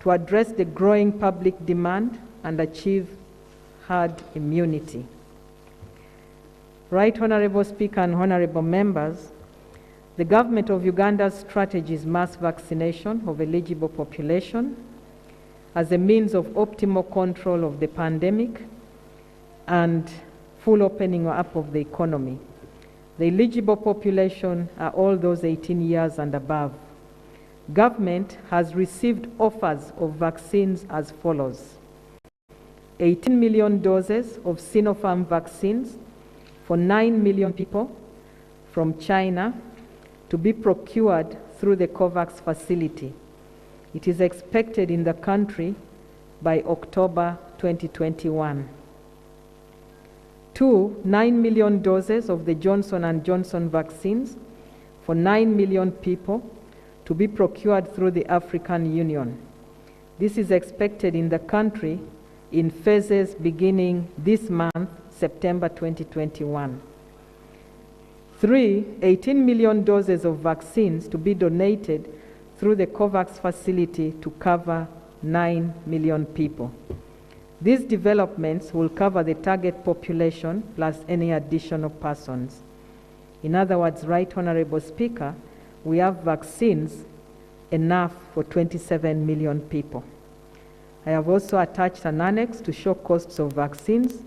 to address the growing public demand and achieve herd immunity. Right Honorable Speaker and Honorable Members, the government of Uganda's strategy is mass vaccination of eligible population as a means of optimal control of the pandemic and full opening up of the economy. The eligible population are all those 18 years and above. Government has received offers of vaccines as follows: 18 million doses of Sinopharm vaccines for 9 million people from China to be procured through the COVAX facility. It is expected in the country by October 2021. 9 million doses of the Johnson & Johnson vaccines for 9 million people to be procured through the African Union. This is expected in the country in phases beginning this month, September 2021. 18 million doses of vaccines to be donated through the COVAX facility to cover 9 million people. These developments will cover the target population plus any additional persons. In other words, Right Honorable Speaker, we have vaccines enough for 27 million people. I have also attached an annex to show costs of vaccines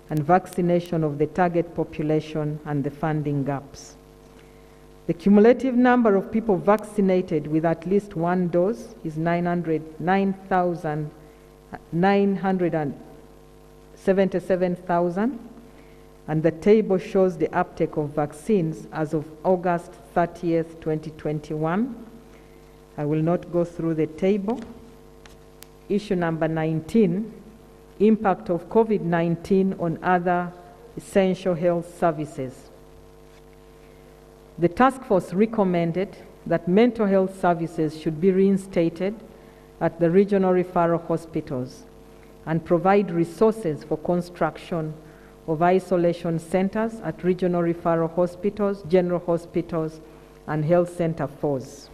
and vaccination of the target population and the funding gaps. The cumulative number of people vaccinated with at least one dose is 977,000, and the table shows the uptake of vaccines as of August 30th, 2021. I will not go through the table. Issue number 19, impact of COVID-19 on other essential health services. The task force recommended that mental health services should be reinstated at the regional referral hospitals and provide resources for construction of isolation centers at regional referral hospitals, general hospitals, and health center 4s.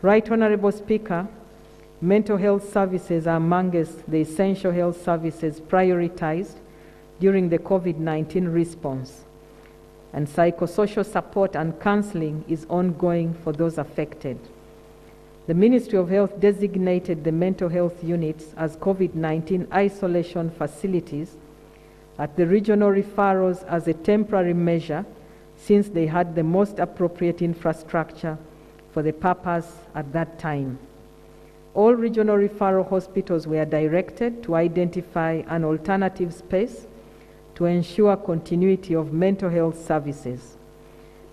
Right Honorable Speaker, mental health services are amongst the essential health services prioritized during the COVID-19 response, and psychosocial support and counseling is ongoing for those affected. The Ministry of Health designated the mental health units as COVID-19 isolation facilities at the regional referrals as a temporary measure since they had the most appropriate infrastructure for the purpose at that time. All regional referral hospitals were directed to identify an alternative space to ensure continuity of mental health services,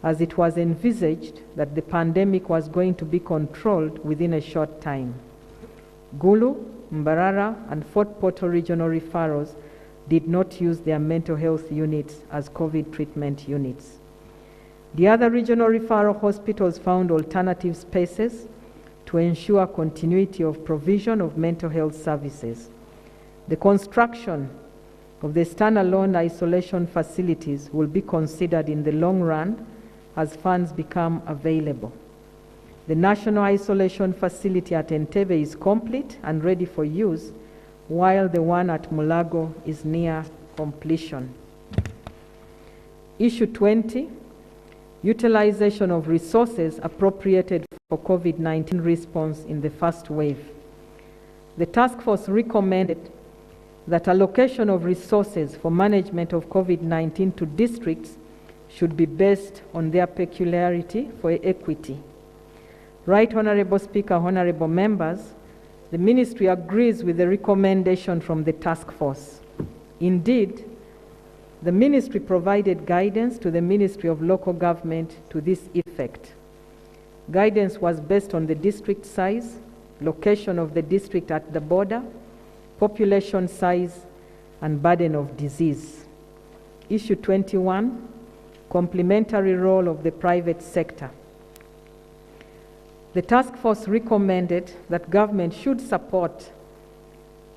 as it was envisaged that the pandemic was going to be controlled within a short time. Gulu, Mbarara, and Fort Portal regional referrals did not use their mental health units as COVID treatment units. The other regional referral hospitals found alternative spaces to ensure continuity of provision of mental health services. The construction of the standalone isolation facilities will be considered in the long run as funds become available. The National Isolation Facility at Entebbe is complete and ready for use, while the one at Mulago is near completion. Issue 20, utilization of resources appropriated for COVID-19 response in the first wave. The task force recommended that allocation of resources for management of COVID-19 to districts should be based on their peculiarity for equity. Right Honorable Speaker, Honorable Members, the Ministry agrees with the recommendation from the task force. Indeed, the Ministry provided guidance to the Ministry of Local Government to this effect. Guidance was based on the district size, location of the district at the border, population size, and burden of disease. Issue 21, complementary role of the private sector. The task force recommended that government should support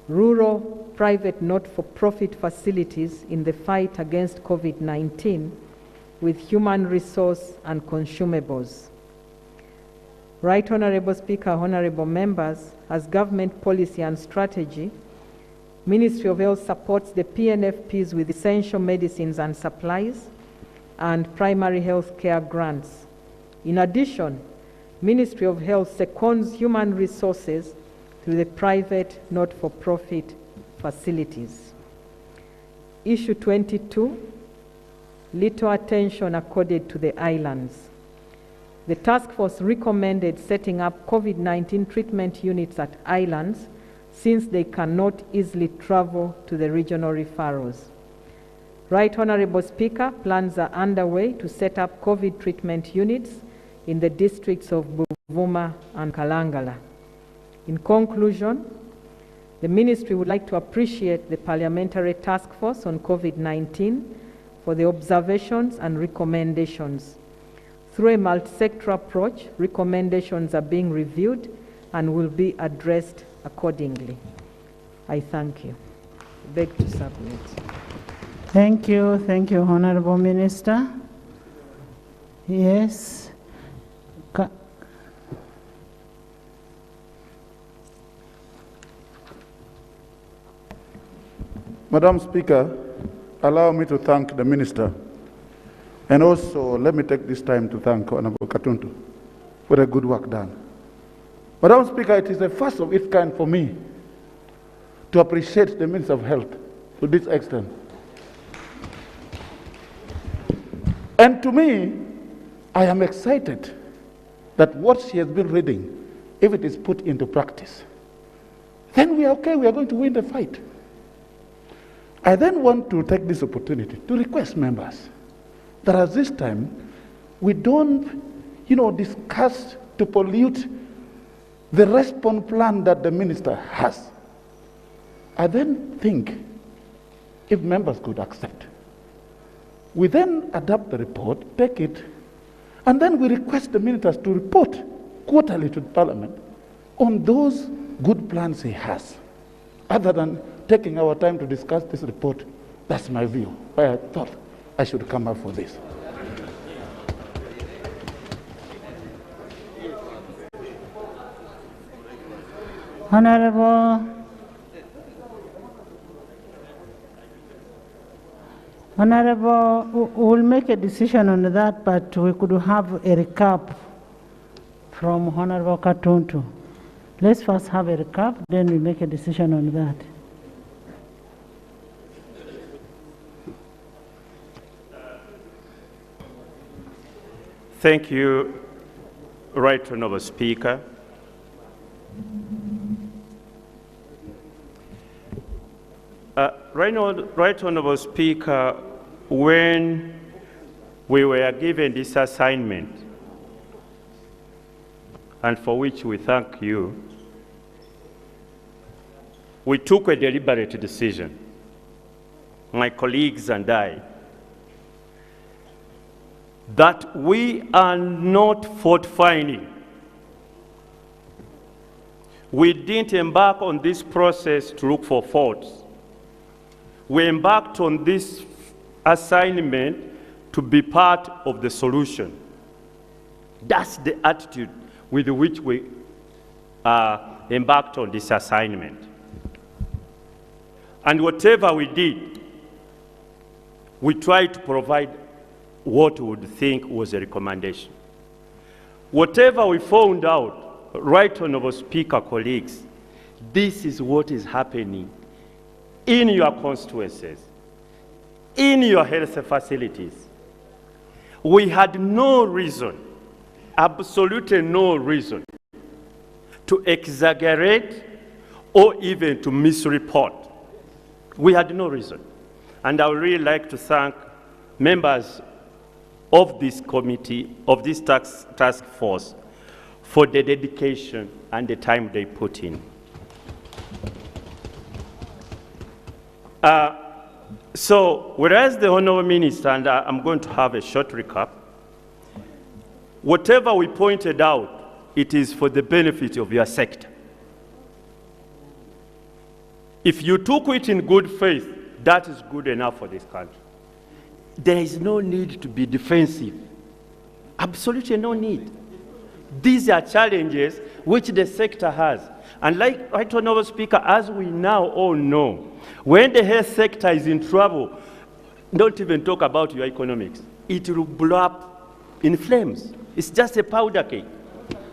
rural private not-for-profit facilities in the fight against COVID-19 with human resource and consumables. Right Honorable Speaker, Honorable Members, as government policy and strategy, Ministry of Health supports the PNFPs with essential medicines and supplies and primary health care grants. In addition, Ministry of Health seconds human resources to the private not-for-profit facilities. Issue 22, little attention accorded to the islands. The task force recommended setting up COVID-19 treatment units at islands since they cannot easily travel to the regional referrals. Right Honorable Speaker, plans are underway to set up COVID treatment units in the districts of Buvuma and Kalangala. In conclusion, the Ministry would like to appreciate the Parliamentary Task Force on COVID-19 for the observations and recommendations. Through a multi-sector approach, recommendations are being reviewed and will be addressed accordingly. I thank you. I beg to submit. Thank you, Honorable Minister. Yes. Madam Speaker, allow me to thank the Minister. And also, let me take this time to thank Honorable Katuntu for the good work done. Madam Speaker, it is the first of its kind for me to appreciate the Minister of Health to this extent. And to me, I am excited that what she has been reading, if it is put into practice, then we are okay, we are going to win the fight. I then want to take this opportunity to request members that at this time, we don't, discuss to pollute the response plan that the minister has. I then think if members could accept, we then adapt the report, take it, and then we request the ministers to report quarterly to the Parliament on those good plans he has, other than taking our time to discuss this report. That's my view, why I thought I should come up for this. Honorable, we'll make a decision on that, but we could have a recap from Honorable Katuntu. Let's first have a recap, then we make a decision on that. Thank you, Right Honorable Speaker. Right Honorable Speaker, when we were given this assignment, and for which we thank you, we took a deliberate decision, my colleagues and I, that we are not fault finding. We didn't embark on this process to look for faults. We embarked on this assignment to be part of the solution. That's the attitude with which we embarked on this assignment. And whatever we did, we tried to provide what we would think was a recommendation. Whatever we found out, Right Honourable Speaker, colleagues, this is what is happening in your constituencies, in your health facilities. We had no reason, absolutely no reason, to exaggerate or even to misreport. We had no reason. And I would really like to thank members of this committee, of this task force, for the dedication and the time they put in. So, whereas the Honourable Minister, and I'm going to have a short recap, whatever we pointed out, it is for the benefit of your sector. If you took it in good faith, that is good enough for this country. There is no need to be defensive. Absolutely no need. These are challenges which the sector has. And like Right Honourable Speaker, as we now all know, when the health sector is in trouble, don't even talk about your economics. It will blow up in flames. It's just a powder cake.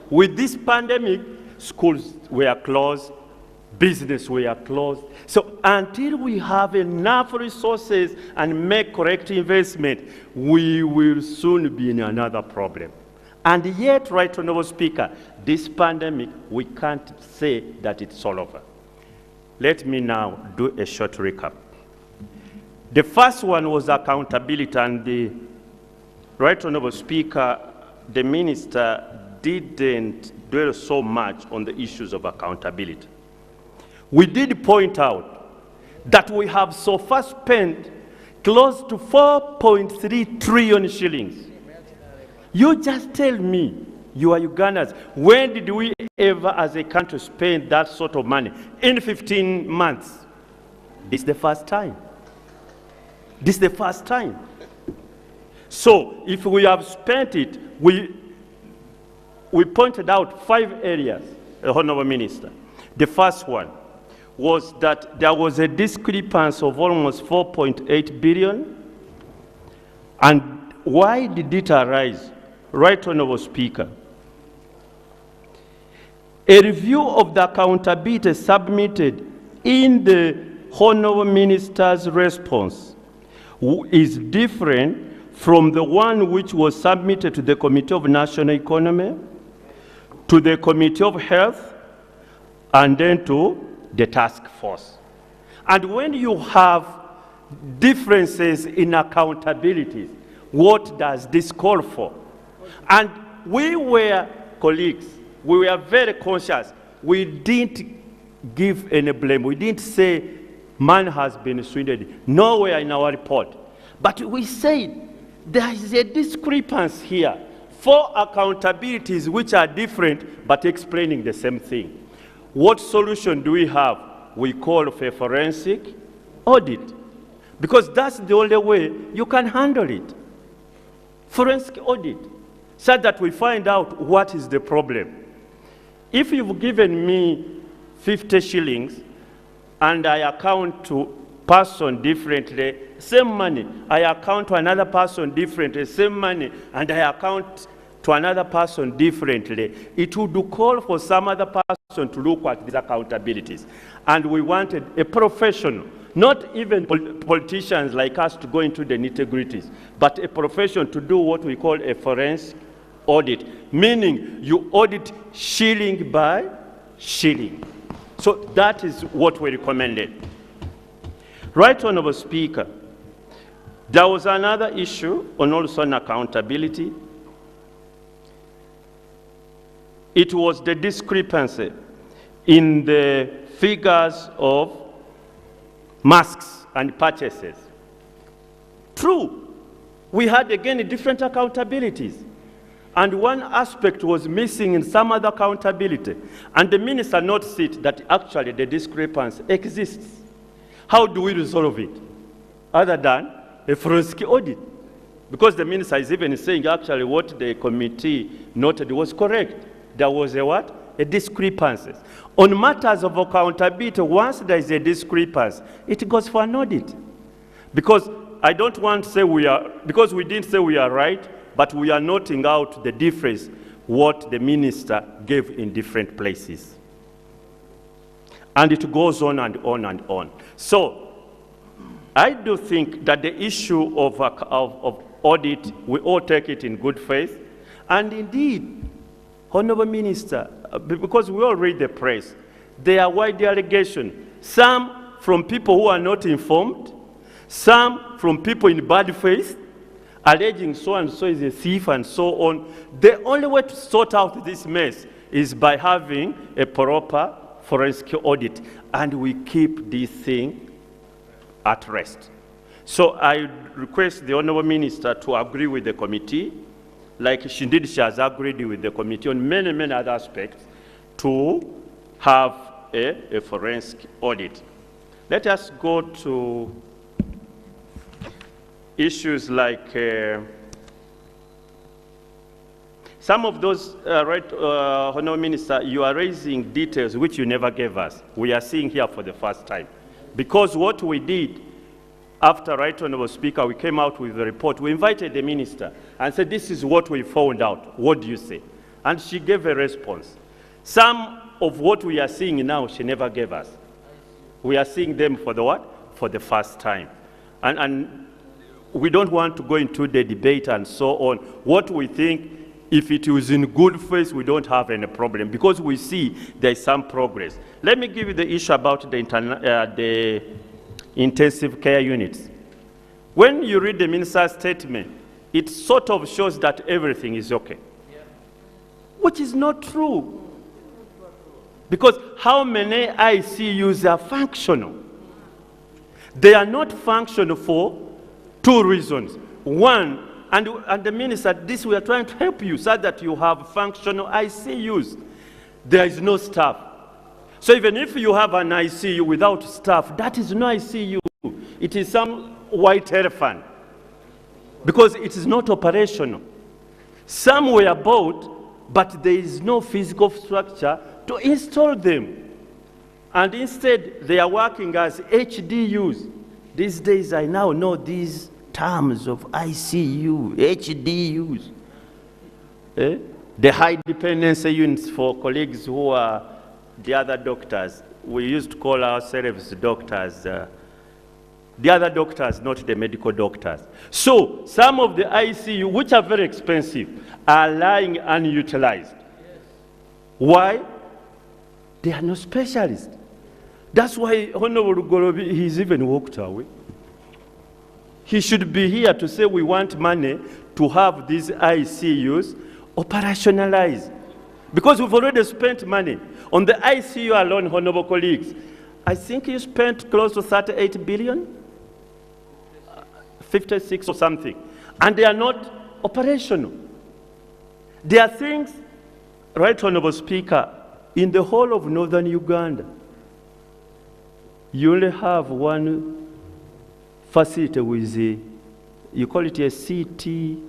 With this pandemic, schools were closed, business were closed. So until we have enough resources and make correct investment, we will soon be in another problem. And yet, Right Honourable Speaker, this pandemic, we can't say that it's all over. Let me now do a short recap. The first one was accountability, and the Right Honourable Speaker, the Minister didn't dwell so much on the issues of accountability. We did point out that we have so far spent close to 4.3 trillion shillings. You just tell me, you are Ugandans, when did we ever as a country spend that sort of money? In 15 months. This is the first time. This is the first time. So if we have spent it, we pointed out 5 areas, Honourable Minister. The first one was that there was a discrepancy of almost 4.8 billion. And why did it arise? Right Honourable Speaker, a review of the accountability submitted in the Honourable Minister's response is different from the one which was submitted to the Committee of National Economy, to the Committee of Health, and then to the task force. And when you have differences in accountabilities, what does this call for? And we were, colleagues, we were very conscious. We didn't give any blame. We didn't say man has been swindled. Nowhere in our report. But we said there is a discrepancy here. 4 accountabilities which are different but explaining the same thing. What solution do we have? We call for a forensic audit. Because that's the only way you can handle it. Forensic audit. So that we find out what is the problem. If you've given me 50 shillings and I account to person differently, same money, I account to another person differently, same money, and I account to another person differently, it would call for some other person to look at these accountabilities. And we wanted a professional, not even politicians like us to go into the nitty-gritties, but a professional to do what we call a forensic audit, meaning you audit shilling by shilling. So that is what we recommended. Right Honourable Speaker, there was another issue on also on accountability. It was the discrepancy in the figures of masks and purchases. True, we had again different accountabilities. and one aspect was missing in some other accountability, and the minister noticed it that actually the discrepancy exists. How do we resolve it? Other than a forensic audit. Because the minister is even saying actually what the committee noted was correct. There was a what? A discrepancy. On matters of accountability, once there is a discrepancy, it goes for an audit. Because I don't want to say because we didn't say we are right, but we are noting out the difference what the minister gave in different places. And it goes on and on and on. So I do think that the issue of audit, we all take it in good faith. And indeed, Honorable Minister, because we all read the press, there are wide allegations, some from people who are not informed, some from people in bad faith, alleging so-and-so is a thief and so on. The only way to sort out this mess is by having a proper forensic audit, and we keep this thing at rest. So I request the Honourable Minister to agree with the committee, like she has agreed with the committee on many, many other aspects, to have a forensic audit. Let us go to issues like some of those, Honourable Minister, you are raising details which you never gave us. We are seeing here for the first time. Because what we did, after Right Honourable Speaker, we came out with the report. We invited the minister and said, this is what we found out. What do you say? And she gave a response. Some of what we are seeing now, she never gave us. We are seeing them for the what? For the first time. And we don't want to go into the debate and so on. What we think, if it is in good faith, we don't have any problem because we see there is some progress. Let me give you the issue about the intensive care units. When you read the minister's statement, it sort of shows that everything is okay, which is not true. Because how many ICUs are functional? They are not functional for two reasons. One, and the minister, this we are trying to help you so that you have functional ICUs. There is no staff. So even if you have an ICU without staff, that is no ICU. It is some white elephant because it is not operational. Some were bought, but there is no physical structure to install them. And instead, they are working as HDUs. These days, I now know these terms of ICU, HDUs. The high dependency units for colleagues who are the other doctors. We used to call ourselves doctors. The other doctors, not the medical doctors. So some of the ICU, which are very expensive, are lying unutilized. Why? They are no specialists. That's why Honorable Gorobi, he's even walked away. He should be here to say we want money to have these ICUs operationalized. Because we've already spent money. On the ICU alone, honorable colleagues, I think you spent close to 38 billion, 56 or something. And they are not operational. There are things, Right Honorable Speaker, in the whole of northern Uganda, you only have one facility with you call it a CT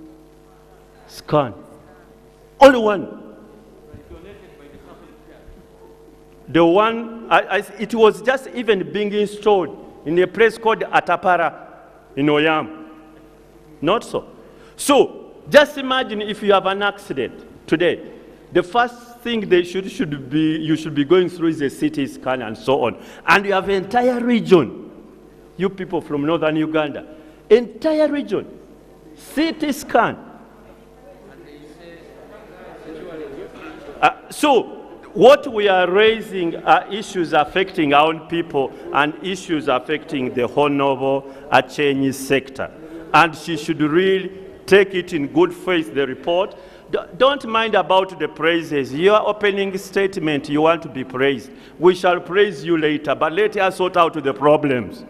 scan. Only one. The one, it was just even being installed in a place called Atapara in Oyam. Not so. So, just imagine if you have an accident today. The first thing you should be going through is a CT scan and so on. And you have an entire region, you people from northern Uganda, entire region, CT scan. So, what we are raising are issues affecting our own people and issues affecting the Honorable Achenyi sector. And she should really take it in good faith, the report. Don't mind about the praises. Your opening statement, you want to be praised. We shall praise you later, but let us sort out the problems.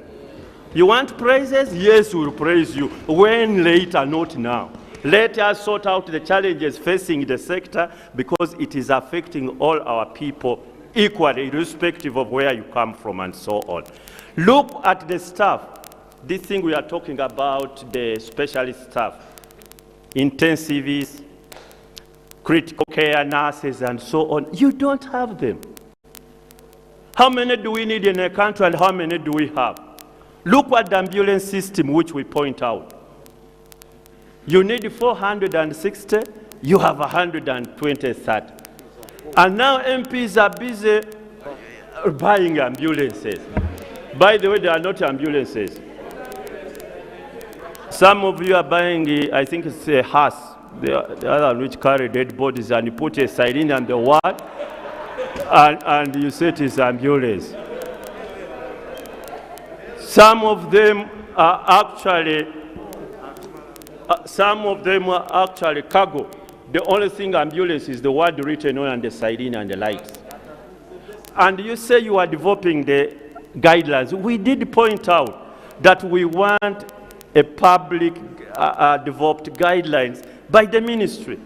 You want praises? Yes, we'll praise you. When later, not now. Let us sort out the challenges facing the sector because it is affecting all our people equally, irrespective of where you come from and so on. Look at the staff. This thing we are talking about, the specialist staff, intensivists, critical care nurses, and so on. You don't have them. How many do we need in a country and how many do we have? Look at the ambulance system, which we point out. You need 460, you have 120, 30. And now MPs are busy buying ambulances. By the way, they are not ambulances. Some of you are buying, I think it's a hearse, the other which carry dead bodies, and you put a siren on the wall, and you say it is ambulance. Some of them are actually cargo. The only thing ambulance is the word written on the siren and the lights. And you say you are developing the guidelines. We did point out that we want a public developed guidelines by the ministry,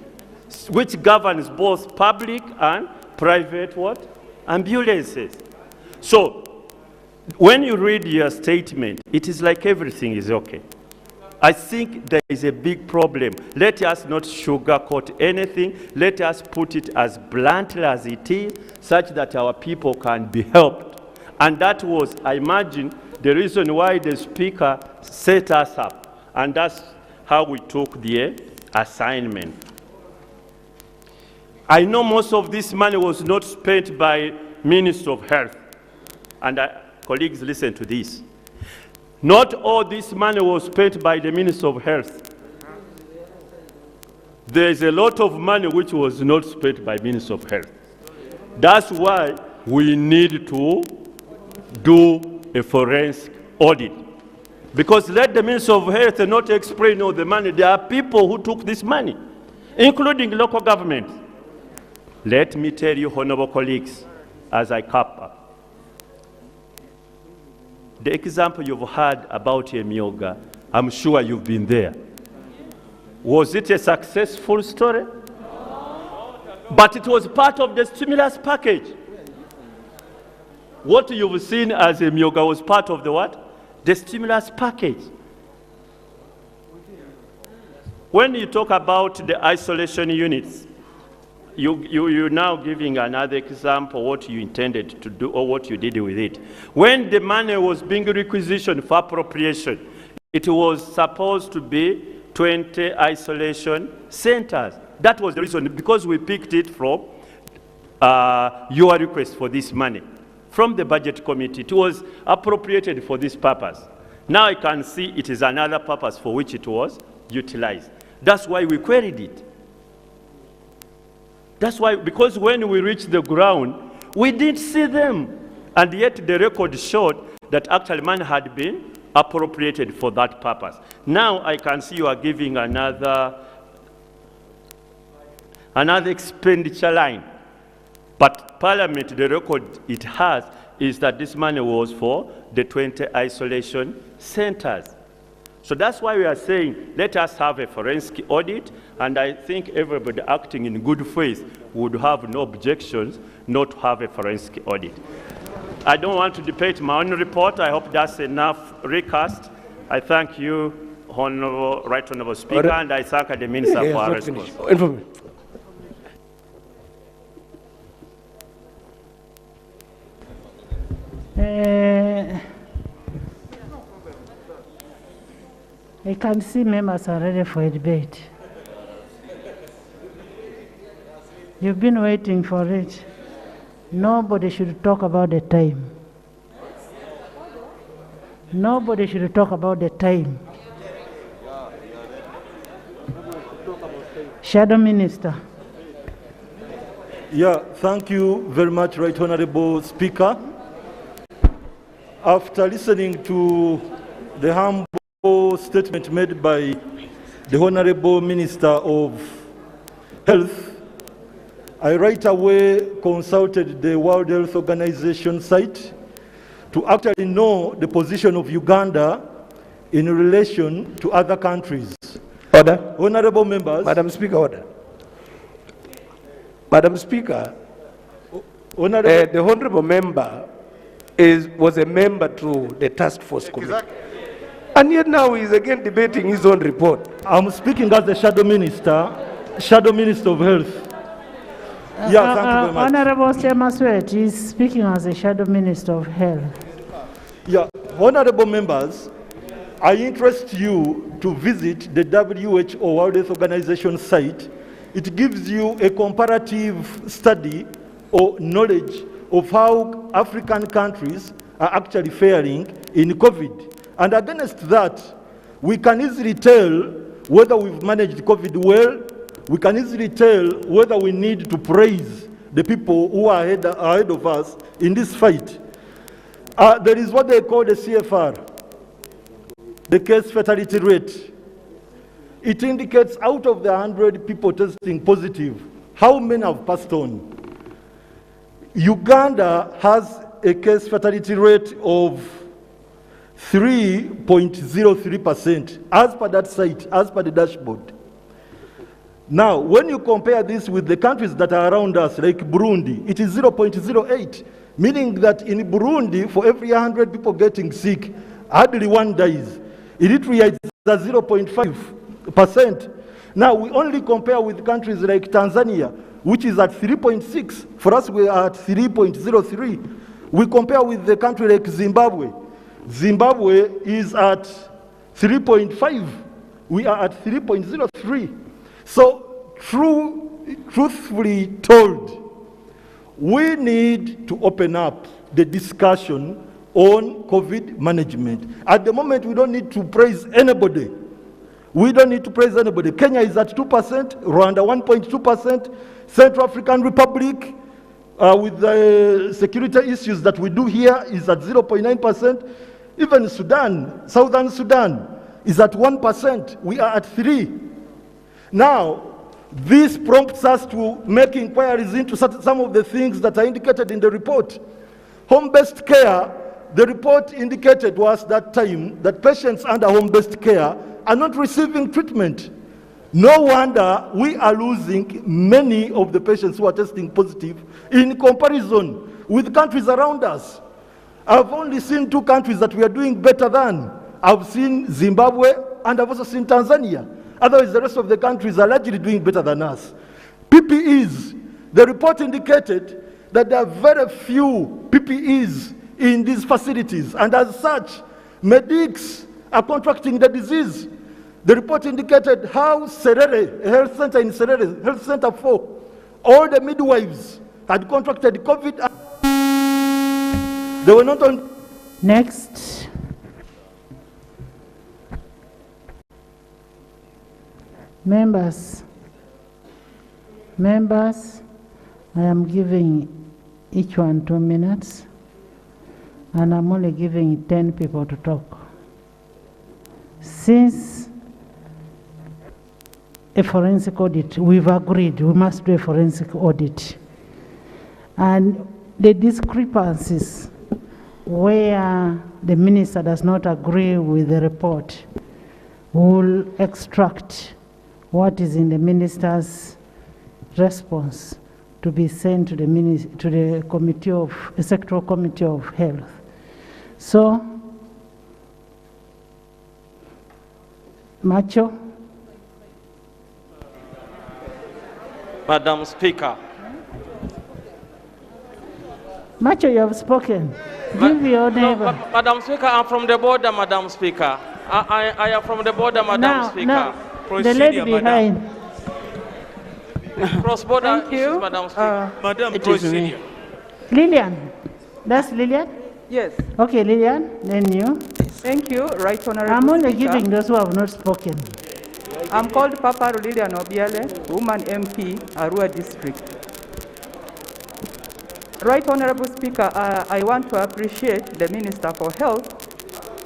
which governs both public and private ambulances. So when you read your statement, it is like everything is okay. I think there is a big problem. Let us not sugarcoat anything. Let us put it as bluntly as it is, such that our people can be helped. And that was, I imagine, the reason why the Speaker set us up. And that's how we took the assignment. I know most of this money was not spent by Minister of Health. And colleagues, listen to this. Not all this money was spent by the Minister of Health. There is a lot of money which was not spent by Minister of Health. That's why we need to do a forensic audit. Because let the Minister of Health not explain all the money. There are people who took this money, including local government. Let me tell you, honorable colleagues, as I cap up. The example you've heard about Emyoga, I'm sure you've been there. Was it a successful story? But it was part of the stimulus package. What you've seen as Emyoga was part of the what? The stimulus package. When you talk about the isolation units, you're now giving another example what you intended to do or what you did with it. When the money was being requisitioned for appropriation, it was supposed to be 20 isolation centers. That was the reason, because we picked it from your request for this money. From the budget committee, it was appropriated for this purpose. Now I can see it is another purpose for which it was utilized. That's why we queried it. That's why, because when we reached the ground, we didn't see them. And yet the record showed that actually money had been appropriated for that purpose. Now I can see you are giving another expenditure line. But Parliament, the record it has is that this money was for the 20 isolation centers. So that's why we are saying, let us have a forensic audit, and I think everybody acting in good faith would have no objections not to have a forensic audit. I don't want to debate my own report. I hope that's enough recast. I thank you, Right Honourable Speaker, and I thank the Minister for our response. I can see members are ready for a debate. You've been waiting for it. Nobody should talk about the time. Nobody should talk about the time. Shadow Minister. Yeah, thank you very much, Right Honourable Speaker. After listening to the humble statement made by the Honourable Minister of Health, I right away consulted the World Health Organization site to actually know the position of Uganda in relation to other countries. Order. Honorable members. Madam Speaker, order. Madam Speaker, Honorable. the honorable member was a member to the task force committee. Exactly. And yet now he is again debating his own report. I'm speaking as the Shadow Minister of Health. Yeah, thank you very much. Honorable Semaswet is speaking as a Shadow Minister of Health. Yeah, honorable members, I interest you to visit the WHO World Health Organization site. It gives you a comparative study or knowledge of how African countries are actually faring in COVID. And against that, we can easily tell whether we've managed COVID well. We can easily tell whether we need to praise the people who are ahead of us in this fight. There is what they call the CFR, the case fatality rate. It indicates out of the 100 people testing positive, how many have passed on. Uganda has a case fatality rate of 3.03% as per that site, as per the dashboard. Now, when you compare this with the countries that are around us, like Burundi, it is 0.08, meaning that in Burundi, for every 100 people getting sick, hardly one dies. Eritrea is at 0.5%. Now, we only compare with countries like Tanzania, which is at 3.6. For us, we are at 3.03. We compare with the country like Zimbabwe. Zimbabwe is at 3.5. We are at 3.03. So, truthfully told, we need to open up the discussion on COVID management. At the moment, we don't need to praise anybody. We don't need to praise anybody. Kenya is at 2%, Rwanda 1.2%, Central African Republic, with the security issues that we do here, is at 0.9%. Even Sudan, Southern Sudan, is at 1%. We are at 3%. Now, this prompts us to make inquiries into some of the things that are indicated in the report. Home-based care, the report indicated was that time that patients under home-based care are not receiving treatment. No wonder we are losing many of the patients who are testing positive in comparison with countries around us. I've only seen 2 countries that we are doing better than. I've seen Zimbabwe and I've also seen Tanzania. Otherwise, the rest of the countries are largely doing better than us. PPEs, the report indicated that there are very few PPEs in these facilities, and as such, medics are contracting the disease. The report indicated how Serere, a health center in Serere, health center 4, all the midwives had contracted COVID. They were not on. Next. Members, I am giving each one 2 minutes, and I'm only giving 10 people to talk. Since a forensic audit, we've agreed we must do a forensic audit. And the discrepancies where the minister does not agree with the report, will extract what is in the minister's response to be sent to the committee of the sectoral committee of health. So, Macho. Madam Speaker. Macho, you have spoken. Give your neighbor. No, Madam Speaker, I'm from the border, Madam Speaker. I am from the border, Madam Speaker. The lady behind. Cross-border Thank you. issues, Madam Speaker. Madam, it is me. Lillian. That's Lillian? Yes. Okay, Lillian, then you. Thank you, Right Honorable I'm only Speaker. giving those who have not spoken. I'm called Papa Lillian Obiale, Woman MP, Arua District. Right Honorable Speaker, I want to appreciate the Minister for Health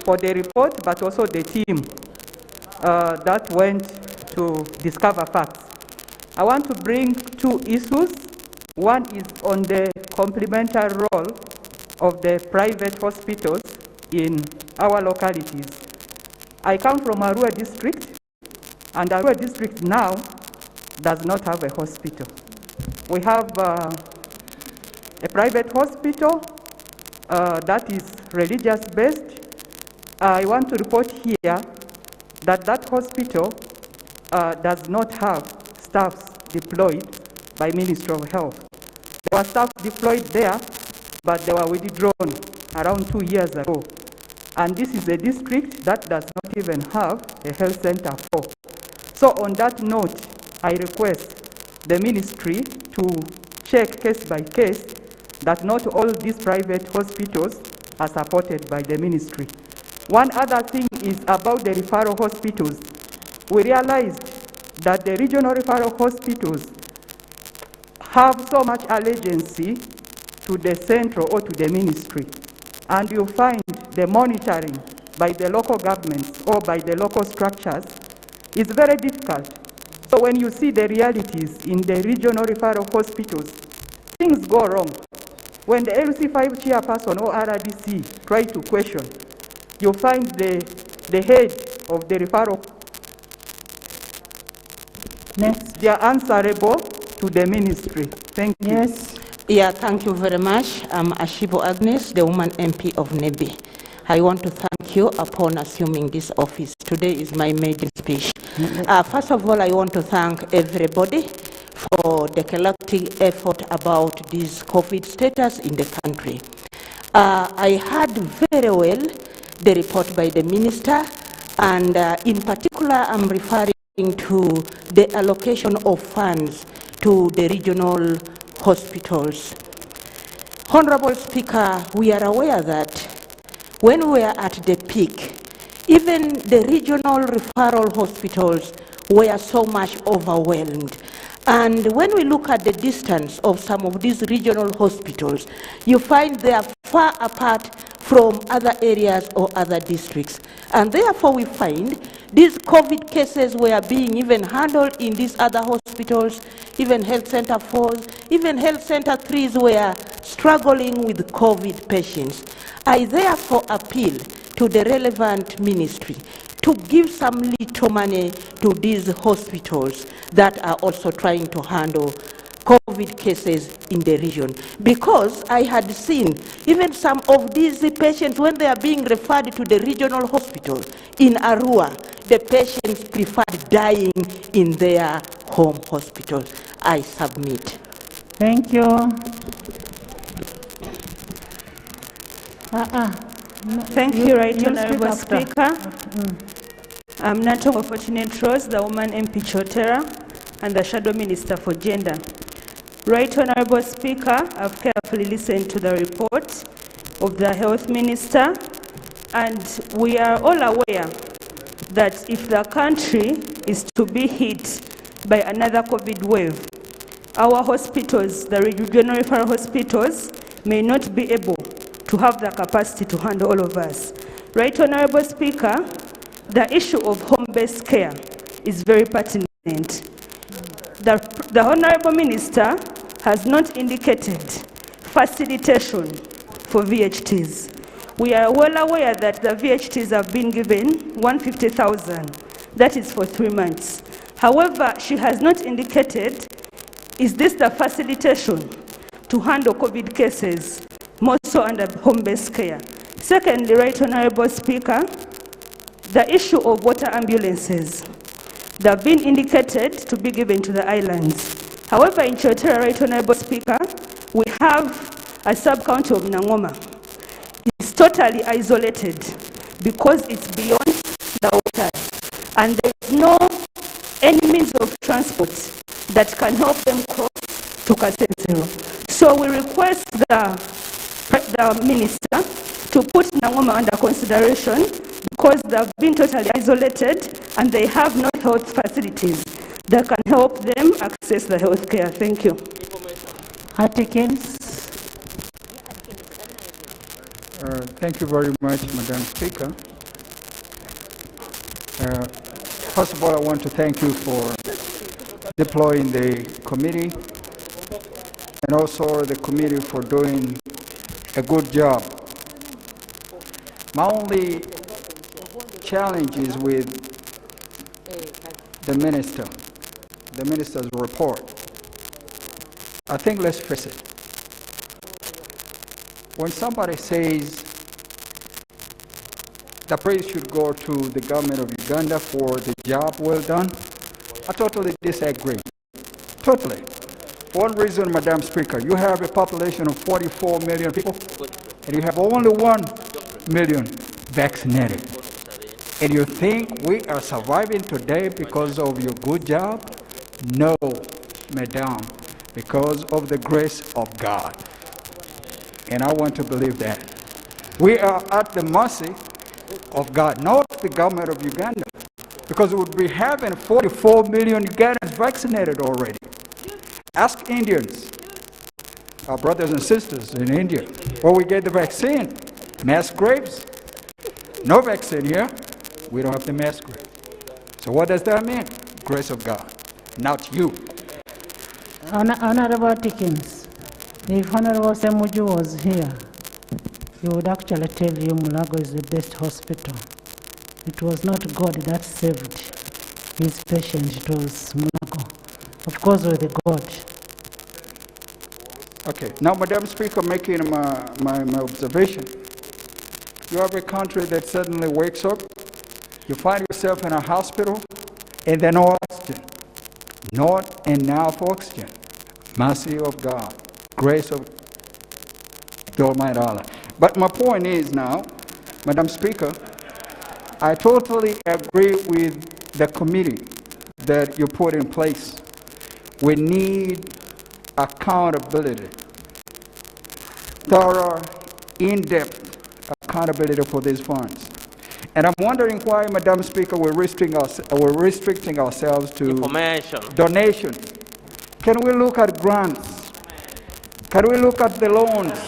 for the report, but also the team that went to discover facts. I want to bring 2 issues. One is on the complementary role of the private hospitals in our localities. I come from Arua District, And our district now does not have a hospital. We have a private hospital that is religious-based. I want to report here that that hospital does not have staffs deployed by Ministry of Health. There were staff deployed there, but they were withdrawn around 2 years ago. And this is a district that does not even have a health center for. So on that note, I request the ministry to check case by case that not all these private hospitals are supported by the ministry. One other thing is about the referral hospitals. We realized that the regional referral hospitals have so much allegiance to the central or to the ministry. And you find the monitoring by the local governments or by the local structures is very difficult. So when you see the realities in the regional referral hospitals, things go wrong. When the LC5 chairperson or RDC try to question, you find the head of the referral. Next. They are answerable to the ministry. Thank you. Yes. Yeah, thank you very much. I'm Ashibo Agnes, the woman MP of Nebi. I want to thank you upon assuming this office. Today is my maiden speech. First of all, I want to thank everybody for the collective effort about this COVID status in the country. I heard very well the report by the minister, and in particular, I'm referring to the allocation of funds to the regional hospitals. Honorable Speaker, we are aware that when we are at the peak, even the regional referral hospitals were so much overwhelmed. And when we look at the distance of some of these regional hospitals, you find they are far apart from other areas or other districts. And therefore we find these COVID cases were being even handled in these other hospitals, even Health Center 4s, even Health Center 3s were struggling with COVID patients. I therefore appeal to the relevant ministry to give some little money to these hospitals that are also trying to handle COVID cases in the region. Because I had seen even some of these patients, when they are being referred to the regional hospital in Arua, the patients preferred dying in their home hospital. I submit. Thank you. Thank you, Right Honourable Speaker. I'm Natongo Fortunate Rose, the woman MP Chotera, and the Shadow Minister for Gender. Right Honourable Speaker, I've carefully listened to the report of the Health Minister, and we are all aware that if the country is to be hit by another COVID wave, our hospitals, the regional referral hospitals, may not be able to have the capacity to handle all of us. Right Honourable Speaker, the issue of home-based care is very pertinent. The Honourable Minister has not indicated facilitation for VHTs. We are well aware that the VHTs have been given 150,000. That is for 3 months. However, she has not indicated, is this the facilitation to handle COVID cases, more so under home-based care? Secondly, Right Honourable Speaker, the issue of water ambulances, they have been indicated to be given to the islands. However, in Chotera, Right Honourable Speaker, we have a sub-county of Nangoma. It's totally isolated because it's beyond the water, and there is no any means of transport that can help them cross to Kasensero. So we request the minister to put Nangoma under consideration because they've been totally isolated and they have no health facilities that can help them access the health care. Thank you. Atkins. Thank you very much, Madam Speaker. First of all, I want to thank you for deploying the committee and also the committee for doing a good job. My only challenge is with the minister's report. I think let's face it. When somebody says the praise should go to the government of Uganda for the job well done, I totally disagree. Totally. For one reason, Madam Speaker, you have a population of 44 million people, and you have only 1 million vaccinated. And you think we are surviving today because of your good job? No, Madam, because of the grace of God. And I want to believe that. We are at the mercy of God, not the government of Uganda, because we would be having 44 million Ugandans vaccinated already. Ask Indians, our brothers and sisters in India, where we get the vaccine. Mass graves? No vaccine here. We don't have the mass grave. So what does that mean? Grace of God, not you. Honorable Dickens, if Honorable Semuju was here, he would actually tell you Mulago is the best hospital. It was not God that saved his patient, it was Mulago. Of course, with the God. Okay, now, Madam Speaker, making my observation. You have a country that suddenly wakes up, you find yourself in a hospital, and then no oxygen. Not enough oxygen. Mercy of God, grace of the Almighty Allah. But my point is now, Madam Speaker, I totally agree with the committee that you put in place. We need accountability, thorough, in-depth accountability for these funds. And I'm wondering why, Madam Speaker, we're restricting ourselves to donation. Can we look at grants? Can we look at the loans?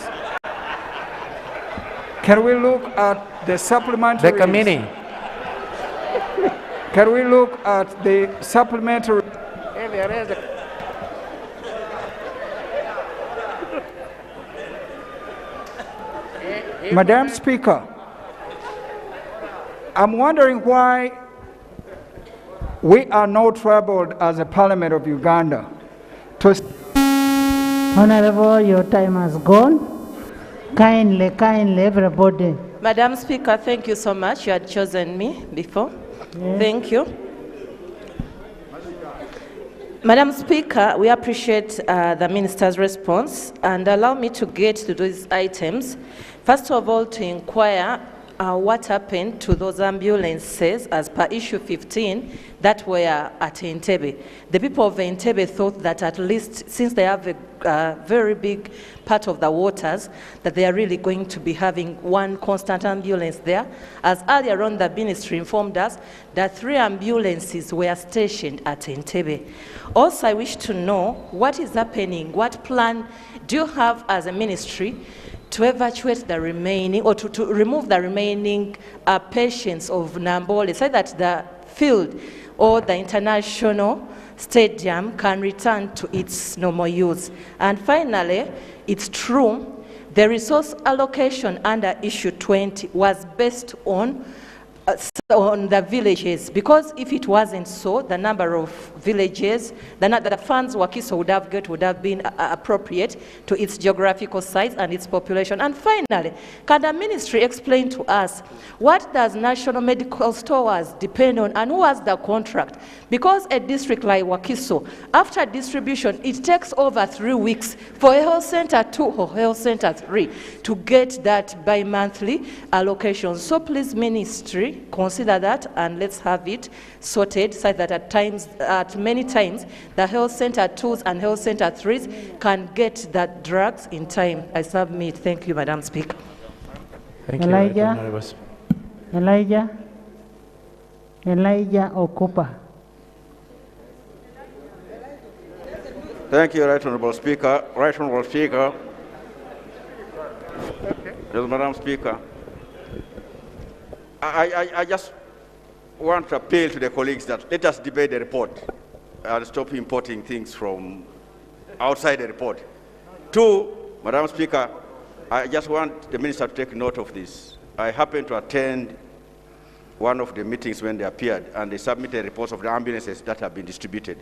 Can we look at the supplementary? The committee. Can we look at the supplementary? Madam Speaker, I'm wondering why we are not troubled as a Parliament of Uganda to... Honorable, your time has gone. Kindly, everybody. Madam Speaker, thank you so much. You had chosen me before. Yes. Thank you. Madam Speaker, we appreciate the Minister's response, and allow me to get to these items. First of all, to inquire what happened to those ambulances as per issue 15 that were at Entebbe. The people of Entebbe thought that at least since they have a very big part of the waters, that they are really going to be having one constant ambulance there. As earlier on, the ministry informed us that 3 ambulances were stationed at Entebbe. Also, I wish to know what is happening, what plan do you have as a ministry to evacuate the remaining, or to remove the remaining patients of Nambole, so that the field or the international stadium can return to its normal use. And finally, it's true, the resource allocation under issue 20 was based on the villages, because if it wasn't so, the number of villages, the funds Wakiso would have got would have been appropriate to its geographical size and its population. And finally, can the ministry explain to us what does national medical stores depend on, and who has the contract? Because a district like Wakiso, after distribution, it takes over 3 weeks for a health center 2 or health center 3 to get that bi-monthly allocation. So please, ministry, consider that, and let's have it sorted so that at many times the health center 2s and health center 3s can get that drugs in time. I submit. Thank you, Madam Speaker. Thank you, Elijah Okupa. Thank you, Right Honourable Speaker. Right Honourable Speaker. Yes, Madam Speaker. I just want to appeal to the colleagues that let us debate the report and stop importing things from outside the report. 2, Madam Speaker, I just want the Minister to take note of this. I happened to attend one of the meetings when they appeared, and they submitted reports of the ambulances that have been distributed.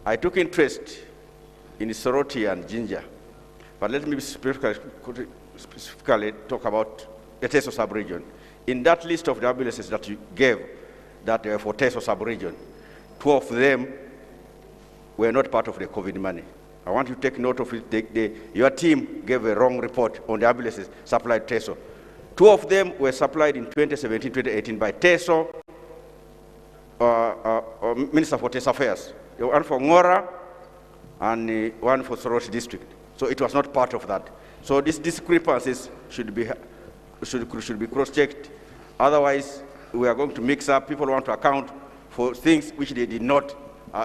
I took interest in Soroti and Jinja, but let me specifically talk about the Teso sub-region. In that list of the ambulances that you gave, that were for Teso sub-region, 2 of them were not part of the COVID money. I want you to take note of it. Your team gave a wrong report on the ambulances supplied Teso. 2 of them were supplied in 2017, 2018 by Teso, Minister for Teso Affairs. One for Ngora and one for Soroti District. So it was not part of that. So these discrepancies should be cross-checked. Otherwise, we are going to mix up. People want to account for things which they did not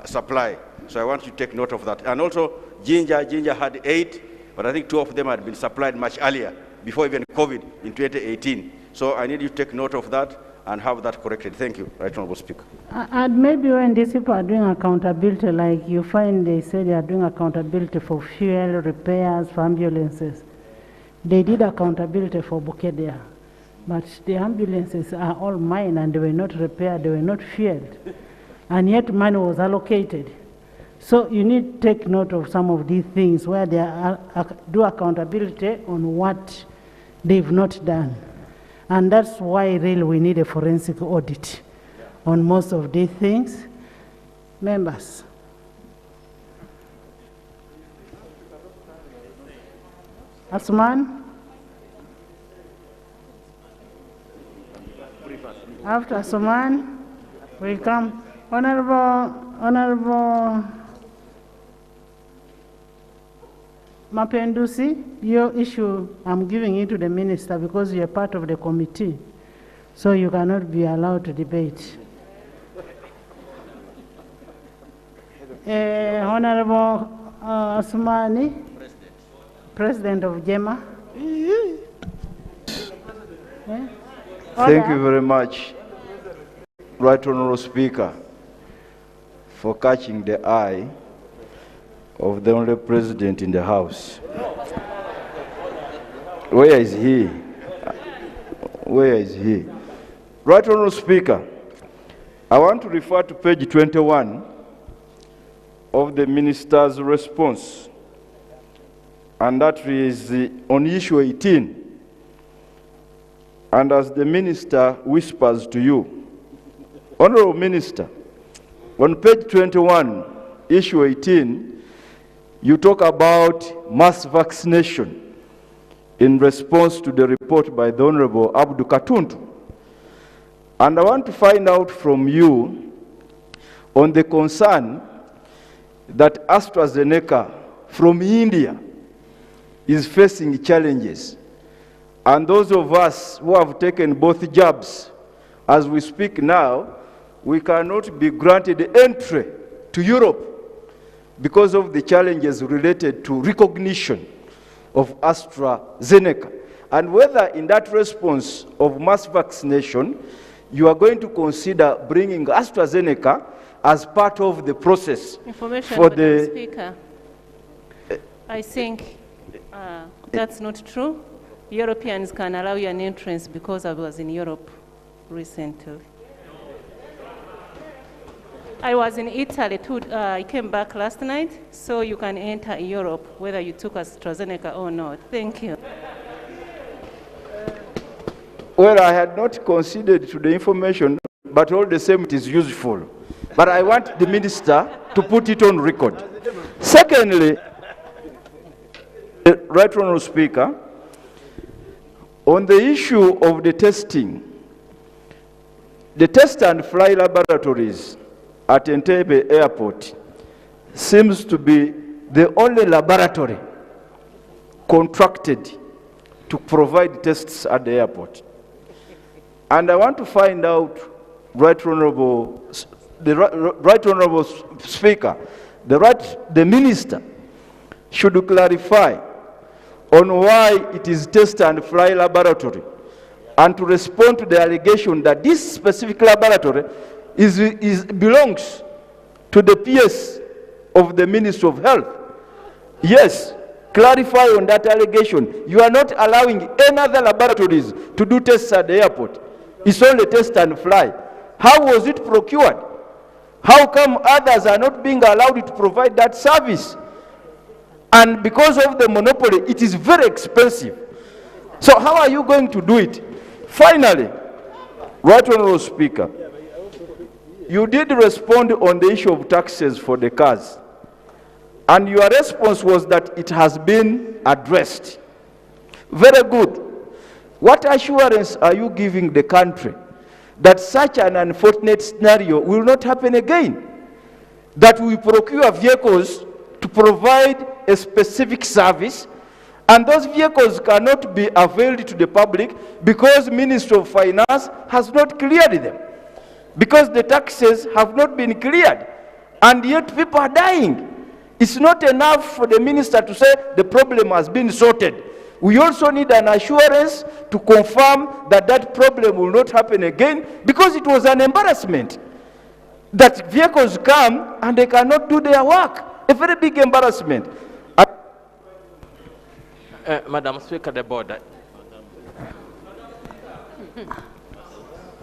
supply. So I want you to take note of that. And also, Jinja had 8, but I think 2 of them had been supplied much earlier, before even COVID in 2018. So I need you to take note of that and have that corrected. Thank you, Right Honourable Speaker. And maybe when these people are doing accountability, like you find they say they are doing accountability for fuel, repairs, for ambulances. They did accountability for Bukedea, but the ambulances are all mine and they were not repaired, they were not fueled. And yet money was allocated. So you need to take note of some of these things where they do accountability on what they've not done. And that's why really we need a forensic audit on most of these things. Members. Asman? After Asman, we come. Honorable Mapendusi, your issue, I'm giving it to the minister because you're part of the committee, so you cannot be allowed to debate. Honorable Asmani, President of JEMA. Thank you very much, Right Honourable Speaker, for catching the eye of the only president in the House. Where is he? Where is he? Right Honourable Speaker, I want to refer to page 21 of the minister's response, and that is on issue 18. And as the minister whispers to you, Honourable Minister, on page 21, issue 18, you talk about mass vaccination in response to the report by the Honourable Abdu Katuntu. And I want to find out from you on the concern that AstraZeneca from India is facing challenges. And those of us who have taken both jabs, as we speak now, we cannot be granted entry to Europe because of the challenges related to recognition of AstraZeneca. And whether in that response of mass vaccination, you are going to consider bringing AstraZeneca as part of the process. Information for the Speaker. I think that's not true. Europeans can allow you an entrance because I was in Europe recently. I was in Italy too. I came back last night, so you can enter Europe whether you took AstraZeneca or not. Thank you. Well, I had not considered to the information, but all the same it is useful. But I want the minister to put it on record. Secondly, Right Honourable Speaker, on the issue of the testing, the test and fly laboratories at Entebbe Airport seems to be the only laboratory contracted to provide tests at the airport. And I want to find out, Right Honourable Speaker, the minister should clarify on why it is test and fly laboratory, and to respond to the allegation that this specific laboratory belongs to the PS of the Ministry of Health. Yes, clarify on that allegation. You are not allowing any other laboratories to do tests at the airport. It's only test and fly. How was it procured? How come others are not being allowed to provide that service? And because of the monopoly, it is very expensive. So how are you going to do it? Finally, Right Honorable Speaker, you did respond on the issue of taxes for the cars. And your response was that it has been addressed. Very good. What assurance are you giving the country that such an unfortunate scenario will not happen again? That we procure vehicles to provide a specific service, and those vehicles cannot be availed to the public because Ministry of Finance has not cleared them, because the taxes have not been cleared, and yet people are dying. It's not enough for the minister to say the problem has been sorted. We also need an assurance to confirm that that problem will not happen again, because it was an embarrassment that vehicles come and they cannot do their work. A very big embarrassment. Madam Speaker, the board.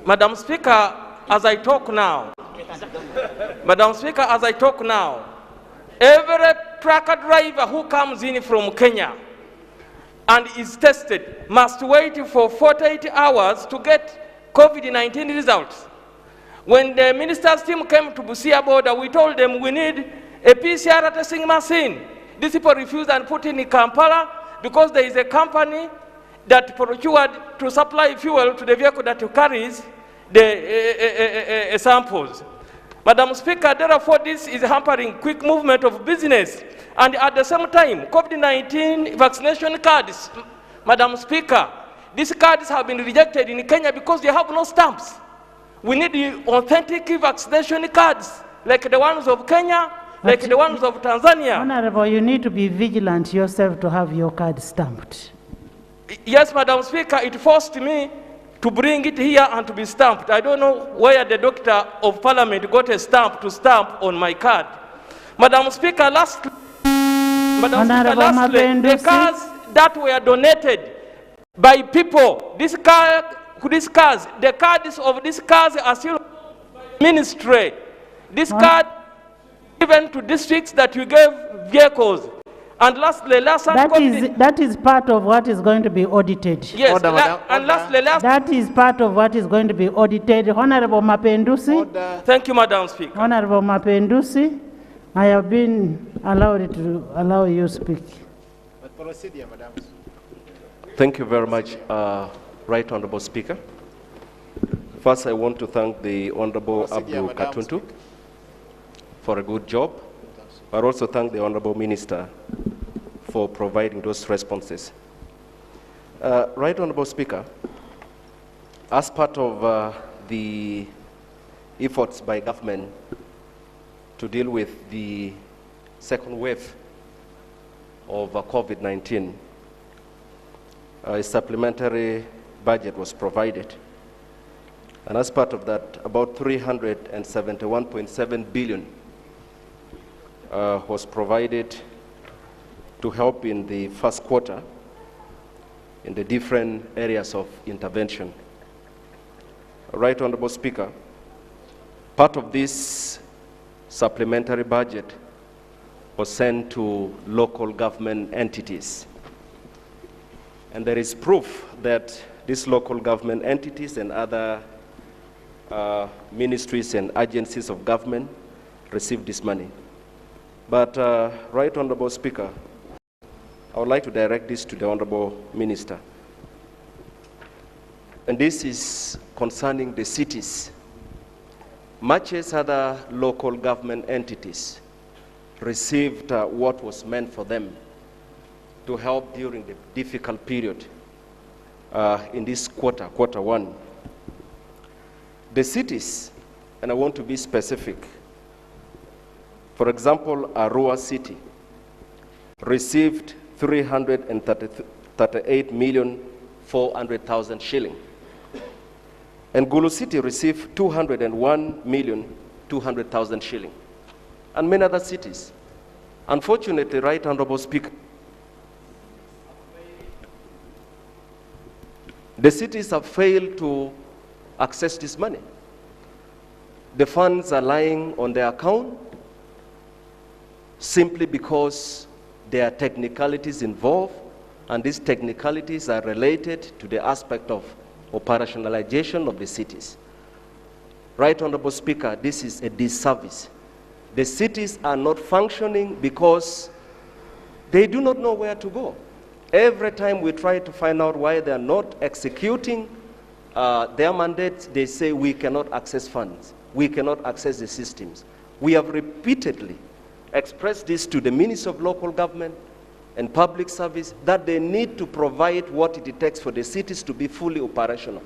Madam Speaker, as I talk now, Madam Speaker, as I talk now, every trucker driver who comes in from Kenya and is tested must wait for 48 hours to get COVID-19 results. When the minister's team came to Busia border, we told them we need a PCR testing machine. These people refused and put in Kampala because there is a company that procured to supply fuel to the vehicle that carries the samples. Madam Speaker, therefore this is hampering quick movement of business. And at the same time, COVID-19 vaccination cards, Madam Speaker, these cards have been rejected in Kenya because they have no stamps. We need the authentic vaccination cards, like the ones of Kenya, like the ones of Tanzania. Honorable, you need to be vigilant yourself to have your card stamped. Yes, Madam Speaker, it forced me to bring it here and to be stamped. I don't know where the doctor of Parliament got a stamp to stamp on my card. Madam Speaker, lastly, the cars that were donated by people, these cars, the cards of these cars are still Ministry. This card given to districts that you gave vehicles. And lastly, that is part of what is going to be audited. Yes, and lastly, that is part of what is going to be audited. Honorable Mapendusi. Thank you, Madam Speaker. Honorable Mapendusi, I have been allowed to allow you to speak. Thank you very much, Right Honorable Speaker. First, I want to thank the Honorable Abdul Katuntu for a good job, but also thank the Honorable Minister for providing those responses. Right Honorable Speaker, as part of the efforts by government to deal with the second wave of COVID-19, a supplementary budget was provided. And as part of that, about 371.7 billion was provided to help in the first quarter in the different areas of intervention. Right Honorable Speaker, part of this supplementary budget was sent to local government entities. And there is proof that these local government entities and other ministries and agencies of government received this money. But Right Honorable Speaker, I would like to direct this to the Honorable Minister. And this is concerning the cities. Much as other local government entities received what was meant for them to help during the difficult period in this quarter one. The cities, and I want to be specific, for example, Arua City received 338,400,000 shilling. And Gulu City received 201,200,000 shilling. And many other cities. Unfortunately, Right Honorable Speaker, the cities have failed to access this money. The funds are lying on their account simply because there are technicalities involved, and these technicalities are related to the aspect of operationalization of the cities. Right, Honorable Speaker, this is a disservice. The cities are not functioning because they do not know where to go. Every time we try to find out why they are not executing their mandates, they say we cannot access funds. We cannot access the systems. We have repeatedly expressed this to the Ministry of Local Government and Public Service that they need to provide what it takes for the cities to be fully operational.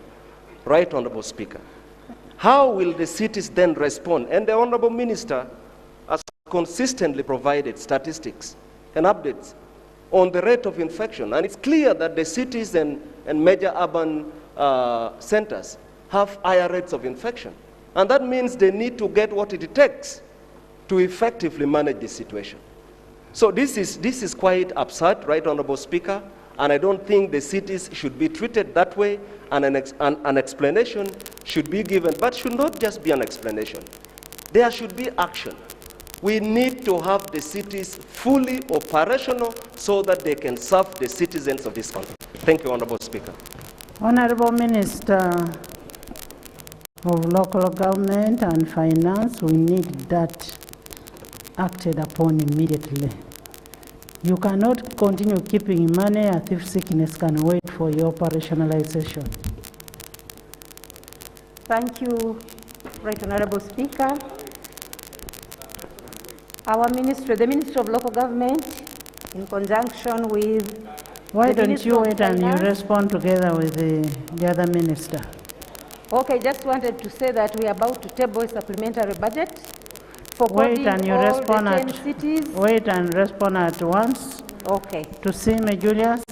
Right, Honorable Speaker. How will the cities then respond? And the Honorable Minister has consistently provided statistics and updates on the rate of infection. And it's clear that the cities and major urban centers have higher rates of infection. And that means they need to get what it takes to effectively manage the situation. So this is quite absurd, right, Honorable Speaker, and I don't think the cities should be treated that way, and an explanation should be given, but should not just be an explanation. There should be action. We need to have the cities fully operational so that they can serve the citizens of this country. Thank you, Honorable Speaker. Honorable Minister of Local Government and Finance, we need that acted upon immediately. You cannot continue keeping money. A thief sickness can wait for your operationalization. Thank you, Right Honorable Speaker. Our ministry, the Ministry of Local Government, in conjunction with Why the don't Ministry you of wait and you Finance. respond together with the other minister? Okay, just wanted to say that we are about to table a supplementary budget for Wait covering and you all respond the 10 at cities. Wait and respond at once. Okay. To see me, Julius.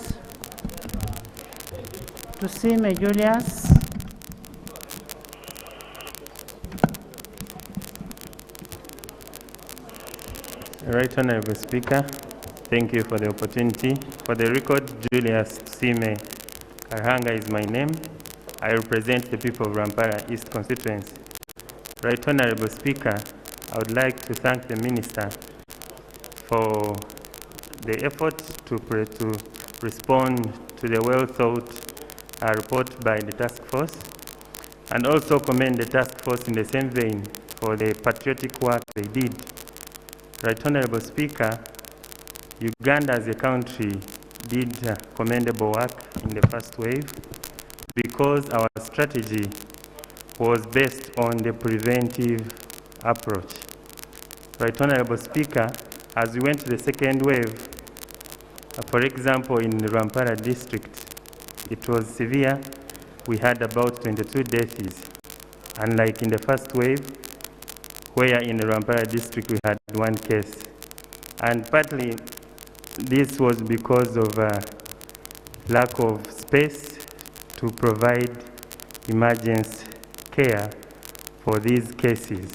To see me, Julius. Right Honorable Speaker, thank you for the opportunity. For the record, Julius Sime Karhanga is my name. I represent the people of Rampara East constituency. Right Honorable Speaker, I would like to thank the Minister for the effort to respond to the well-thought report by the task force, and also commend the task force in the same vein for the patriotic work they did. Right Honorable Speaker, Uganda as a country did commendable work in the first wave because our strategy was based on the preventive approach. Right Honorable Speaker, as we went to the second wave, for example, in the Rampara district, it was severe. We had about 22 deaths, unlike in the first wave, where in the Rampara district we had 1 case. And partly this was because of lack of space to provide emergency care for these cases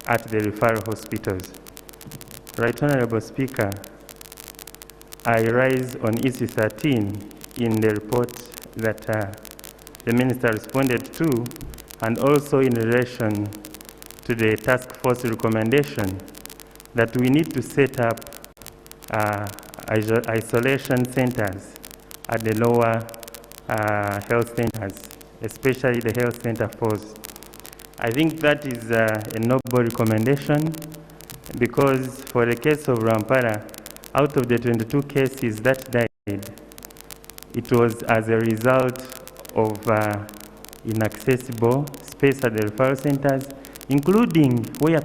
at the referral hospitals. Right Honorable Speaker, I rise on issue 13 in the report that the Minister responded to, and also in relation to the task force recommendation that we need to set up isolation centers at the lower health centers, especially the health center force. I think that is a noble recommendation because for the case of Rampara, out of the 22 cases that died, it was as a result of inaccessible space at the referral centers, including where...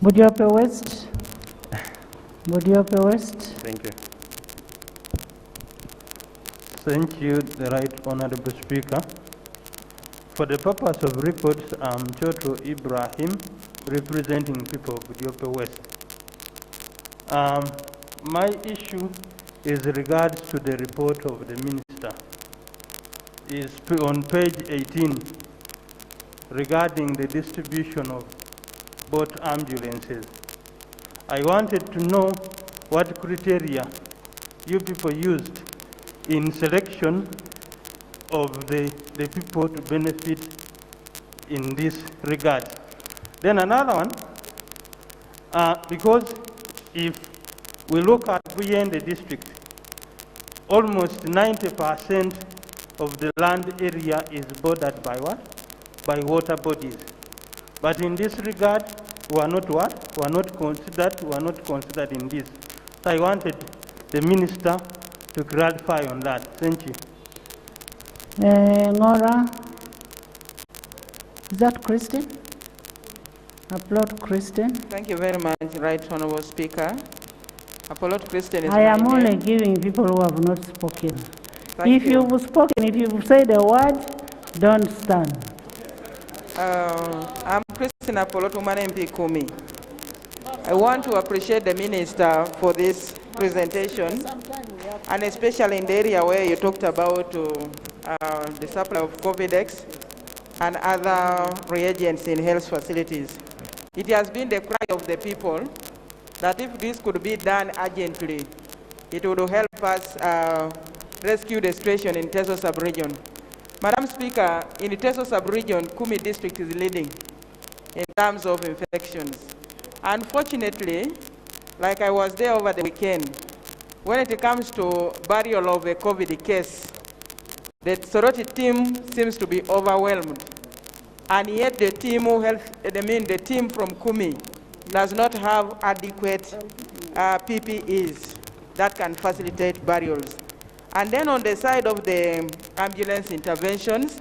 Budiope West. Budiope West. Thank you. Thank you, the Right Honorable Speaker. For the purpose of reports, I'm Choto Ibrahim, representing people of Budiope West. My issue is regards to the report of the Minister. Is on page 18 regarding the distribution of both ambulances. I wanted to know what criteria you people used in selection of the people to benefit in this regard. Then another one, because if we look at Buyende district, almost 90% of the land area is bordered by what? By water bodies. But in this regard, we are not what? We are not considered in this. So I wanted the minister to clarify on that. Thank you. Ngora, is that Christine? Applaud Christine. Thank you very much, Right Honourable Speaker. Applaud Christine is I am my only name. giving people who have not spoken. Thank If you. you've spoken, if you've said a word, don't stand. I'm Christine Apollo Woman MP Kumi. I want to appreciate the Minister for this presentation, and especially in the area where you talked about the supply of COVID-X and other reagents in health facilities. It has been the cry of the people that if this could be done urgently, it would help us rescue the situation in Teso sub-region. Madam Speaker, in the Teso sub-region, Kumi district is leading in terms of infections. Unfortunately, like I was there over the weekend, when it comes to burial of a COVID case, the Soroti team seems to be overwhelmed. And yet the team the team from Kumi does not have adequate PPEs that can facilitate burials. And then on the side of the ambulance interventions,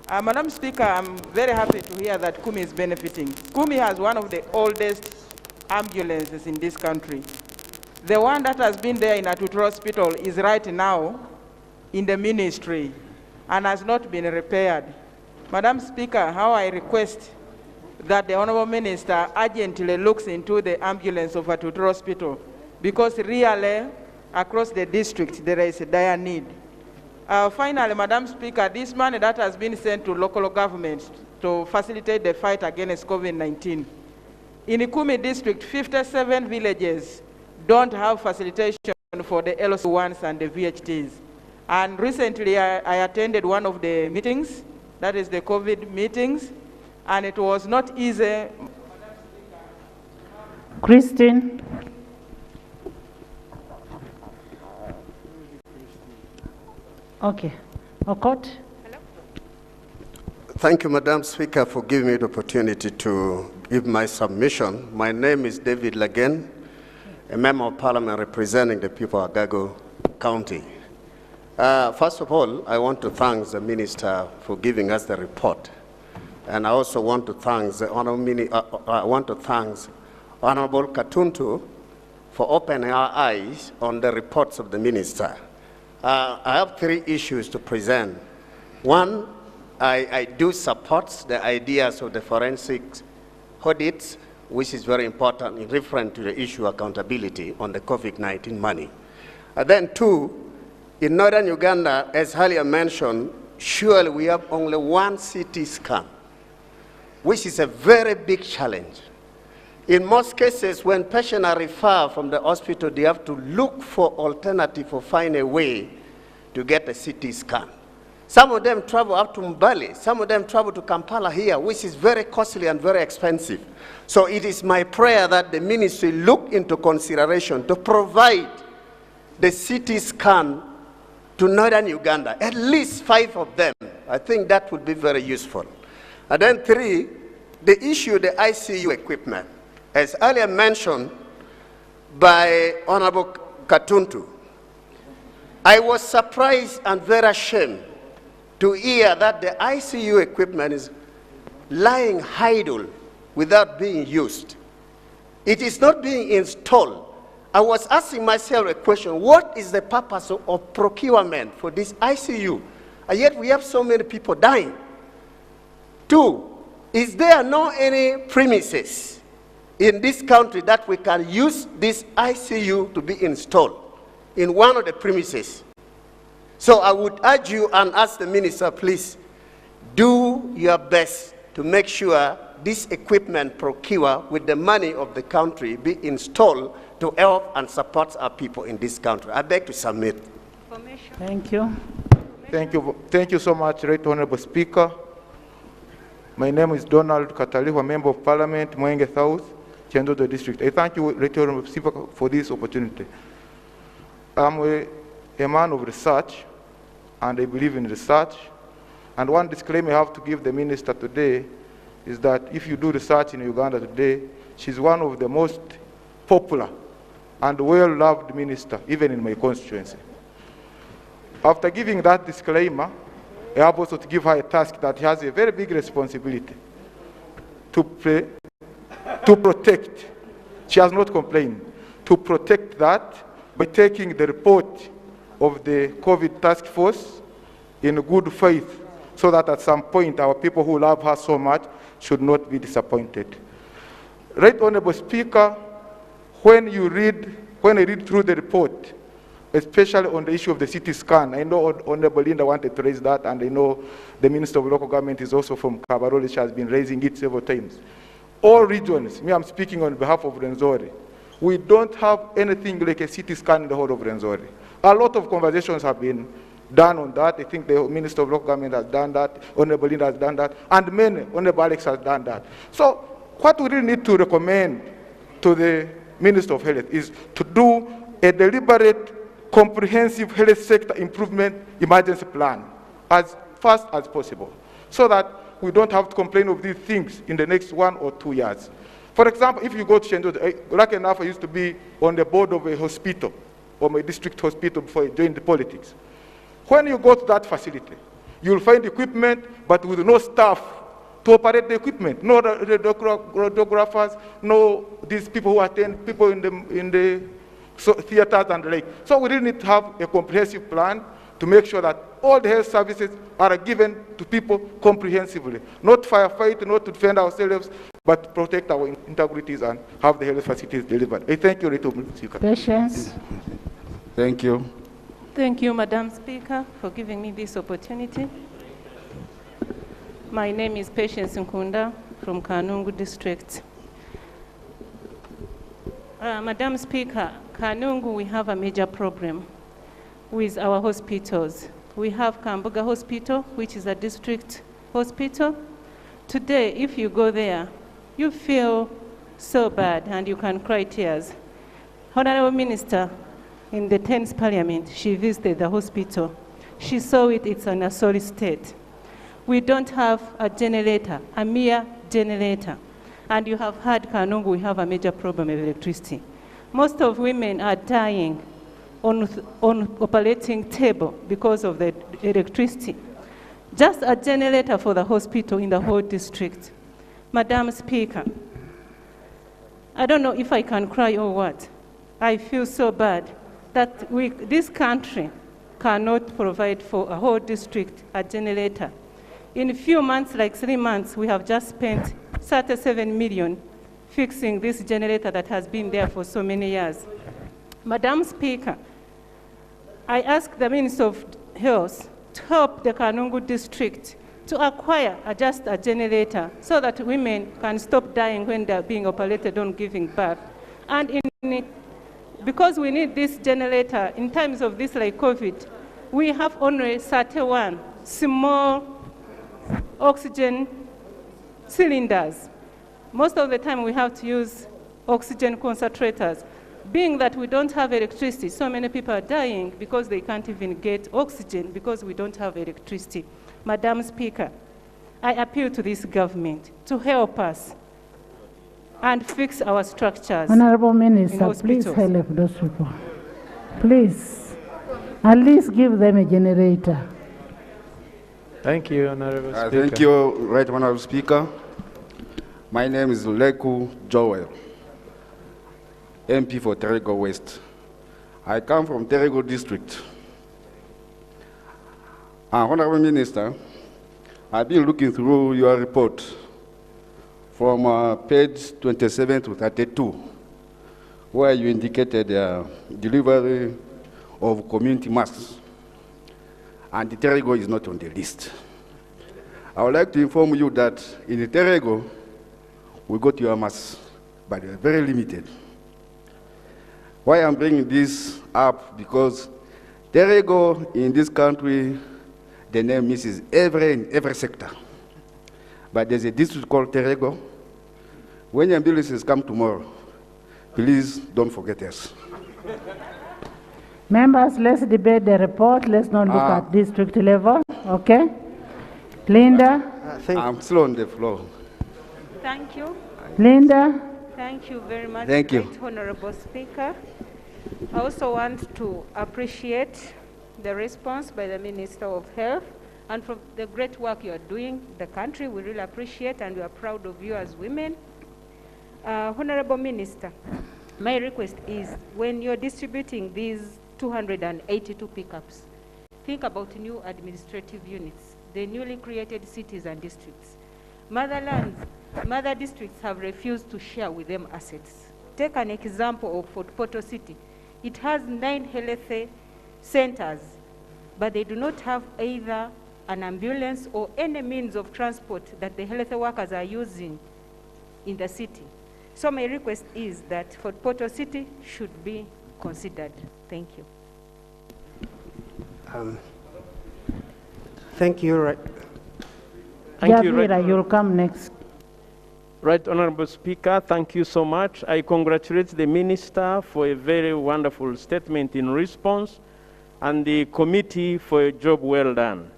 Madam Speaker, I'm very happy to hear that Kumi is benefiting. Kumi has one of the oldest ambulances in this country. The one that has been there in Atutu Hospital is right now in the ministry and has not been repaired. Madam Speaker, how I request that the Honourable Minister urgently looks into the ambulance of Atutu Hospital, because really, across the district, there is a dire need. Finally, Madam Speaker, this money that has been sent to local governments to facilitate the fight against COVID-19. In the Kumi district, 57 villages don't have facilitation for the LC1s and the VHTs. And recently, I attended one of the meetings, that is the COVID meetings, and it was not easy. Christine. Okay. Okot. Thank you, Madam Speaker, for giving me the opportunity to give my submission. My name is David Lagen, a member of Parliament representing the people of Gago County. First of all, I want to thank the Minister for giving us the report. And I also want to thank the Honorable Katuntu for opening our eyes on the reports of the Minister. I have 3 issues to present. One, I do support the ideas of the forensic audits, which is very important in reference to the issue of accountability on the COVID-19 money. And then 2, in northern Uganda, as earlier mentioned, surely we have only 1 CT scan, which is a very big challenge. In most cases, when patients are referred from the hospital, they have to look for alternative or find a way to get a CT scan. Some of them travel up to Mbale, some of them travel to Kampala here, which is very costly and very expensive. So it is my prayer that the ministry look into consideration to provide the CT scan to northern Uganda, at least 5 of them. I think that would be very useful. And then 3, the issue of the ICU equipment. As earlier mentioned by Honorable Katuntu, I was surprised and very ashamed to hear that the ICU equipment is lying idle without being used. It is not being installed. I was asking myself a question, what is the purpose of procurement for this ICU? And yet we have so many people dying. 2, is there no any premises in this country that we can use this ICU to be installed in one of the premises? So I would urge you and ask the minister, please, do your best to make sure this equipment procured with the money of the country be installed to help and support our people in this country. I beg to submit. Thank you. Thank you so much, Right Honorable Speaker. My name is Donald Kataliwa, Member of Parliament, Mwenge South, Chendodo District. I thank you, Right Honorable Speaker, for this opportunity. I'm a man of research, and I believe in research. And one disclaimer I have to give the Minister today is that if you do research in Uganda today, she's one of the most popular and well-loved minister, even in my constituency. After giving that disclaimer, I have also to give her a task that has a very big responsibility to protect. She has not complained. To protect that by taking the report of the COVID task force in good faith, so that at some point our people who love her so much should not be disappointed. Right Honorable Speaker, when I read through the report, especially on the issue of the CT scan, I know Honorable Linda wanted to raise that, and I know the Minister of Local Government is also from Kabarole. She has been raising it several times. All regions, I'm speaking on behalf of Rwenzori, we don't have anything like a CT scan in the whole of Rwenzori. A lot of conversations have been done on that. I think the Minister of Local Government has done that, Honorable Linda has done that, and many, Honorable Alex has done that. So what we really need to recommend to the Minister of Health is to do a deliberate, comprehensive health sector improvement emergency plan as fast as possible, so that we don't have to complain of these things in the next 1 or 2 years. For example, if you go to Shenzo, lucky enough I used to be on the board of a hospital, or my district hospital before I joined the politics. When you go to that facility, you'll find equipment, but with no staff to operate the equipment. No radiographers, no these people who attend, people in the theaters and the like. So we really need to have a comprehensive plan to make sure that all the health services are given to people comprehensively. Not firefight, not to defend ourselves, but to protect our integrities and have the health facilities delivered. I thank you, Mr. Speaker. Patience. Thank you. Thank you, Madam Speaker, for giving me this opportunity. My name is Patience Nkunda from Kanungu District. Madam Speaker, Kanungu, we have a major problem with our hospitals. We have Kambuga Hospital, which is a district hospital. Today, if you go there, you feel so bad and you can cry tears. Honorable Minister, in the 10th Parliament, she visited the hospital. She saw it's in a sorry state. We don't have a generator, a mere generator. And you have heard Kanungu, we have a major problem with electricity. Most of women are dying on operating table because of the electricity. Just a generator for the hospital in the whole district. Madam Speaker, I don't know if I can cry or what. I feel so bad that this country cannot provide for a whole district a generator. In a few months, like 3 months, we have just spent 37 million fixing this generator that has been there for so many years. Madam Speaker, I ask the Minister of Health to help the Kanungu district to acquire just a generator so that women can stop dying when they're being operated on giving birth. And because we need this generator in times of this like COVID, we have only 31 small oxygen cylinders. Most of the time we have to use oxygen concentrators. Being that we don't have electricity, so many people are dying because they can't even get oxygen because we don't have electricity. Madam Speaker, I appeal to this government to help us and fix our structures. Honorable Minister, please help those people. Please, at least give them a generator. Thank you, Honorable Speaker. Thank you, Right Honorable Speaker. My name is Leku Joel, MP for Terego West. I come from Terego District. Honorable Minister, I've been looking through your report from page 27 to 32, where you indicated delivery of community masks, and the Terego is not on the list. I would like to inform you that in the Terego, we got your masks, but they are very limited. Why I'm bringing this up, because Terego in this country the name misses in every sector. But there's a district called Terego. When your ambulances come tomorrow, please don't forget us. Members, let's debate the report. Let's not look at district level, okay? Linda? I'm slow on the floor. Thank you. Linda? Thank you very much. Thank you. Right Honorable Speaker. I also want to appreciate the response by the Minister of Health and for the great work you are doing. The country, we really appreciate and we are proud of you as women. Honorable Minister, my request is when you're distributing these 282 pickups, think about new administrative units, the newly created cities and districts. Mother districts have refused to share with them assets. Take an example of Fort Portal City. It has 9 health centers, but they do not have either an ambulance or any means of transport that the health workers are using in the city. So my request is that Fort Portal City should be considered. Thank you. Thank you. Thank you. You'll come next. Right, Honorable Speaker, thank you so much. I congratulate the Minister for a very wonderful statement in response and the committee for a job well done.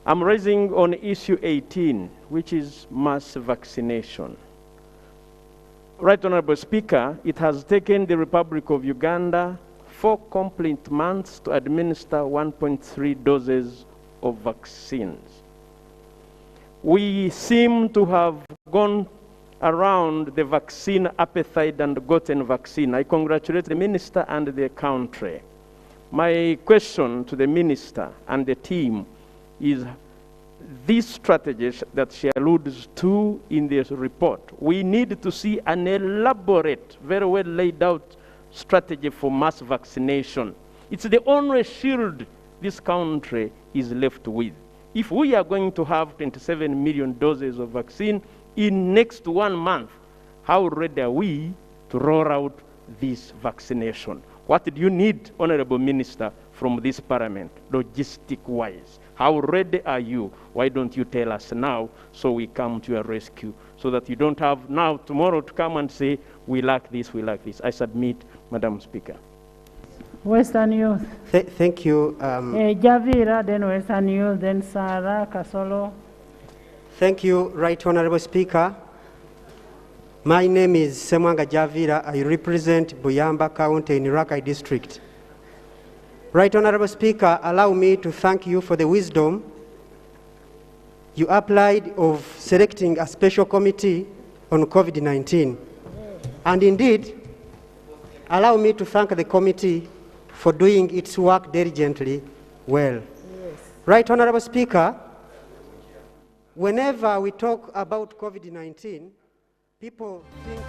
I'm raising on issue 18, which is mass vaccination. Right, Honorable Speaker, it has taken the Republic of Uganda 4 complete months to administer 1.3 doses of vaccines. We seem to have gone around the vaccine appetite and gotten vaccine. I congratulate the Minister and the country. My question to the Minister and the team is these strategies that she alludes to in this report. We need to see an elaborate, very well laid out strategy for mass vaccination. It's the only shield this country is left with. If we are going to have 27 million doses of vaccine in next 1 month, how ready are we to roll out this vaccination? What do you need, Honorable Minister, from this Parliament, logistic-wise? How ready are you? Why don't you tell us now so we come to your rescue, so that you don't have now, tomorrow to come and say, we lack this, we lack this. I submit, Madam Speaker. Western Youth. Thank you. Javira, then Western Youth, then Sarah, Kasolo. Thank you, Right Honorable Speaker. My name is Semwanga Javira. I represent Buyamba County in Rakai District. Right Honorable Speaker, allow me to thank you for the wisdom you applied of selecting a special committee on COVID-19. And indeed, allow me to thank the committee for doing its work diligently well. Yes. Right Honorable Speaker, whenever we talk about COVID-19, people think...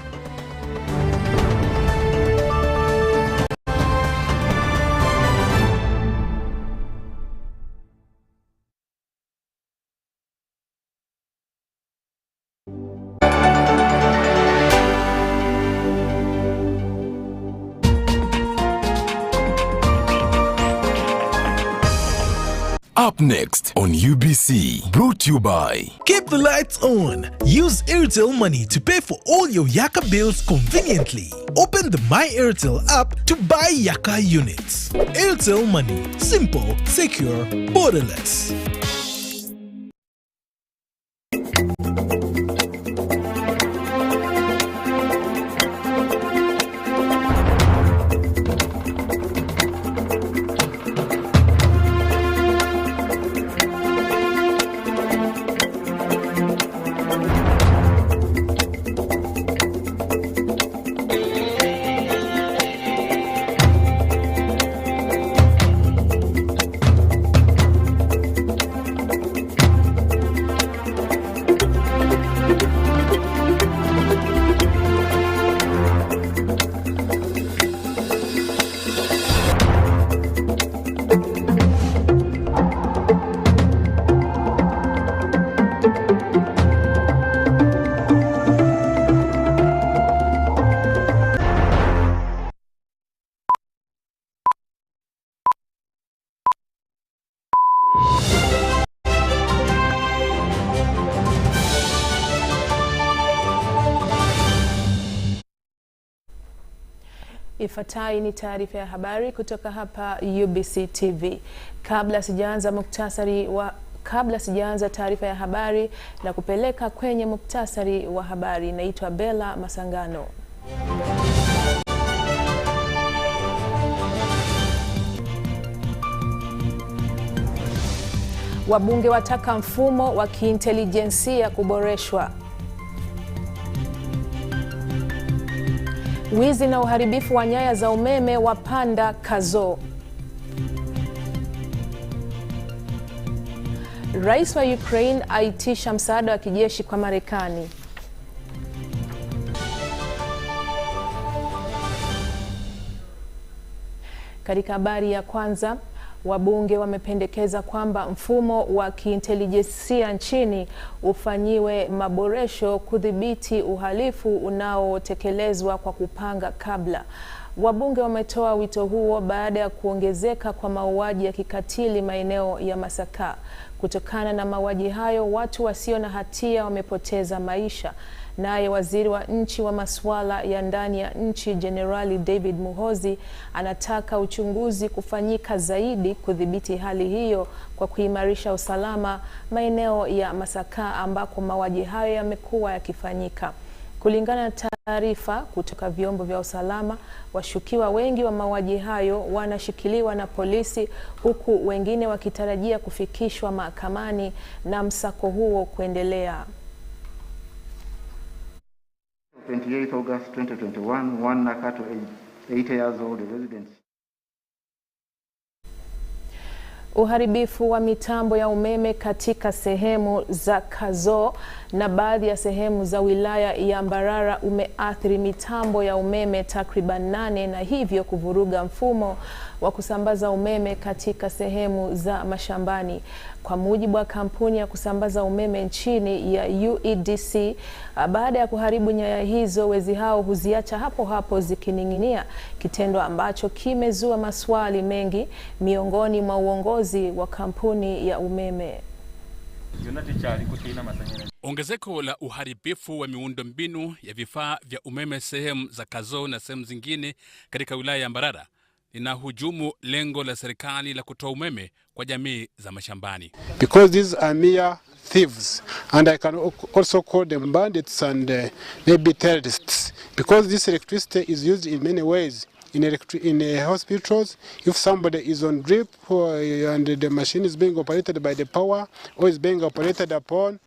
Up next on UBC, brought to you by... Keep the lights on. Use Airtel Money to pay for all your Yaka bills conveniently. Open the My Airtel app to buy Yaka units. Airtel Money. Simple, secure, borderless. Ifuatayo ni taarifa ya habari kutoka hapa UBC TV. Kabla sijaanza taarifa ya habari na kupeleka kwenye muktasari wa habari, naitwa Bella Masangano. Wabunge wataka mfumo wa kiintelijensia kuboreshwa. Wizi na uharibifu wa nyaya za umeme wapanda Kazo. Rais wa Ukraine aitisha msaada wa kijeshi kwa Marekani. Katika habari ya kwanza, wabunge wamependekeza kwamba mfumo wa kiintelijensia nchini ufanyiwe maboresho kudhibiti uhalifu unaotekelezwa kwa kupanga kabla. Wabunge wametoa wito huo baada ya kuongezeka kwa mauaji ya kikatili maeneo ya Masaka. Kutokana na mauaji hayo, watu wasio na hatia wamepoteza maisha. Naye waziri wa nchi wa masuala ya ndani ya nchi Generali David Muhoozi anataka uchunguzi kufanyika zaidi kudhibiti hali hiyo kwa kuimarisha usalama maeneo ya Masaka ambako mauaji hayo yamekuwa yakifanyika. Kulingana na taarifa kutoka vyombo vya usalama, washukiwa wengi wa mauaji hayo wanashikiliwa na polisi, huku wengine wakitarajia kufikishwa mahakamani na msako huo kuendelea. 28 August 2021, one Nakato 80 years old resident. Uharibifu wa mitambo ya umeme katika sehemu za Kazo na baadhi ya sehemu za wilaya ya Mbarara umeathiri mitambo ya umeme takriban 8 na hivyo kuvuruga mfumo wa kusambaza umeme katika sehemu za mashambani. Kwa mujibu wa kampuni ya kusambaza umeme nchini ya UEDC, baada ya kuharibu nyaya hizo, wezi hao huziacha hapo hapo zikining'inia, kitendo ambacho kimezua maswali mengi miongoni mwa uongozi wa kampuni ya umeme. Ongezeko la uharibifu wa miundombinu ya vifaa vya umeme sehemu za Kazo na sehemu zingine katika wilaya ya Mbarara linahujumu lengo la serikali la kutoa umeme kwa jamii za mashambani. Because these are mere thieves, and I can also call them bandits and maybe terrorists, because this electricity is used in many ways. In hospitals, if somebody is on drip and the machine is being operated by the power or is being operated upon.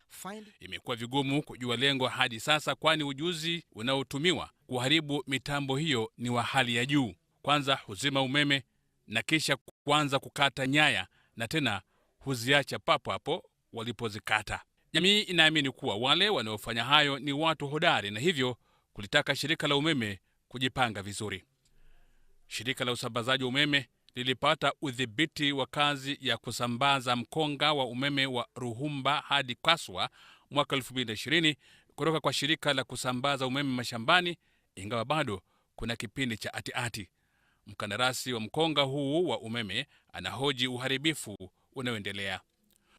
Imekuwa vigumu kujua lengo hadi sasa, kwani ujuzi unaotumiwa kuharibu mitambo hiyo ni wa hali ya juu. Kwanza huzima umeme na kisha kuanza kukata nyaya na tena huziacha papo hapo walipozikata. Jamii inaamini kuwa wale wanaofanya hayo ni watu hodari na hivyo kulitaka shirika la umeme kujipanga vizuri. Shirika la usambazaji wa umeme lilipata udhibiti wa kazi ya kusambaza mkonga wa umeme wa Ruhumba hadi Kaswa mwaka 2020 kutoka kwa shirika la kusambaza umeme mashambani, ingawa bado kuna kipindi cha ati-ati. Mkandarasi wa mkonga huu wa umeme anahoji uharibifu unaoendelea.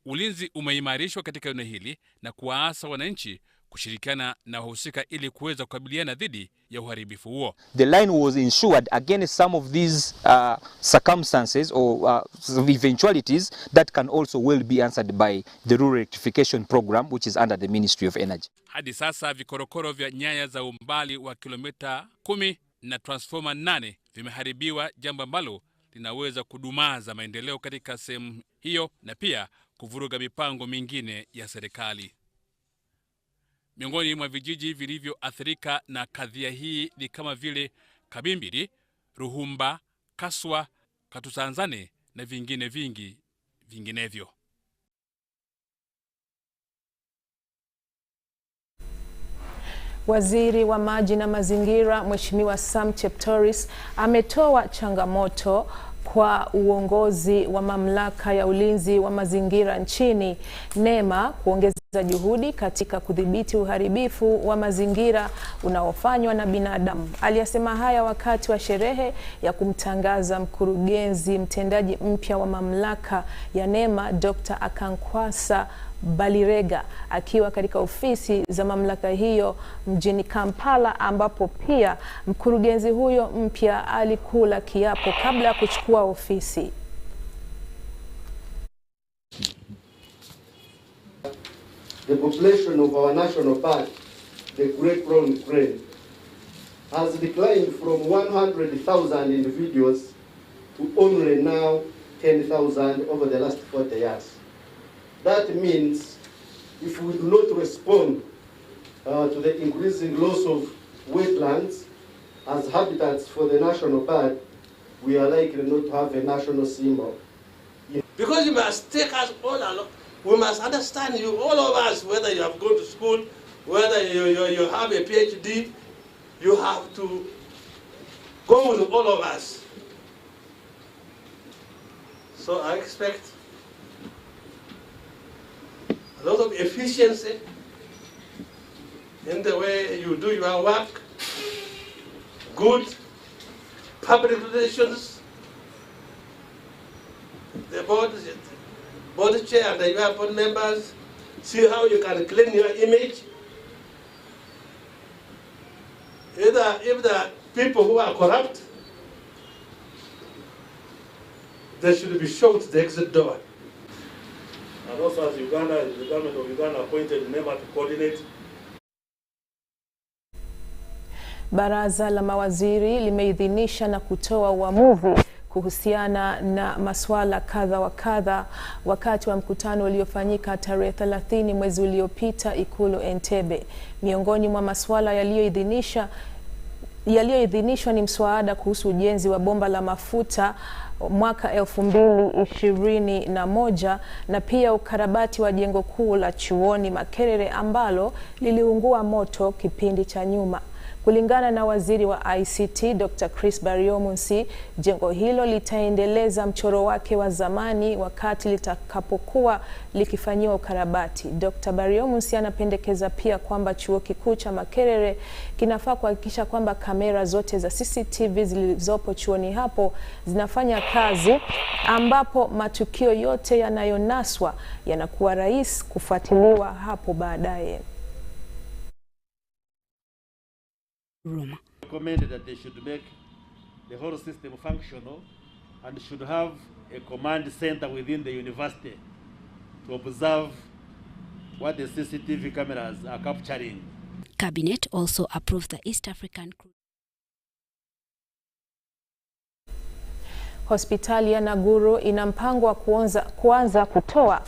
Ulinzi umeimarishwa katika eneo hili na kuwaasa wananchi kushirikiana na wahusika ili kuweza kukabiliana dhidi ya uharibifu huo. The line was insured against some of these circumstances or eventualities that can also well be answered by the Rural Electrification Program, which is under the Ministry of Energy. Hadi sasa vikorokoro vya nyaya za umbali wa kilomita 10 na transformer 8 vimeharibiwa, jambo ambalo linaweza kudumaza maendeleo katika sehemu hiyo na pia kuvuruga mipango mingine ya serikali. Miongoni mwa vijiji vilivyoathirika na kadhia hii ni kama vile Kabimbiri, Ruhumba, Kaswa, Katusanzane na vingine vinginevyo. Waziri wa maji na mazingira Mheshimiwa Sam Cheptoris ametoa changamoto kwa uongozi wa mamlaka ya ulinzi wa mazingira nchini NEMA kuongeza za juhudi katika kudhibiti uharibifu wa mazingira unaofanywa na binadamu. Aliyasema haya wakati wa sherehe ya kumtangaza mkurugenzi mtendaji mpya wa mamlaka ya NEMA Dr. Akankwasa Balirega akiwa katika ofisi za mamlaka hiyo mjini Kampala, ambapo pia mkurugenzi huyo mpya alikula kiapo kabla ya kuchukua ofisi. The population of our national park, the Great Brown Crane, has declined from 100,000 individuals to only now 10,000 over the last 40 years. That means if we do not respond to the increasing loss of wetlands as habitats for the national park, we are likely not to have a national symbol. Because you must take us all along. We must understand you, all of us, whether you have gone to school, whether you have a PhD, you have to go with all of us. So I expect a lot of efficiency in the way you do your work, good public relations, the board chair and your board members, see how you can clean your image. Either if there are people who are corrupt, they should be shown to the exit door. And also as Uganda, the government of Uganda appointed NEMA to coordinate. Baraza la mawaziri limeidhinisha na kutoa uamuzi kuhusiana na masuala kadha wa kadha wakati wa mkutano uliofanyika tarehe 30 mwezi uliopita Ikulu Entebbe. Miongoni mwa masuala yaliyoidhinishwa ni mswada kuhusu ujenzi wa bomba la mafuta mwaka 2021 na pia ukarabati wa jengo kuu la chuoni Makerere ambalo liliungua moto kipindi cha nyuma. Kulingana na waziri wa ICT Dr. Chris Baryomunsi, jengo hilo litaendeleza mchoro wake wa zamani wakati litakapokuwa likifanyiwa ukarabati. Dr. Baryomunsi anapendekeza pia kwamba chuo kikuu cha Makerere kinafaa kuhakikisha kwamba kamera zote za CCTV zilizopo chuoni hapo zinafanya kazi, ambapo matukio yote yanayonaswa yanakuwa rahisi kufuatiliwa hapo baadaye. Recommended that they should make the whole system functional and should have a command center within the university to observe what the CCTV cameras are capturing. Cabinet also approved the East African Hospitali ya Naguru ina mpango wa kuanza kutoa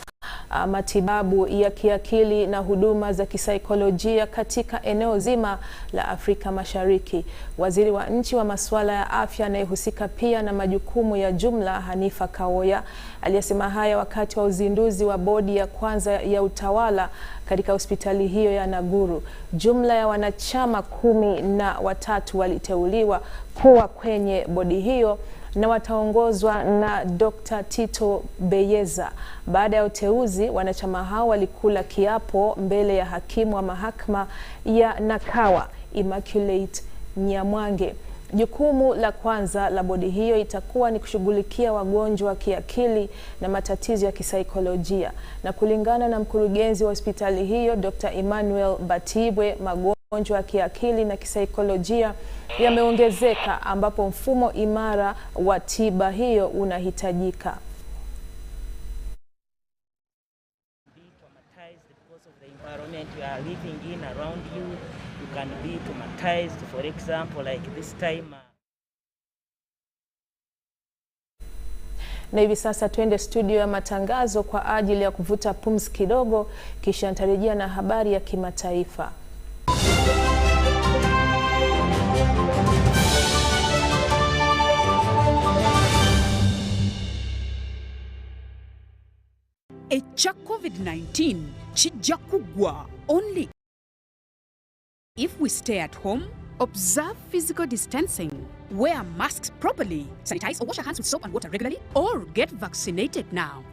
matibabu ya kiakili na huduma za kisaikolojia katika eneo zima la Afrika Mashariki. Waziri wa nchi wa masuala ya afya anayehusika pia na majukumu ya jumla Hanifa Kaoya aliyesema haya wakati wa uzinduzi wa bodi ya kwanza ya utawala katika hospitali hiyo ya Naguru. Jumla ya wanachama 13 waliteuliwa kuwa kwenye bodi hiyo na wataongozwa na Dr. Tito Beyeza. Baada ya uteuzi, wanachama hao walikula kiapo mbele ya hakimu wa mahakama ya Nakawa Immaculate Nyamwange. Jukumu la kwanza la bodi hiyo itakuwa ni kushughulikia wagonjwa wa kiakili na matatizo ya kisaikolojia. Na kulingana na mkurugenzi wa hospitali hiyo Dr. Emmanuel Batibwe, magonjwa ya kiakili na kisaikolojia yameongezeka ambapo mfumo imara wa tiba hiyo unahitajika. Environment you are living in around you, you can be traumatized, for example, like this time. Na hivi sasa tuende studio ya matangazo kwa ajili ya kuvuta pumzi kidogo, kisha nitarejea na habari ya kimataifa. Echa COVID-19 chijakugwa only if we stay at home, observe physical distancing, wear masks properly, sanitize or wash your hands with soap and water regularly, or get vaccinated now.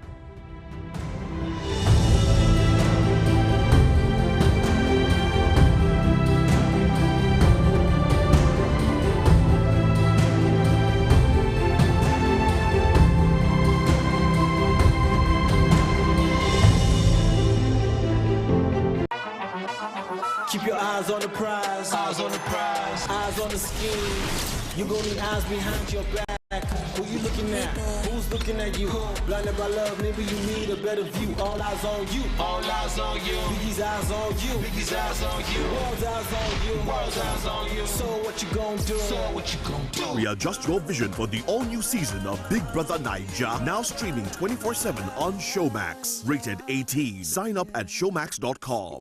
Keep your eyes on the prize. Eyes on the prize. Eyes on the scheme. You gon' need eyes behind your back. Who you looking at? Who's looking at you? Blinded by love, maybe you need a better view. All eyes on you. All eyes on you. Biggie's eyes on you. Biggie's eyes on you. World's eyes on you. World's eyes on you. So what you gon' do? So what you gon' do? Readjust your vision for the all-new season of Big Brother Naija. Now streaming 24/7 on Showmax. Rated 18. Sign up at showmax.com.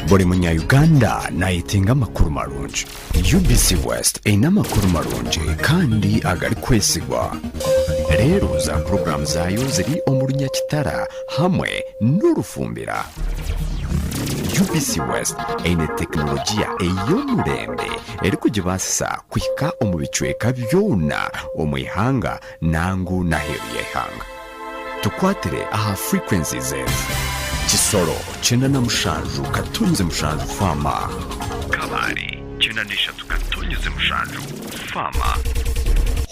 Buri munya-Uganda nayitinga amakuru marungi. UBC West ina amakuru marungi kandi agari kwesigwa. Rero za program zayo ziri omurunya kitara hamwe n'urufumbira. UBC West ine teknolojia ey'omurembe eri kugibasisa kwika omu bicweka byona omwihanga nangu naheru y'ehanga. Tukwatire aha frequencies zetu. Kisoro, chenda na mushanju, katunze mushanju, fama. Kabari, chenda nishatu, katunze mushanju, fama.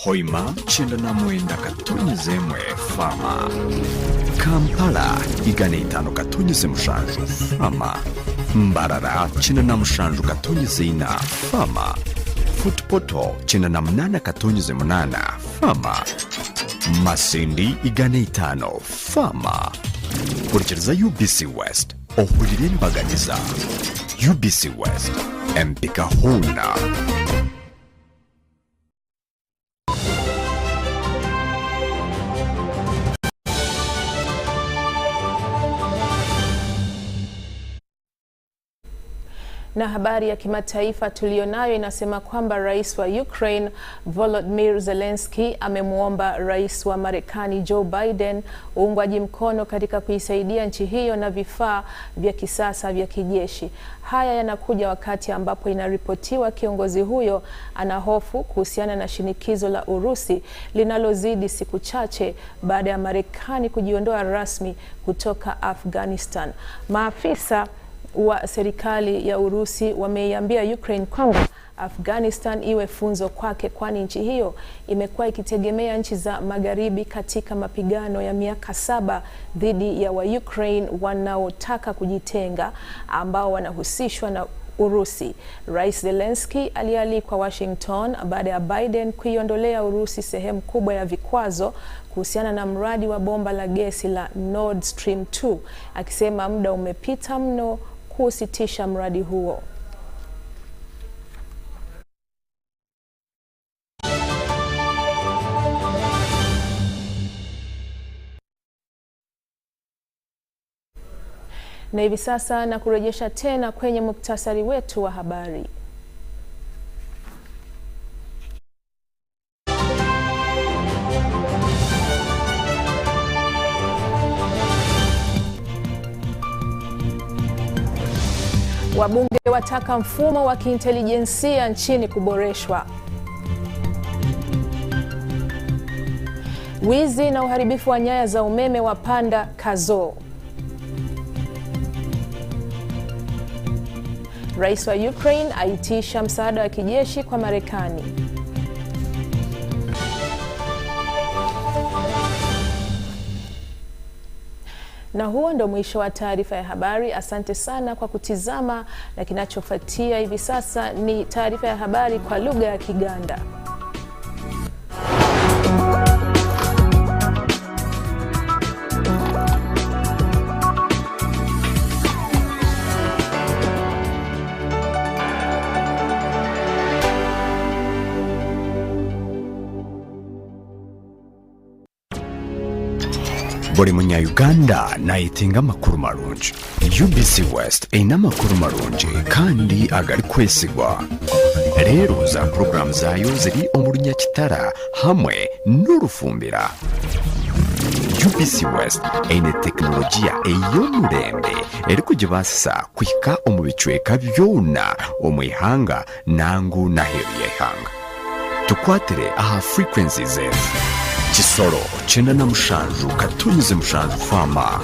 Hoima, chenda na mwenda, katunze mwe, fama. Kampala, igane itano, katunze mushanju, fama. Mbarara, chenda na mushanju, katunze ina, fama. Footpoto, chenda na mnana, katunze mnana, fama. Masindi, igane itano, fama. Kurikiriza UBC West ohurire imbaganiza. UBC West empika huna. Na habari ya kimataifa tulionayo inasema kwamba rais wa Ukraine Volodymyr Zelensky amemuomba rais wa Marekani Joe Biden uungwaji mkono katika kuisaidia nchi hiyo na vifaa vya kisasa vya kijeshi. Haya yanakuja wakati ambapo inaripotiwa kiongozi huyo ana hofu kuhusiana na shinikizo la Urusi linalozidi siku chache baada ya Marekani kujiondoa rasmi kutoka Afghanistan. Maafisa wa serikali ya Urusi wameiambia Ukraine kwamba Afghanistan iwe funzo kwake, kwani nchi hiyo imekuwa ikitegemea nchi za magharibi katika mapigano ya miaka 7 dhidi ya wa Ukraine wanaotaka kujitenga ambao wanahusishwa na Urusi. Rais Zelensky alialikwa Washington baada ya Biden kuiondolea Urusi sehemu kubwa ya vikwazo kuhusiana na mradi wa bomba la gesi la Nord Stream 2, akisema muda umepita mno kusitisha mradi huo. Na hivi sasa na kurejesha tena kwenye muktasari wetu wa habari. Wabunge wataka mfumo wa kiintelijensia nchini kuboreshwa. Wizi na uharibifu wa nyaya za umeme wapanda Kazo. Rais wa Ukraine aitisha msaada wa kijeshi kwa Marekani. Na huo ndo mwisho wa taarifa ya habari. Asante sana kwa kutizama, na kinachofuatia hivi sasa ni taarifa ya habari kwa lugha ya Kiganda. Buri munya-Uganda nayitinga amakuru marungi. UBC West ina amakuru marungi kandi agari kwesigwa. Rero za program zayo ziri omurunya kitara hamwe n'urufumbira. UBC West ine teknolojia ey'omurembe eri kugibasisa kwika omu bicweka byona omwihanga nangu naheru y'ehanga. Tukwatire aha frequencies zetu. Kisoro, chenda na mushanju, katunyize mushanju, fama.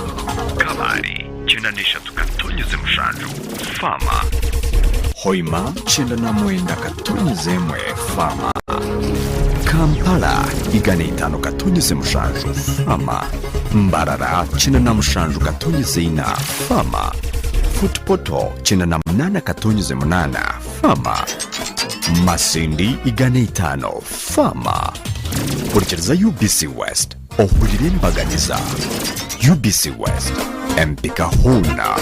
Kabari, chenda nishatu, katunyize mushanju, fama. Hoima, chenda na mwenda, katunyize mwe, fama. Kampala, igane itano, katunyize mushanju, fama. Mbarara, chenda na mushanju, katunyize ina, fama. foot poto china na mnana katonyuze mnana fama masindi igane itano fama kurichiriza UBC West ohurire mbaganiza UBC West empika huna.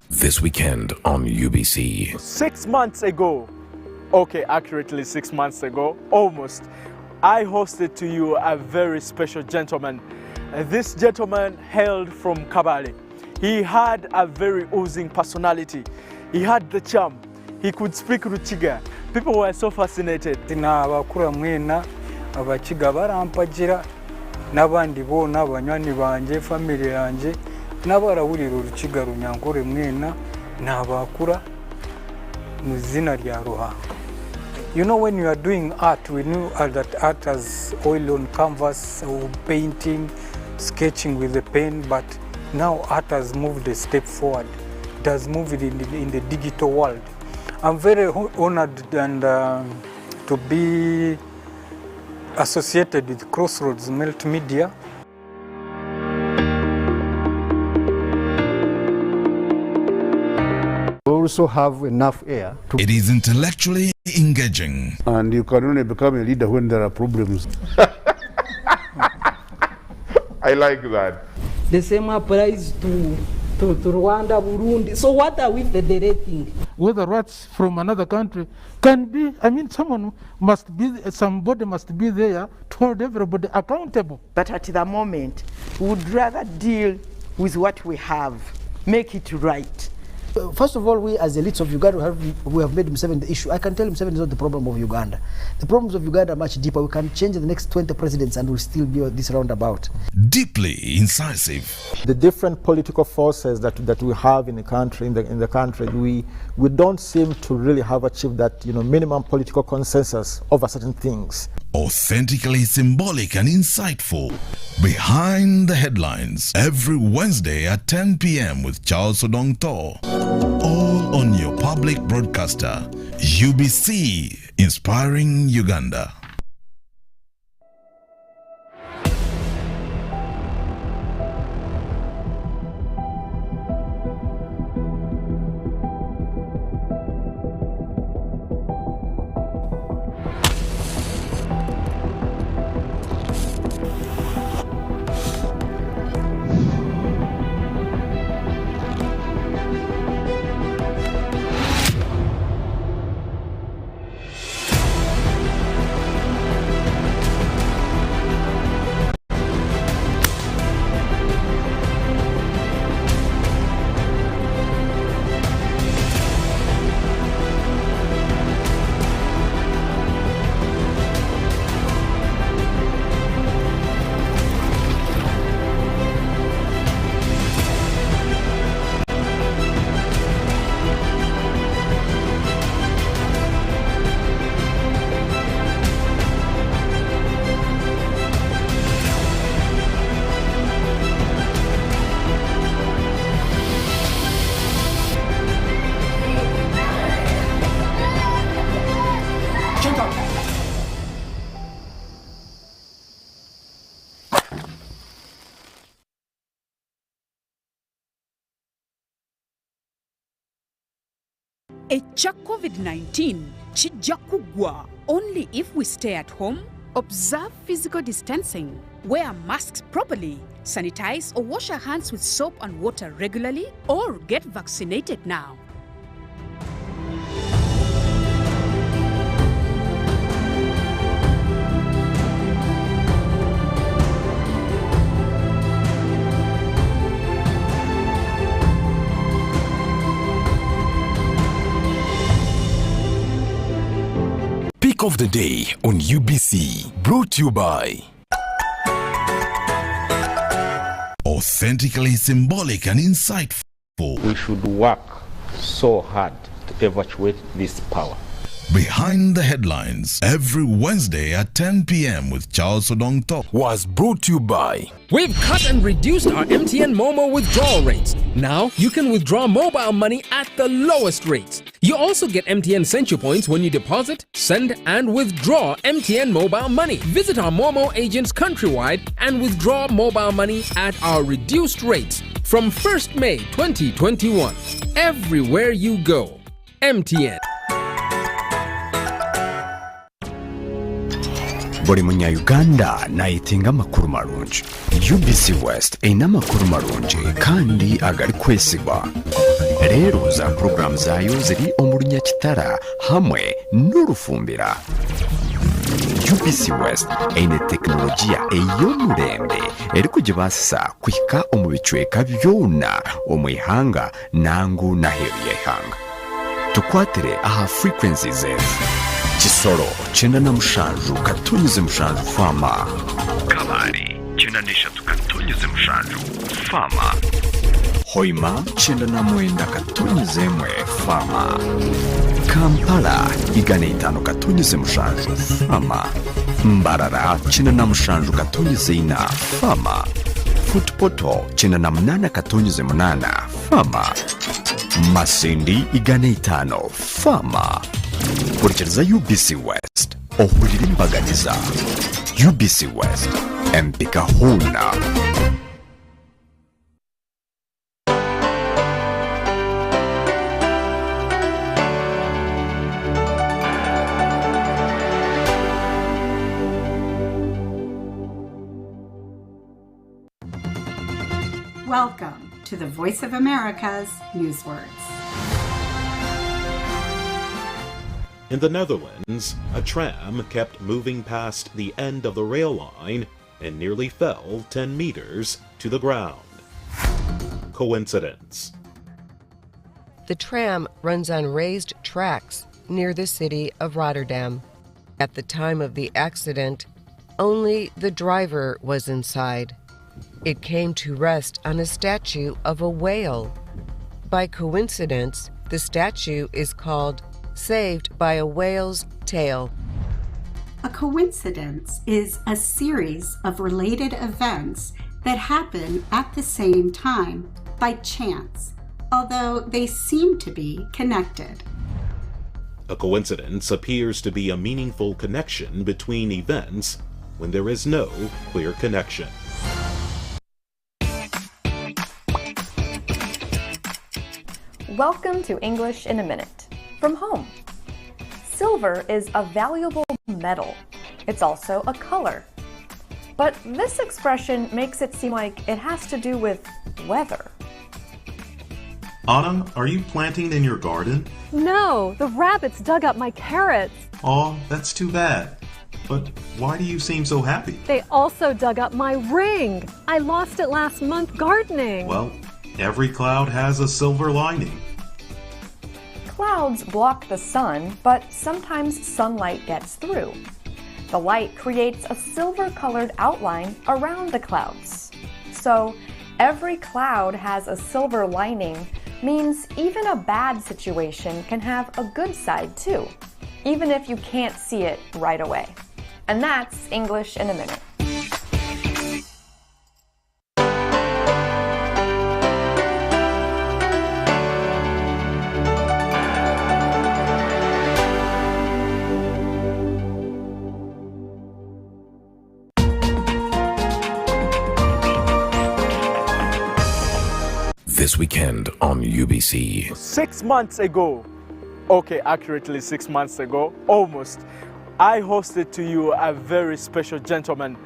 This weekend on UBC. 6 months ago, okay, accurately 6 months ago, almost, I hosted to you a very special gentleman. This gentleman hailed from Kabale. He had a very oozing personality. He had the charm. He could speak Ruchiga. People were so fascinated. Na abakura mwena abakiga barampagira nabandi bo nabanyani banje family yanje nabarawurira Ruchiga runyankore mwena nabakura muzina rya Ruhango. You know, when you are doing art, we knew that art as oil on canvas or painting, sketching with a pen, but now art has moved a step forward. It has moved in the digital world. I'm very honored and to be associated with Crossroads Multimedia. We also have enough air. It is intellectually engaging. And you can only become a leader when there are problems. I like that. The same applies to Rwanda, Burundi. So what are we federating? Whether rats from another country can be, I mean, somebody must be there to hold everybody accountable. But at the moment, we would rather deal with what we have, make it right. First of all, we as elites of Uganda, we have made Museveni the issue. I can tell him Museveni is not the problem of Uganda. The problems of Uganda are much deeper. We can change the next 20 presidents and we'll still be this roundabout. Deeply incisive. The different political forces that we have in the country, in the country, we don't seem to really have achieved that minimum political consensus over certain things. Authentically symbolic and insightful. Behind the Headlines, every Wednesday at 10 p.m. with Charles Odong Thor. All on your public broadcaster, UBC, inspiring Uganda. Echa COVID-19 chijja kugwa only if we stay at home, observe physical distancing, wear masks properly, sanitize or wash our hands with soap and water regularly, or get vaccinated now. Pick of the day on UBC, brought to you by Authentically symbolic and insightful. We should work so hard to evacuate this power. Behind the Headlines, every Wednesday at 10 p.m. with Charles Sodong Talk. Was brought to you by... We've cut and reduced our MTN Momo withdrawal rates. Now you can withdraw mobile money at the lowest rates. You also get MTN Senchu points when you deposit, send, and withdraw MTN mobile money. Visit our Momo agents countrywide and withdraw mobile money at our reduced rates from 1st May 2021. Everywhere you go, MTN. buri munya-Uganda nayitinga amakuru marungi. UBC West eyina amakuru marungi kandi agari kwesigwa. Rero za program zayo ziri omu runyakitara hamwe n'urufumbira. UBC West eyine tekinologiya ey'omurembe eri kugibasisa kwihika omu bicweka byona omu ihanga nangu n'aheeru y'eihanga. Tukwatire aha frequencies Kisoro 97 katonyeze mushanju fama. Kabari 93 katonyeze mushanju fama. Hoima 99 katonyeze mwe fama. Kampala 5 katonyeze mushanju fama. Mbarara 97 katonyeze ina fama. Footpoto 98 katonyeze munana fama. Masindi 5 fama. Kurikiriza UBC West ohurira imbaganiza. UBC West empika huna. Welcome to the Voice of America's Newswords. In the Netherlands, a tram kept moving past the end of the rail line and nearly fell 10 meters to the ground. Coincidence? The tram runs on raised tracks near the city of Rotterdam. At the time of the accident, only the driver was inside. It came to rest on a statue of a whale. By coincidence, the statue is called Saved by a Whale's Tail. A coincidence is a series of related events that happen at the same time by chance, although they seem to be connected. A coincidence appears to be a meaningful connection between events when there is no clear connection. Welcome to English in a Minute. From home. Silver is a valuable metal. It's also a color. But this expression makes it seem like it has to do with weather. Autumn, are you planting in your garden? No, the rabbits dug up my carrots. Oh, that's too bad. But why do you seem so happy? They also dug up my ring. I lost it last month gardening. Well, every cloud has a silver lining. Clouds block the sun, but sometimes sunlight gets through. The light creates a silver-colored outline around the clouds. So, every cloud has a silver lining means even a bad situation can have a good side too, even if you can't see it right away. And that's English in a Minute. This weekend on UBC. 6 months ago, okay, accurately 6 months ago, almost, I hosted to you a very special gentleman.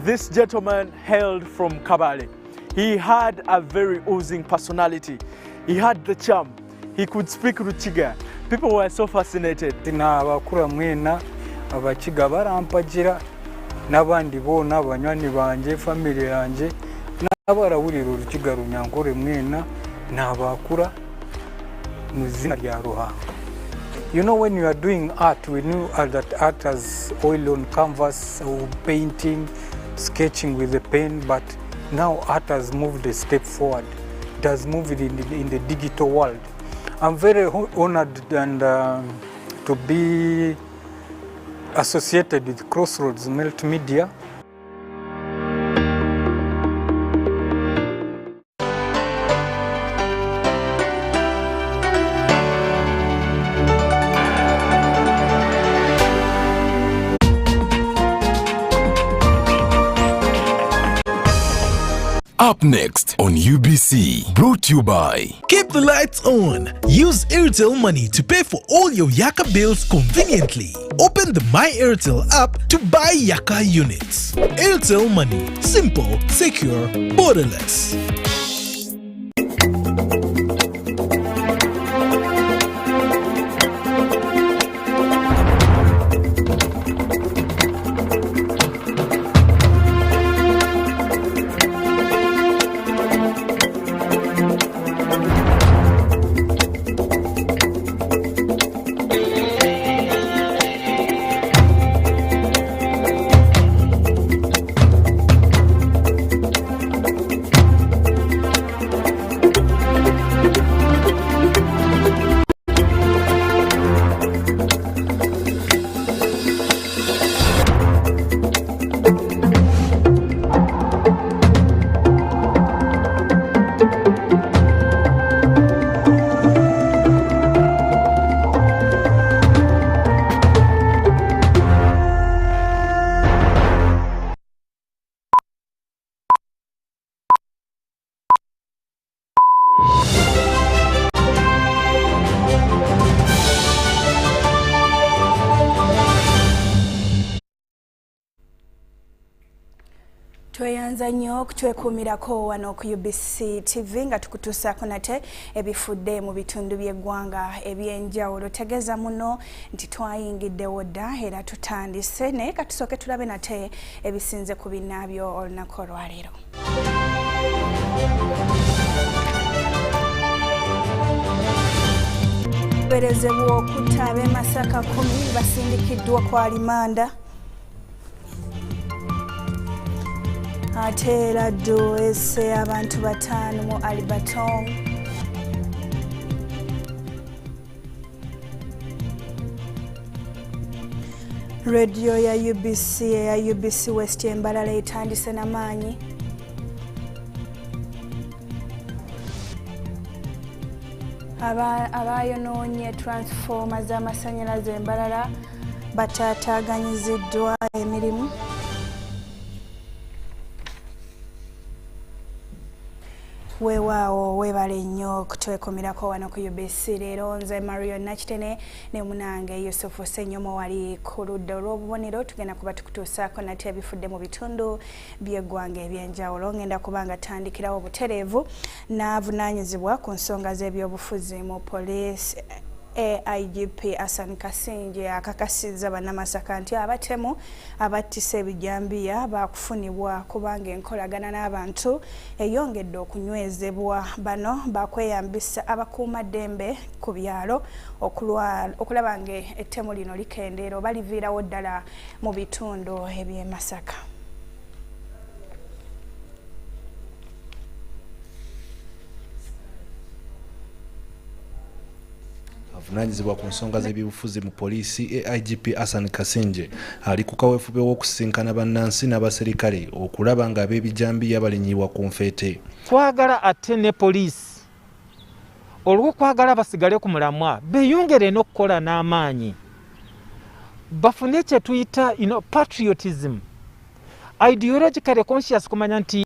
This gentleman hailed from Kabale. He had a very oozing personality. He had the charm. He could speak Ruchiga. People were so fascinated. Abakura mwena abakiga barampagira n'abandi bona abanywanyi banje family yanje n'abarawurira urukiga runyankore mwena n'abakura mu zina rya Ruhanga. You know, when you are doing art, we knew that art has oil on canvas or painting, sketching with a pen, but now art has moved a step forward. It has moved in the digital world. I'm very honored and to be associated with Crossroads Multimedia. Up next on UBC, brought to you by. Keep the lights on. Use Airtel Money to pay for all your Yaka bills conveniently. Open the My Airtel app to buy Yaka units. Airtel Money. Simple, secure, borderless. Tweyanza nnyo okutwekuumirako wano ku UBC TV nga tukutuusaako nate ebifudde mu bitundu by'eggwanga ebyenjawulo. Tegeeza muno nti twayingiddewo dda era tutandise, naye katusooke tulabe nate ebisinze ku binnaabyo olunaku olwaleero. Kuberezebwa okutta ab'e Masaka 10 basindikiddwa ku alimanda. Ate era ddo esse abantu 5 mu Alberton. Radio ya UBC ya UBC West Embalala etandise n'amaanyi. Abayonoonye transformer z'amasannyalaze Embalala bataataaganyiziddwa emirimu. Weewaawo weebale nnyo okutwekomerako wano ku UBC leero. Nze Mario Nakitene ne munange Yusufu Ssenyomo wali ku ludda olw'obubonero. Tugenda kuba tukutuusaako nate ebifudde mu bitundu by'eggwanga ebyenjawulo. Ngenda kubanga tandikirawo butereevu n'avunaanyizibwa ku nsonga z'ebyobufuzi mu poliisi. IGP Hassan Kasinje akakasizza bannamasaka nti abatemu abattisa ebijambiya bakufunibwa kubanga enkolagana n'abantu eyongedde okunywezebwa. Bano bakweyambisa abakuumaddembe ku byalo okulaba nga ettemu lino likendeera oba liviirawo ddala mu bitundu eby'e Masaka. Avunaanyizibwa ku nsonga z'ebyobufuzi mu poliisi IGP Hassan Kasinje ali ku kaweefube w'okusinkana bannansi n'abaserikale okulaba nga ab'ebijambiya balinnyibwa ku nfeete. Twagala ate ne poliisi olw'okwagala basigale ku mulamwa beeyongere n'okukola n'amaanyi bafune kye tuyita patriotism, ideologically conscious, kumanya nti